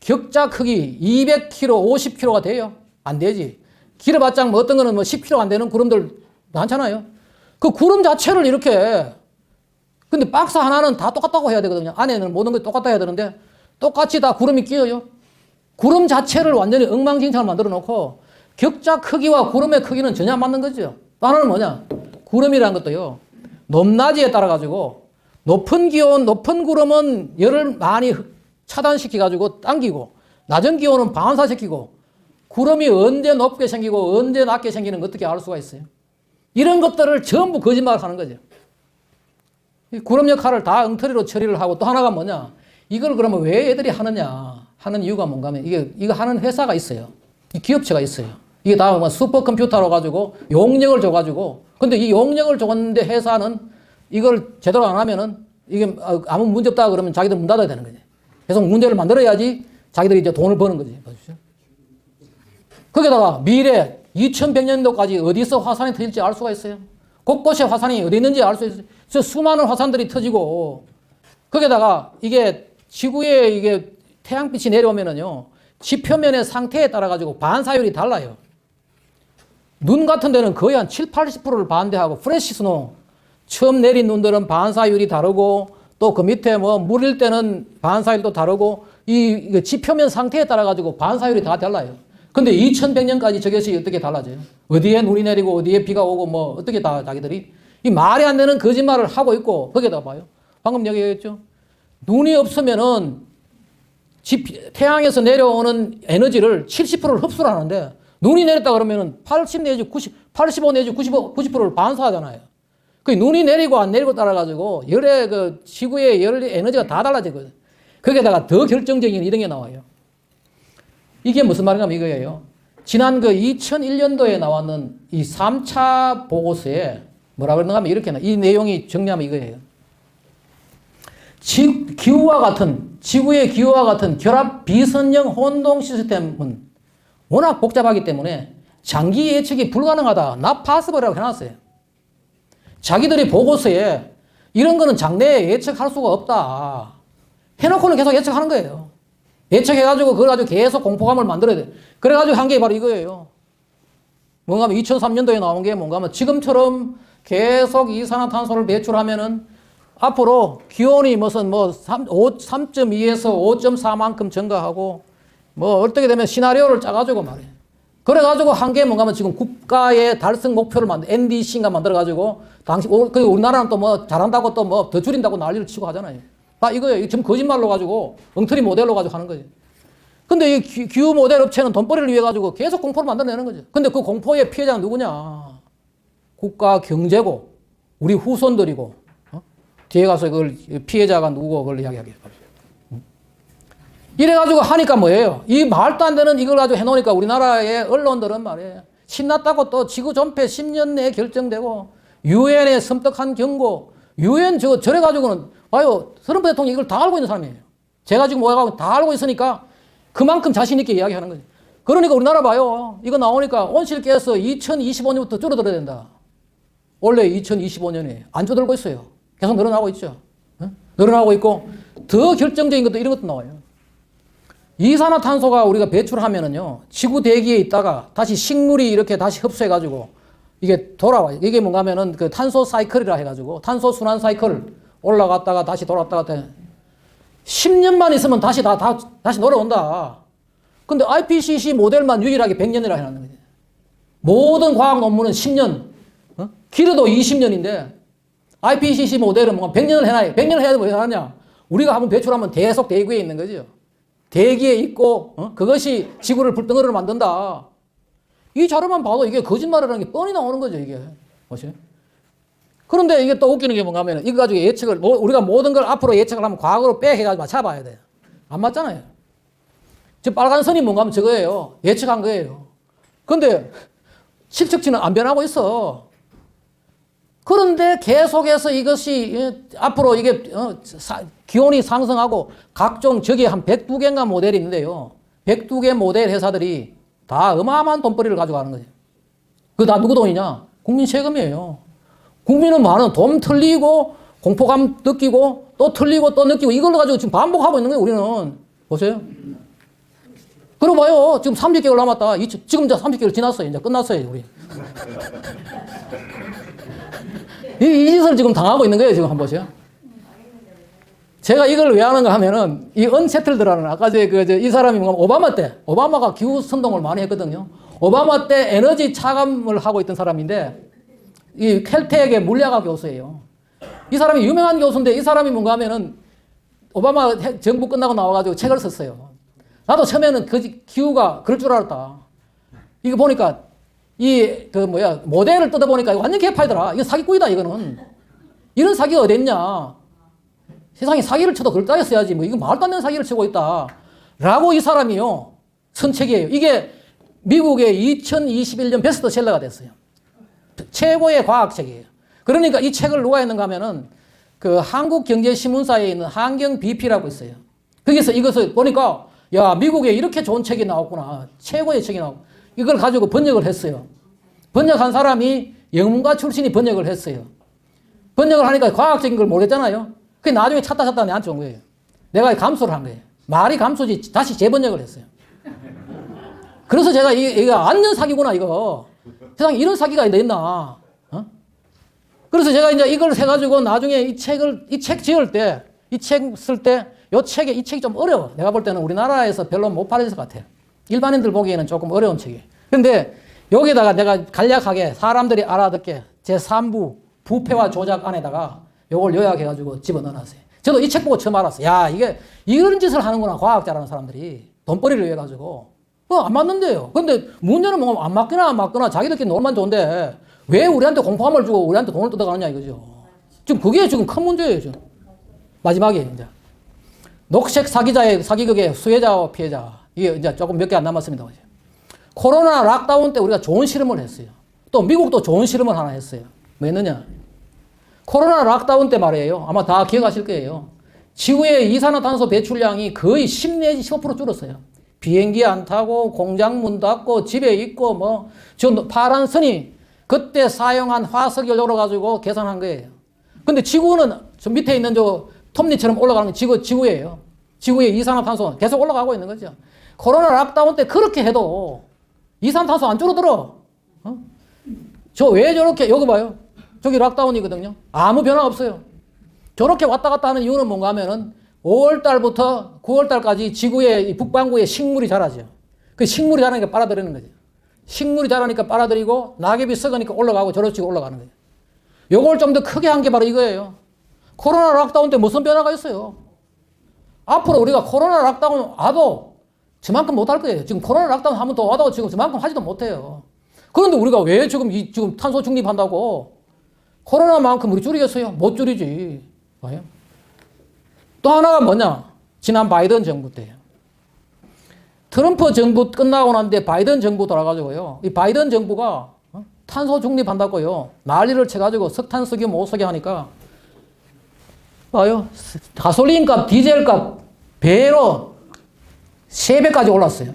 격자 크기 200km, 50km가 돼요? 안 되지. 길어봤자 뭐 어떤 거는 뭐 10km 안 되는 구름들 많잖아요. 그 구름 자체를 이렇게 근데 박스 하나는 다 똑같다고 해야 되거든요. 안에는 모든 게 똑같다 해야 되는데 똑같이 다 구름이 끼어요. 구름 자체를 완전히 엉망진창을 만들어 놓고 격자 크기와 구름의 크기는 전혀 안 맞는 거죠. 또 하나는 뭐냐? 구름이라는 것도요. 높낮이에 따라 가지고 높은 기온, 높은 구름은 열을 많이 차단시켜가지고 당기고 낮은 기온은 반사시키고 구름이 언제 높게 생기고 언제 낮게 생기는 거 어떻게 알 수가 있어요? 이런 것들을 전부 거짓말을 하는 거죠. 이 구름 역할을 다 엉터리로 처리를 하고 또 하나가 뭐냐? 이걸 그러면 왜 애들이 하느냐 하는 이유가 뭔가 하면 이거 하는 회사가 있어요. 이 기업체가 있어요. 이게 다 뭐 슈퍼컴퓨터로 가지고 용역을 줘가지고 근데 이 용역을 줬는데 회사는 이걸 제대로 안 하면은 이게 아무 문제 없다 그러면 자기들 문 닫아야 되는 거지. 계속 문제를 만들어야지 자기들이 이제 돈을 버는 거지. 보십시오. 거기다가 미래 2100년도까지 어디서 화산이 터질지 알 수가 있어요. 곳곳에 화산이 어디 있는지 알 수 있어요. 저 수많은 화산들이 터지고 거기다가 이게 지구에 이게 태양빛이 내려오면은요. 지표면의 상태에 따라 가지고 반사율이 달라요. 눈 같은 데는 거의 한 7, 80%를 반대하고 프레시 스노우 처음 내린 눈들은 반사율이 다르고 또 그 밑에 뭐 물일 때는 반사율도 다르고 이 지표면 상태에 따라 가지고 반사율이 다 달라요. 근데 2100년까지 저것이 어떻게 달라져요? 어디에 눈이 내리고 어디에 비가 오고 뭐 어떻게 다 자기들이 이 말이 안 되는 거짓말을 하고 있고 거기에다 봐요. 방금 얘기했죠. 눈이 없으면은 태양에서 내려오는 에너지를 70%를 흡수를 하는데 눈이 내렸다 그러면은 80 내지 90, 85 내지 90%를 반사하잖아요. 그 눈이 내리고 안 내리고 따라가지고 열의 그 지구의 열 에너지가 다 달라지거든요. 거기에다가 더 결정적인 이런 게 나와요. 이게 무슨 말이냐면 이거예요. 지난 그 2001년도에 나왔는 이 3차 보고서에 뭐라 그러는가 하면 이렇게 이 내용이 정리하면 이거예요. 기후와 같은, 지구의 기후와 같은 결합 비선형 혼동 시스템은 워낙 복잡하기 때문에 장기 예측이 불가능하다. not possible이라고 해놨어요. 자기들이 보고서에 이런 거는 장래에 예측할 수가 없다. 해놓고는 계속 예측하는 거예요. 예측해가지고 그걸 가지고 계속 공포감을 만들어야 돼. 그래가지고 한 게 바로 이거예요. 뭔가 하면 2003년도에 나온 게 뭔가 하면 지금처럼 계속 이산화탄소를 배출하면은 앞으로 기온이 무슨 뭐 3.2에서 5.4만큼 증가하고 뭐 어떻게 되면 시나리오를 짜가지고 말이에요. 그래가지고 한 게 뭔가 하면 지금 국가의 달성 목표를 NDC인가 만들어가지고 당시, 그리고 우리나라는 또 뭐 잘한다고 또 뭐 더 줄인다고 난리를 치고 하잖아요. 다 이거예요. 지금 거짓말로 가지고 엉터리 모델로 가지고 하는 거죠. 근데 이 기후 모델 업체는 돈벌이를 위해 가지고 계속 공포를 만들어내는 거죠. 근데 그 공포의 피해자는 누구냐? 국가 경제고, 우리 후손들이고, 뒤에 가서 그걸 피해자가 누구고 그걸 이야기하게. 이래가지고 하니까 뭐예요? 이 말도 안 되는 이걸 가지고 해놓으니까 우리나라의 언론들은 말이에요. 신났다고 또 지구 존폐 10년 내에 결정되고, 유엔의 섬뜩한 경고, 유엔 저래가지고는, 봐요. 트럼프 대통령이 이걸 다 알고 있는 사람이에요. 제가 지금 뭐라고 다 알고 있으니까 그만큼 자신있게 이야기하는 거죠. 그러니까 우리나라 봐요. 이거 나오니까 온실가스 2025년부터 줄어들어야 된다. 원래 2025년에 안 줄어들고 있어요. 계속 늘어나고 있죠. 늘어나고 있고, 더 결정적인 것도 이런 것도 나와요. 이산화탄소가 우리가 배출하면은요, 지구 대기에 있다가 다시 식물이 이렇게 다시 흡수해가지고 이게 돌아와요. 이게 뭔가 하면은 그 탄소 사이클이라 해가지고 탄소 순환 사이클 올라갔다가 다시 돌아왔다가 10년만 있으면 다시 놀아온다. 근데 IPCC 모델만 유일하게 100년이라 해놨는 거지. 모든 과학 논문은 10년, 길어도 20년인데 IPCC 모델은 뭐 100년을 해놔요. 100년을 해야 뭐 하냐? 우리가 한번 배출하면 계속 대기에 있는 거죠. 대기에 있고 그것이 지구를 불덩어리로 만든다. 이 자료만 봐도 이게 거짓말이라는 게 뻔히 나오는 거죠, 이게. 보세요. 그런데 이게 또 웃기는 게 뭔가 하면 이거 가지고 예측을, 우리가 모든 걸 앞으로 예측을 하면 과거로 빼해가지고 맞춰봐야 돼요. 안 맞잖아요. 저 빨간 선이 뭔가 하면 저거예요. 예측한 거예요. 근데 실측치는 안 변하고 있어. 그런데 계속해서 이것이 앞으로 이게 기온이 상승하고 각종 저기 한 102개인가 모델이 있는데요. 102개 모델 회사들이 다 어마어마한 돈벌이를 가져가는 거죠. 그거 다 누구 돈이냐? 국민 세금이에요. 국민은 많은 돈 틀리고 공포감 느끼고 또 틀리고 또 느끼고 이걸로 가지고 지금 반복하고 있는 거예요, 우리는. 보세요. 그러고 봐요. 지금 30개월 남았다. 지금 이제 30개월 지났어요. 이제 끝났어요, 우리. 이 짓을 지금 당하고 있는 거예요, 지금 한번 보세요. 제가 이걸 왜 하는가 하면은, 이 언세틀드라는, 아까 이 사람이 오바마 때, 오바마가 기후 선동을 많이 했거든요. 오바마 때 에너지 차감을 하고 있던 사람인데, 이 캘텍의 물리학과 교수예요. 이 사람이 유명한 교수인데, 이 사람이 뭔가 하면은, 오바마 정부 끝나고 나와가지고 책을 썼어요. 나도 처음에는 기후가 그럴 줄 알았다. 이거 보니까, 모델을 뜯어보니까 완전 개파이더라. 이거 사기꾼이다, 이거는. 이런 사기가 어딨냐. 세상에 사기를 쳐도 그걸 따졌어야지. 뭐, 이거 말도 안 되는 사기를 치고 있다. 라고 이 사람이요. 쓴 책이에요. 이게 미국의 2021년 베스트셀러가 됐어요. 최고의 과학책이에요. 그러니까 이 책을 누가 했는가 하면은 그 한국경제신문사에 있는 한경 BP라고 있어요. 거기서 이것을 보니까 야, 미국에 이렇게 좋은 책이 나왔구나. 최고의 책이 나왔고. 이걸 가지고 번역을 했어요. 번역한 사람이 영문가 출신이 번역을 했어요. 번역을 하니까 과학적인 걸 모르겠잖아요. 그게 나중에 찾다 내한테 온 거예요. 내가 감수를 한 거예요. 말이 감수지 다시 재번역을 했어요. 그래서 제가 이거 완전 사기구나, 이거. 세상에 이런 사기가 있나. 그래서 제가 이제 이걸 해가지고 나중에 이 책 지을 때, 이 책 쓸 때, 이 책이 좀 어려워. 내가 볼 때는 우리나라에서 별로 못 팔릴 것 같아요. 일반인들 보기에는 조금 어려운 책이에요. 근데 여기다가 내가 간략하게 사람들이 알아듣게 제3부 부패와 조작 안에다가 요걸 요약해가지고 집어넣어놨어요. 저도 이 책 보고 처음 알았어요. 야, 이게 이런 짓을 하는구나, 과학자라는 사람들이. 돈벌이를 위해가지고. 안 맞는데요. 근데 문제는 뭔가 안 맞거나 자기들끼리 놀만 좋은데 왜 우리한테 공포감을 주고 우리한테 돈을 뜯어가느냐 이거죠. 지금 그게 지금 큰 문제예요, 지금. 마지막에 이제. 녹색 사기극의 수혜자와 피해자. 이게 이제 조금 몇 개 안 남았습니다. 코로나 락다운 때 우리가 좋은 실험을 했어요. 또 미국도 좋은 실험을 하나 했어요. 뭐 했느냐? 코로나 락다운 때 말이에요. 아마 다 기억하실 거예요. 지구의 이산화탄소 배출량이 거의 10 내지 15% 줄었어요. 비행기 안 타고 공장 문 닫고 집에 있고 뭐 저 파란 선이 그때 사용한 화석 연료로 가지고 계산한 거예요. 근데 지구는 저 밑에 있는 저 톱니처럼 올라가는 게 지구예요. 지구의 이산화탄소 계속 올라가고 있는 거죠. 코로나 락다운 때 그렇게 해도 이산화탄소 안 줄어들어. 저 왜 저렇게, 여기 봐요. 저기 락다운이거든요. 아무 변화 없어요. 저렇게 왔다 갔다 하는 이유는 뭔가 하면은 5월 달부터 9월 달까지 지구의 북반구에 식물이 자라죠. 그 식물이 자라니까 빨아들이는 거죠. 식물이 자라니까 빨아들이고 낙엽이 썩으니까 올라가고 저렇게 올라가는 거예요. 요걸 좀 더 크게 한 게 바로 이거예요. 코로나 락다운 때 무슨 변화가 있어요? 앞으로 우리가 코로나 락다운 와도 저만큼 못할 거예요. 지금 코로나 락다운 하면 더 와도 지금 저만큼 하지도 못해요. 그런데 우리가 왜 지금 탄소 중립한다고 코로나만큼 우리 줄이겠어요? 못 줄이지. 봐요. 또 하나가 뭐냐? 지난 바이든 정부 때예요. 트럼프 정부 끝나고 난데 바이든 정부 돌아가지고요. 이 바이든 정부가 탄소 중립한다고요. 난리를 쳐가지고 석탄 석유 못 쓰게 하니까 봐요. 가솔린 값, 디젤 값 배로 3배까지 올랐어요.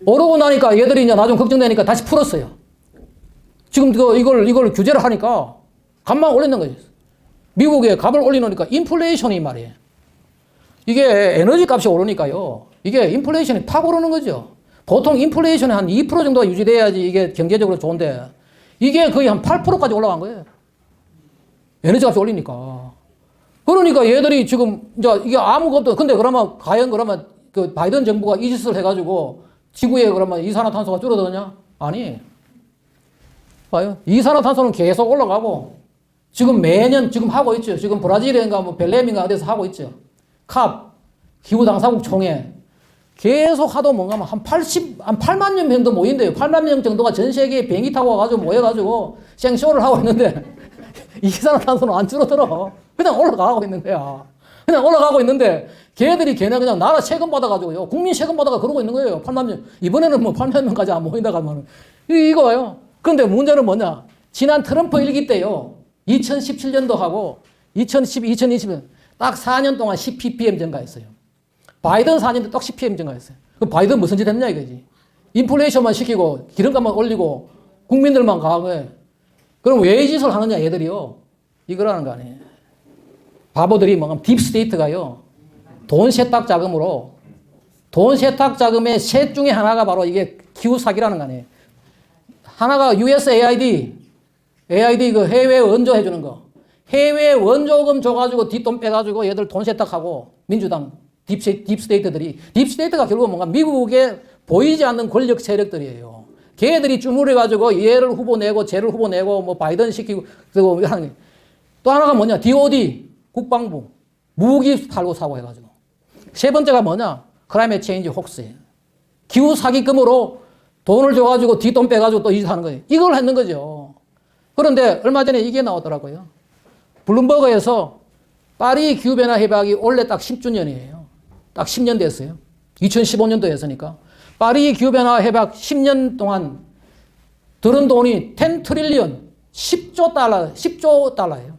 오르고 나니까 얘들이 이제 나중에 걱정되니까 다시 풀었어요. 지금 이걸 규제를 하니까 값만 올리는 거예요. 미국에 값을 올리니까 인플레이션이 말이에요. 이게 에너지 값이 오르니까요. 이게 인플레이션이 팍 오르는 거죠. 보통 인플레이션이 한 2% 정도가 유지돼야지 이게 경제적으로 좋은데 이게 거의 한 8%까지 올라간 거예요. 에너지 값이 올리니까. 그러니까 얘들이 지금 이제 이게 아무것도 근데 그러면 과연 그러면 그 바이든 정부가 이 짓을 해가지고 지구에 그러면 이산화탄소가 줄어드냐? 아니. 봐요. 이산화탄소는 계속 올라가고 지금 매년 지금 하고 있죠. 지금 브라질인가 뭐 벨렘인가 어디서 하고 있죠. 캅 기후당사국 총회 계속 하도 뭔가 한 8만 명 정도 모인대요. 8만 명 정도가 전 세계에 비행기 타고 와가지고 모여가지고 생쇼를 하고 있는데 이산화탄소는 안 줄어들어. 그냥 올라가고 있는 거야. 그냥 올라가고 있는데 걔네들이 그냥 나라 세금 받아가지고요. 국민 세금 받아가 그러고 있는 거예요. 8만 명. 이번에는 뭐 8만 명까지 안 모인다 가면 이거예요. 그런데 문제는 뭐냐. 지난 트럼프 일기 때요. 2017년도하고 2020년 딱 4년 동안 10ppm 증가했어요. 바이든 4년도 딱 10ppm 증가했어요. 그 바이든 무슨 짓 했냐 이거지. 인플레이션만 시키고 기름값만 올리고 국민들만 강해. 그럼 왜 이 짓을 하느냐 얘들이요. 이거라는 거 아니에요. 바보들이 뭔가 딥스테이트가요. 돈 세탁 자금으로 돈 세탁 자금의 셋 중에 하나가 바로 이게 기후 사기라는 거 아니에요. 하나가 USAID 그 해외 원조 해주는 거. 해외 원조금 줘가지고 뒷돈 빼가지고 얘들 돈 세탁하고 민주당 딥스테이트들이 딥스테이트가 결국은 뭔가 미국에 보이지 않는 권력 세력들이에요. 걔들이 주물해가지고 얘를 후보 내고 쟤를 후보 내고 뭐 바이든 시키고 그리고 또 하나가 뭐냐 DOD 국방부 무기 팔고 사고 해가지고 세 번째가 뭐냐 클라이밋 체인지 혹스예요. 기후 사기금으로 돈을 줘가지고 뒷돈 빼가지고 또 이 짓 하는 거예요. 이걸 했는 거죠. 그런데 얼마 전에 이게 나오더라고요. 블룸버그에서 파리 기후변화 협약이 올해 딱 10주년이에요. 딱 10년 됐어요. 2015년도에 했으니까. 파리 기후변화 협약 10년 동안 들은 돈이 10 트릴리언, 10조 달러예요.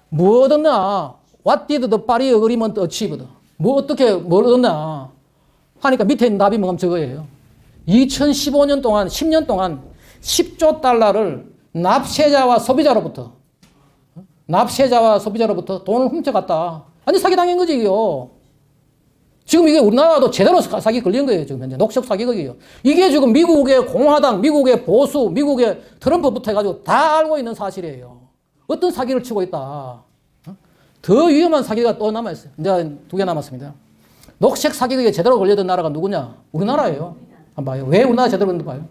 뭐 얻었나? What did the Paris Agreement achieve? 뭐 어떻게 뭘 얻었나? 하니까 밑에 있는 답이 뭔가 저거예요. 2015년 동안 10년 동안 10조 달러를 납세자와 소비자로부터 돈을 훔쳐갔다. 아니 사기당한 거지 이게요. 지금 이게 우리나라도 제대로 사기 걸린 거예요. 지금 현재 녹색 사기극이에요. 이게 지금 미국의 공화당, 미국의 보수, 미국의 트럼프부터 해가지고 다 알고 있는 사실이에요. 어떤 사기를 치고 있다. 더 위험한 사기가 또 남아있어요. 이제 2개 남았습니다. 녹색 사기극에 제대로 걸려든 나라가 누구냐? 우리나라예요. 한번 봐요. 왜 우리나라 제대로 걸렸는지 봐요.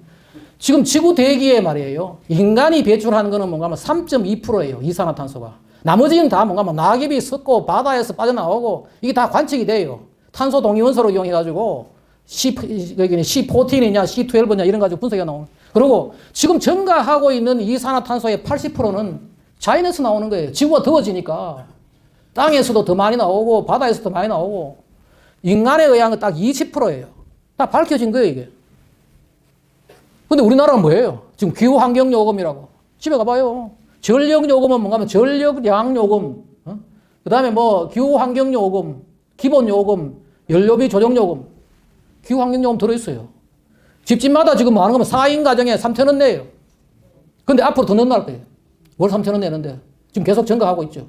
지금 지구 대기에 말이에요. 인간이 배출하는 거는 뭔가 3.2%예요. 이산화탄소가. 나머지는 다 뭔가 낙엽이 섞고 바다에서 빠져나오고 이게 다 관측이 돼요. 탄소 동위원소로 이용해가지고 C14이냐 C12냐 이런 가지고 분석이 나오는. 그리고 지금 증가하고 있는 이산화탄소의 80%는 자연에서 나오는 거예요. 지구가 더워지니까 땅에서도 더 많이 나오고 바다에서도 많이 나오고 인간에 의한 딱 20%예요. 다 밝혀진 거예요 이게. 근데 우리나라는 뭐예요? 지금 기후환경요금이라고. 집에 가봐요. 전력요금은 뭔가 전력량요금, 그 다음에 뭐 기후환경요금, 기본요금, 연료비 조정요금, 기후환경요금 들어있어요. 집집마다 지금 뭐 하는 거면 4인 가정에 3,000원 내요. 근데 앞으로 더 늘어날 거예요. 월 3,000원 내는데 지금 계속 증가하고 있죠.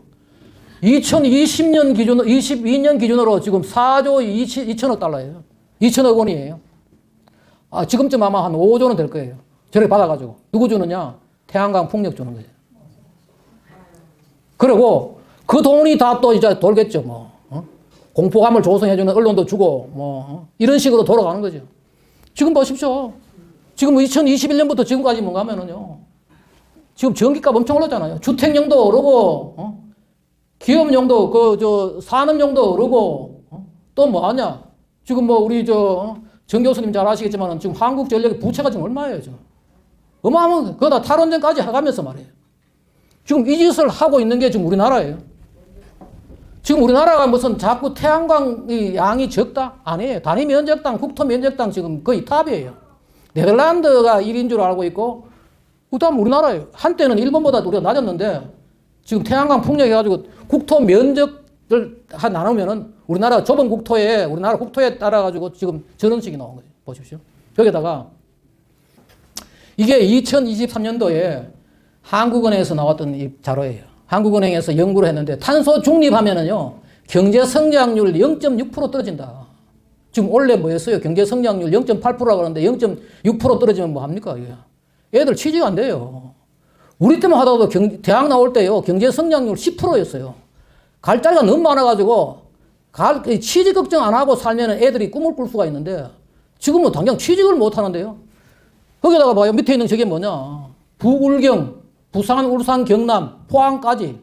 2020년 기준으로, 22년 기준으로 지금 4조 2천억 달러예요. 2천억 원이에요. 아, 지금쯤 아마 한 5조는 될 거예요. 저를 받아가지고. 누구 주느냐? 태양광 풍력 주는 거예요. 그리고 그 돈이 다 또 이제 돌겠죠, 뭐. 공포감을 조성해주는 언론도 주고, 뭐. 이런 식으로 돌아가는 거죠. 지금 보십시오. 지금 2021년부터 지금까지 뭔가 하면은요. 지금 전기값 엄청 올랐잖아요. 주택용도 오르고, 기업용도, 산업용도 오르고, 또 뭐 하냐? 지금 뭐 우리 정 교수님 잘 아시겠지만 지금 한국전력의 부채가 지금 얼마예요, 지금? 어마어마한, 그거 다 탈원전까지 해가면서 말이에요. 지금 이 짓을 하고 있는 게 지금 우리나라예요. 지금 우리나라가 무슨 자꾸 태양광 양이 적다? 아니에요. 단위 면적당, 국토 면적당 지금 거의 탑이에요. 네덜란드가 1인 줄 알고 있고, 그 다음 우리나라예요. 한때는 일본보다 우리가 낮았는데, 지금 태양광 풍력해가지고 국토 면적을 나누면은 우리나라 좁은 국토에, 우리나라 국토에 따라가지고 지금 전원식이 나온 거예요. 보십시오. 여기다가 이게 2023년도에 한국은행에서 나왔던 이 자료예요. 한국은행에서 연구를 했는데 탄소 중립하면은요, 경제 성장률 0.6% 떨어진다. 지금 원래 뭐였어요? 경제 성장률 0.8%라고 그러는데 0.6% 떨어지면 뭐 합니까? 애들 취직이 안 돼요. 우리 때만 하다가도 대학 나올 때요, 경제 성장률 10%였어요. 갈 자리가 너무 많아가지고 취직 걱정 안 하고 살면 애들이 꿈을 꿀 수가 있는데 지금은 당장 취직을 못 하는데요. 거기다가 봐요. 밑에 있는 저게 뭐냐. 부울경, 부산, 울산, 경남, 포항까지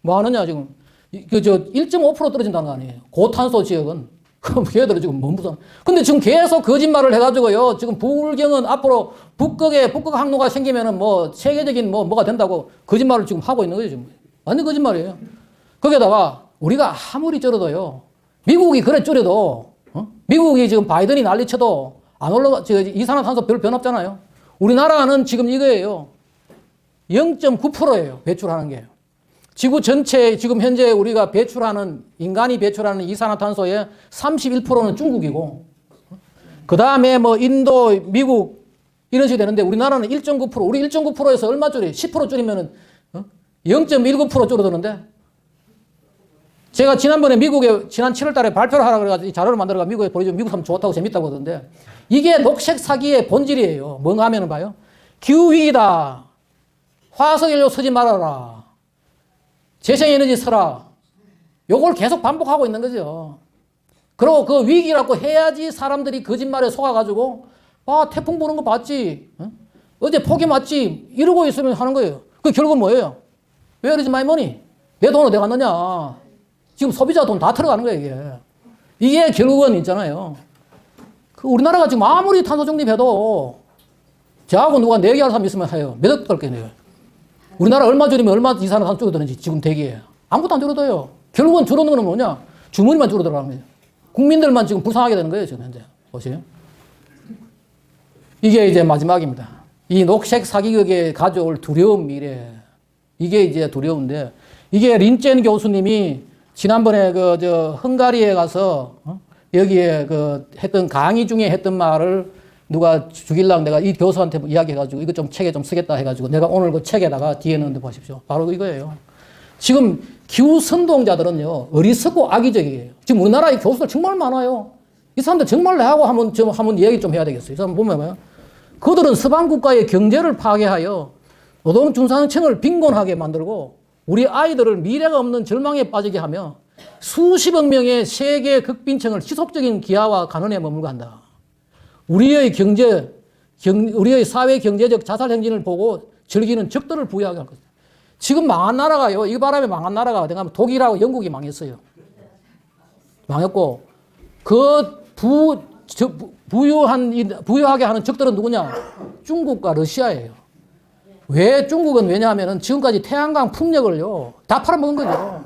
뭐 하느냐 지금. 1.5% 떨어진다는 거 아니에요. 고탄소 지역은. 그럼 걔들은 지금 뭔 무슨. 근데 지금 계속 거짓말을 해가지고요. 지금 부울경은 앞으로 북극 항로가 생기면은 뭐 세계적인 뭐가 된다고 거짓말을 지금 하고 있는 거죠. 지금. 완전 거짓말이에요. 거기다가 우리가 아무리 쩔어도요. 미국이 그래 쩔어도, 미국이 지금 바이든이 난리쳐도 안 올라가, 이산화탄소 별 변 없잖아요. 우리나라는 지금 이거예요. 0.9%예요. 배출하는 게. 지구 전체 지금 현재 우리가 배출하는, 인간이 배출하는 이산화탄소의 31%는 중국이고, 그 다음에 뭐 인도, 미국 이런 식이 되는데 우리나라는 1.9%, 우리 1.9%에서 얼마 줄이? 10% 줄이면은 0.19% 줄어드는데 제가 지난번에 미국에 지난 7월 달에 발표를 하라 그래가지고 이 자료를 만들어가 미국에 보내주면 미국 사람 좋다고 재밌다고 그러던데 이게 녹색 사기의 본질이에요. 뭔가 하면은 봐요. 기후위기다. 화석연료 쓰지 말아라. 재생에너지 써라. 요걸 계속 반복하고 있는 거죠. 그리고 그 위기라고 해야지 사람들이 거짓말에 속아가지고 태풍 부는 거 봤지? 어제 폭이 맞지? 이러고 있으면 하는 거예요. 그 결국은 뭐예요? Where is my money? 내 돈은 어디 갔느냐? 지금 소비자 돈 다 들어가는 거예요, 이게. 이게 결국은 있잖아요. 우리나라가 지금 아무리 탄소 중립해도 저하고 누가 내기할 사람 있으면 해요. 몇 억 걸겠네요. 우리나라 얼마 줄이면 얼마 이산화탄소 줄어드는지 지금 대기예요. 아무것도 안 줄어들어요. 결국은 줄어드는 건 뭐냐? 주머니만 줄어들어가는 거예요. 국민들만 지금 불쌍하게 되는 거예요, 지금 현재. 보세요. 이게 이제 마지막입니다. 이 녹색 사기극에 가져올 두려운 미래. 이게 이제 두려운데, 이게 린첸 교수님이 지난번에 헝가리에 가서, 여기에 했던 강의 중에 했던 말을 누가 죽이려고 내가 이 교수한테 이야기해가지고 이거 좀 책에 좀 쓰겠다 해가지고 내가 오늘 그 책에다가 뒤에 넣는데 보십시오. 바로 이거예요. 지금 기후선동자들은요, 어리석고 악의적이에요. 지금 우리나라의 교수들 정말 많아요. 이 사람들 정말 나하고 한번 이야기 좀 해야 되겠어요. 이 사람 보면 뭐예요? 그들은 서방국가의 경제를 파괴하여 노동중산층을 빈곤하게 만들고 우리 아이들을 미래가 없는 절망에 빠지게 하며 수십억 명의 세계 극빈층을 지속적인 기아와 가난에 머물게 한다. 우리의 우리의 사회 경제적 자살 행진을 보고 즐기는 적들을 부여하게 할 것이다. 지금 망한 나라가요. 이 바람에 망한 나라가 어딘가 하면 독일하고 영국이 망했어요. 망했고 부유하게 하는 적들은 누구냐? 중국과 러시아예요. 왜 중국은 왜냐하면 지금까지 태양광 풍력을요, 다 팔아먹은 거죠.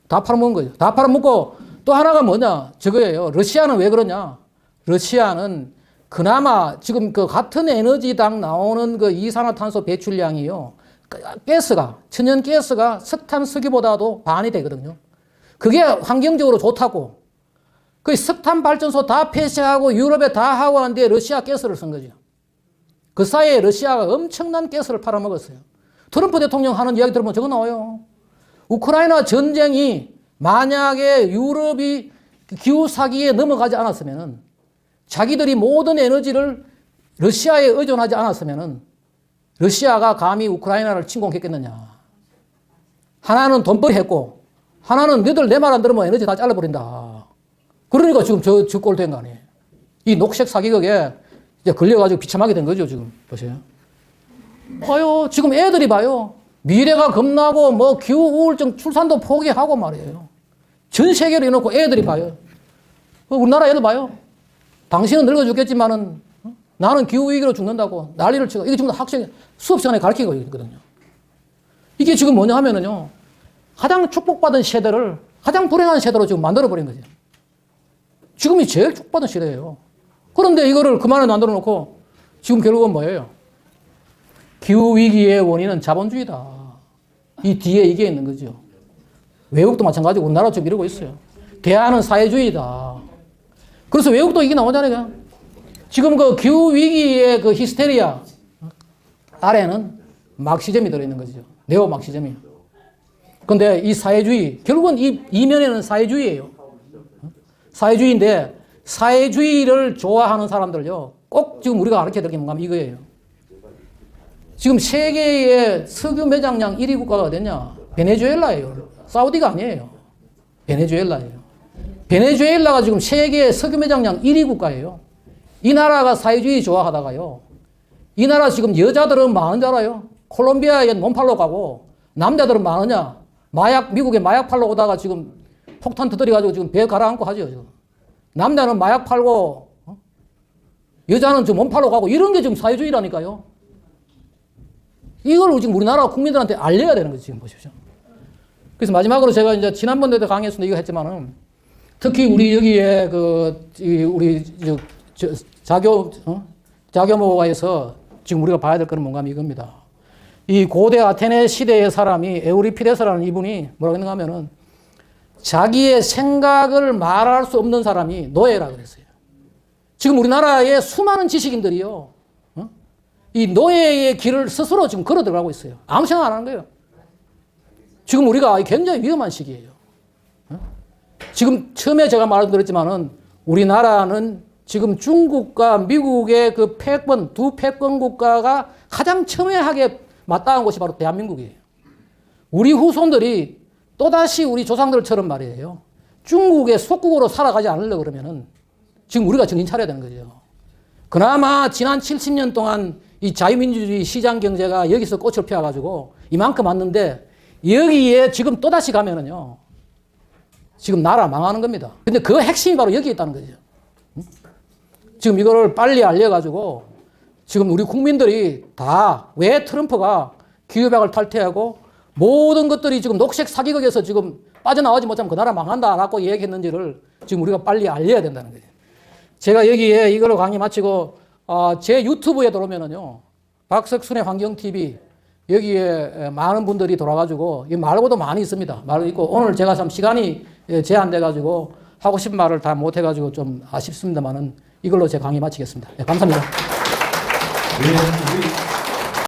다 팔아먹은 거죠. 다 팔아먹고 또 하나가 뭐냐? 저거예요. 러시아는 왜 그러냐? 러시아는 그나마 지금 같은 에너지당 나오는 이산화탄소 배출량이요. 천연 가스가 석탄, 석유보다도 반이 되거든요. 그게 환경적으로 좋다고. 그 석탄 발전소 다 폐쇄하고 유럽에 다 하고 하는데 러시아 가스를 쓴 거죠. 그 사이에 러시아가 엄청난 가스를 팔아먹었어요. 트럼프 대통령 하는 이야기 들으면 저거 나와요. 우크라이나 전쟁이 만약에 유럽이 기후 사기에 넘어가지 않았으면 자기들이 모든 에너지를 러시아에 의존하지 않았으면 러시아가 감히 우크라이나를 침공했겠느냐. 하나는 돈벌이 했고 하나는 너희들 내 말 안 들으면 에너지 다 잘라버린다. 그러니까 지금 저 꼴 된 거 아니에요. 이 녹색 사기극에 이제 걸려가지고 비참하게 된 거죠, 지금. 보세요. 봐요. 지금 애들이 봐요. 미래가 겁나고 뭐 기후 우울증 출산도 포기하고 말이에요. 전 세계로 해놓고 애들이 봐요. 우리나라 애들 봐요. 당신은 늙어 죽겠지만은 나는 기후위기로 죽는다고 난리를 치고 이게 지금 학생 수업 시간에 가르치고 있거든요. 이게 지금 뭐냐 하면은요. 가장 축복받은 세대를 가장 불행한 세대로 지금 만들어버린 거죠. 지금이 제일 축복받은 시대예요. 그런데 이거를 그만에 만들어 놓고 지금 결국은 뭐예요? 기후위기의 원인은 자본주의다. 이 뒤에 이게 있는 거죠. 외국도 마찬가지고 우리나라도 지금 이러고 있어요. 대안은 사회주의다. 그래서 외국도 이게 나오잖아요. 지금 기후위기의 히스테리아 아래는 막시즘이 들어있는 거죠. 네오 막시즘이. 근데 이 사회주의, 결국은 이 이면에는 사회주의예요. 사회주의인데 사회주의를 좋아하는 사람들요. 꼭 지금 우리가 가르쳐야 될 게 뭔가 하면 이거예요. 지금 세계의 석유 매장량 1위 국가가 어딨냐? 베네수엘라예요. 사우디가 아니에요. 베네수엘라예요. 베네수엘라가 지금 세계 석유 매장량 1위 국가예요. 이 나라가 사회주의 좋아하다가요. 이 나라 지금 여자들은 많은 줄 알아요? 콜롬비아에 몸팔러 가고 남자들은 많으냐? 미국에 마약 팔러 오다가 지금 폭탄 터뜨려가지고 지금 배 가라앉고 하죠. 지금. 남자는 마약 팔고 여자는 지금 몸팔러 가고 이런 게 지금 사회주의라니까요. 이걸 지금 우리나라 국민들한테 알려야 되는 거죠. 지금 보십시오. 그래서 마지막으로 제가 이제 지난번에도 강의에서도 이거 했지만은 특히 우리 여기에 우리 자교모가에서 지금 우리가 봐야 될 거는 뭔가 하면 이겁니다. 이 고대 아테네 시대의 사람이 에우리피데스라는 이분이 뭐라고 했는가 하면은 자기의 생각을 말할 수 없는 사람이 노예라 그랬어요. 지금 우리나라의 수많은 지식인들이요. 이 노예의 길을 스스로 지금 걸어 들어가고 있어요. 아무 생각 안 하는 거예요. 지금 우리가 굉장히 위험한 시기예요. 지금 처음에 제가 말씀드렸지만은 우리나라는 지금 중국과 미국의 그 패권, 두 패권 국가가 가장 첨예하게 맞닿은 곳이 바로 대한민국이에요. 우리 후손들이 또다시 우리 조상들처럼 말이에요. 중국의 속국으로 살아가지 않으려고 그러면은 지금 우리가 정신 차려야 되는 거죠. 그나마 지난 70년 동안 이 자유민주주의 시장 경제가 여기서 꽃을 피워가지고 이만큼 왔는데 여기에 지금 또다시 가면은요. 지금 나라 망하는 겁니다. 근데 그 핵심이 바로 여기에 있다는 거죠. 지금 이거를 빨리 알려가지고 지금 우리 국민들이 다 왜 트럼프가 기후백을 탈퇴하고 모든 것들이 지금 녹색 사기극에서 지금 빠져나오지 못하면 그 나라 망한다라고 얘기했는지를 지금 우리가 빨리 알려야 된다는 거예요. 제가 여기에 이걸로 강의 마치고 제 유튜브에 들어오면은요. 박석순의 환경TV 여기에 많은 분들이 돌아가지고 이 말고도 많이 있습니다. 말 있고 오늘 제가 참 시간이 제한돼가지고 하고 싶은 말을 다 못해가지고 좀 아쉽습니다만은 이걸로 제 강의 마치겠습니다. 네, 감사합니다. 네,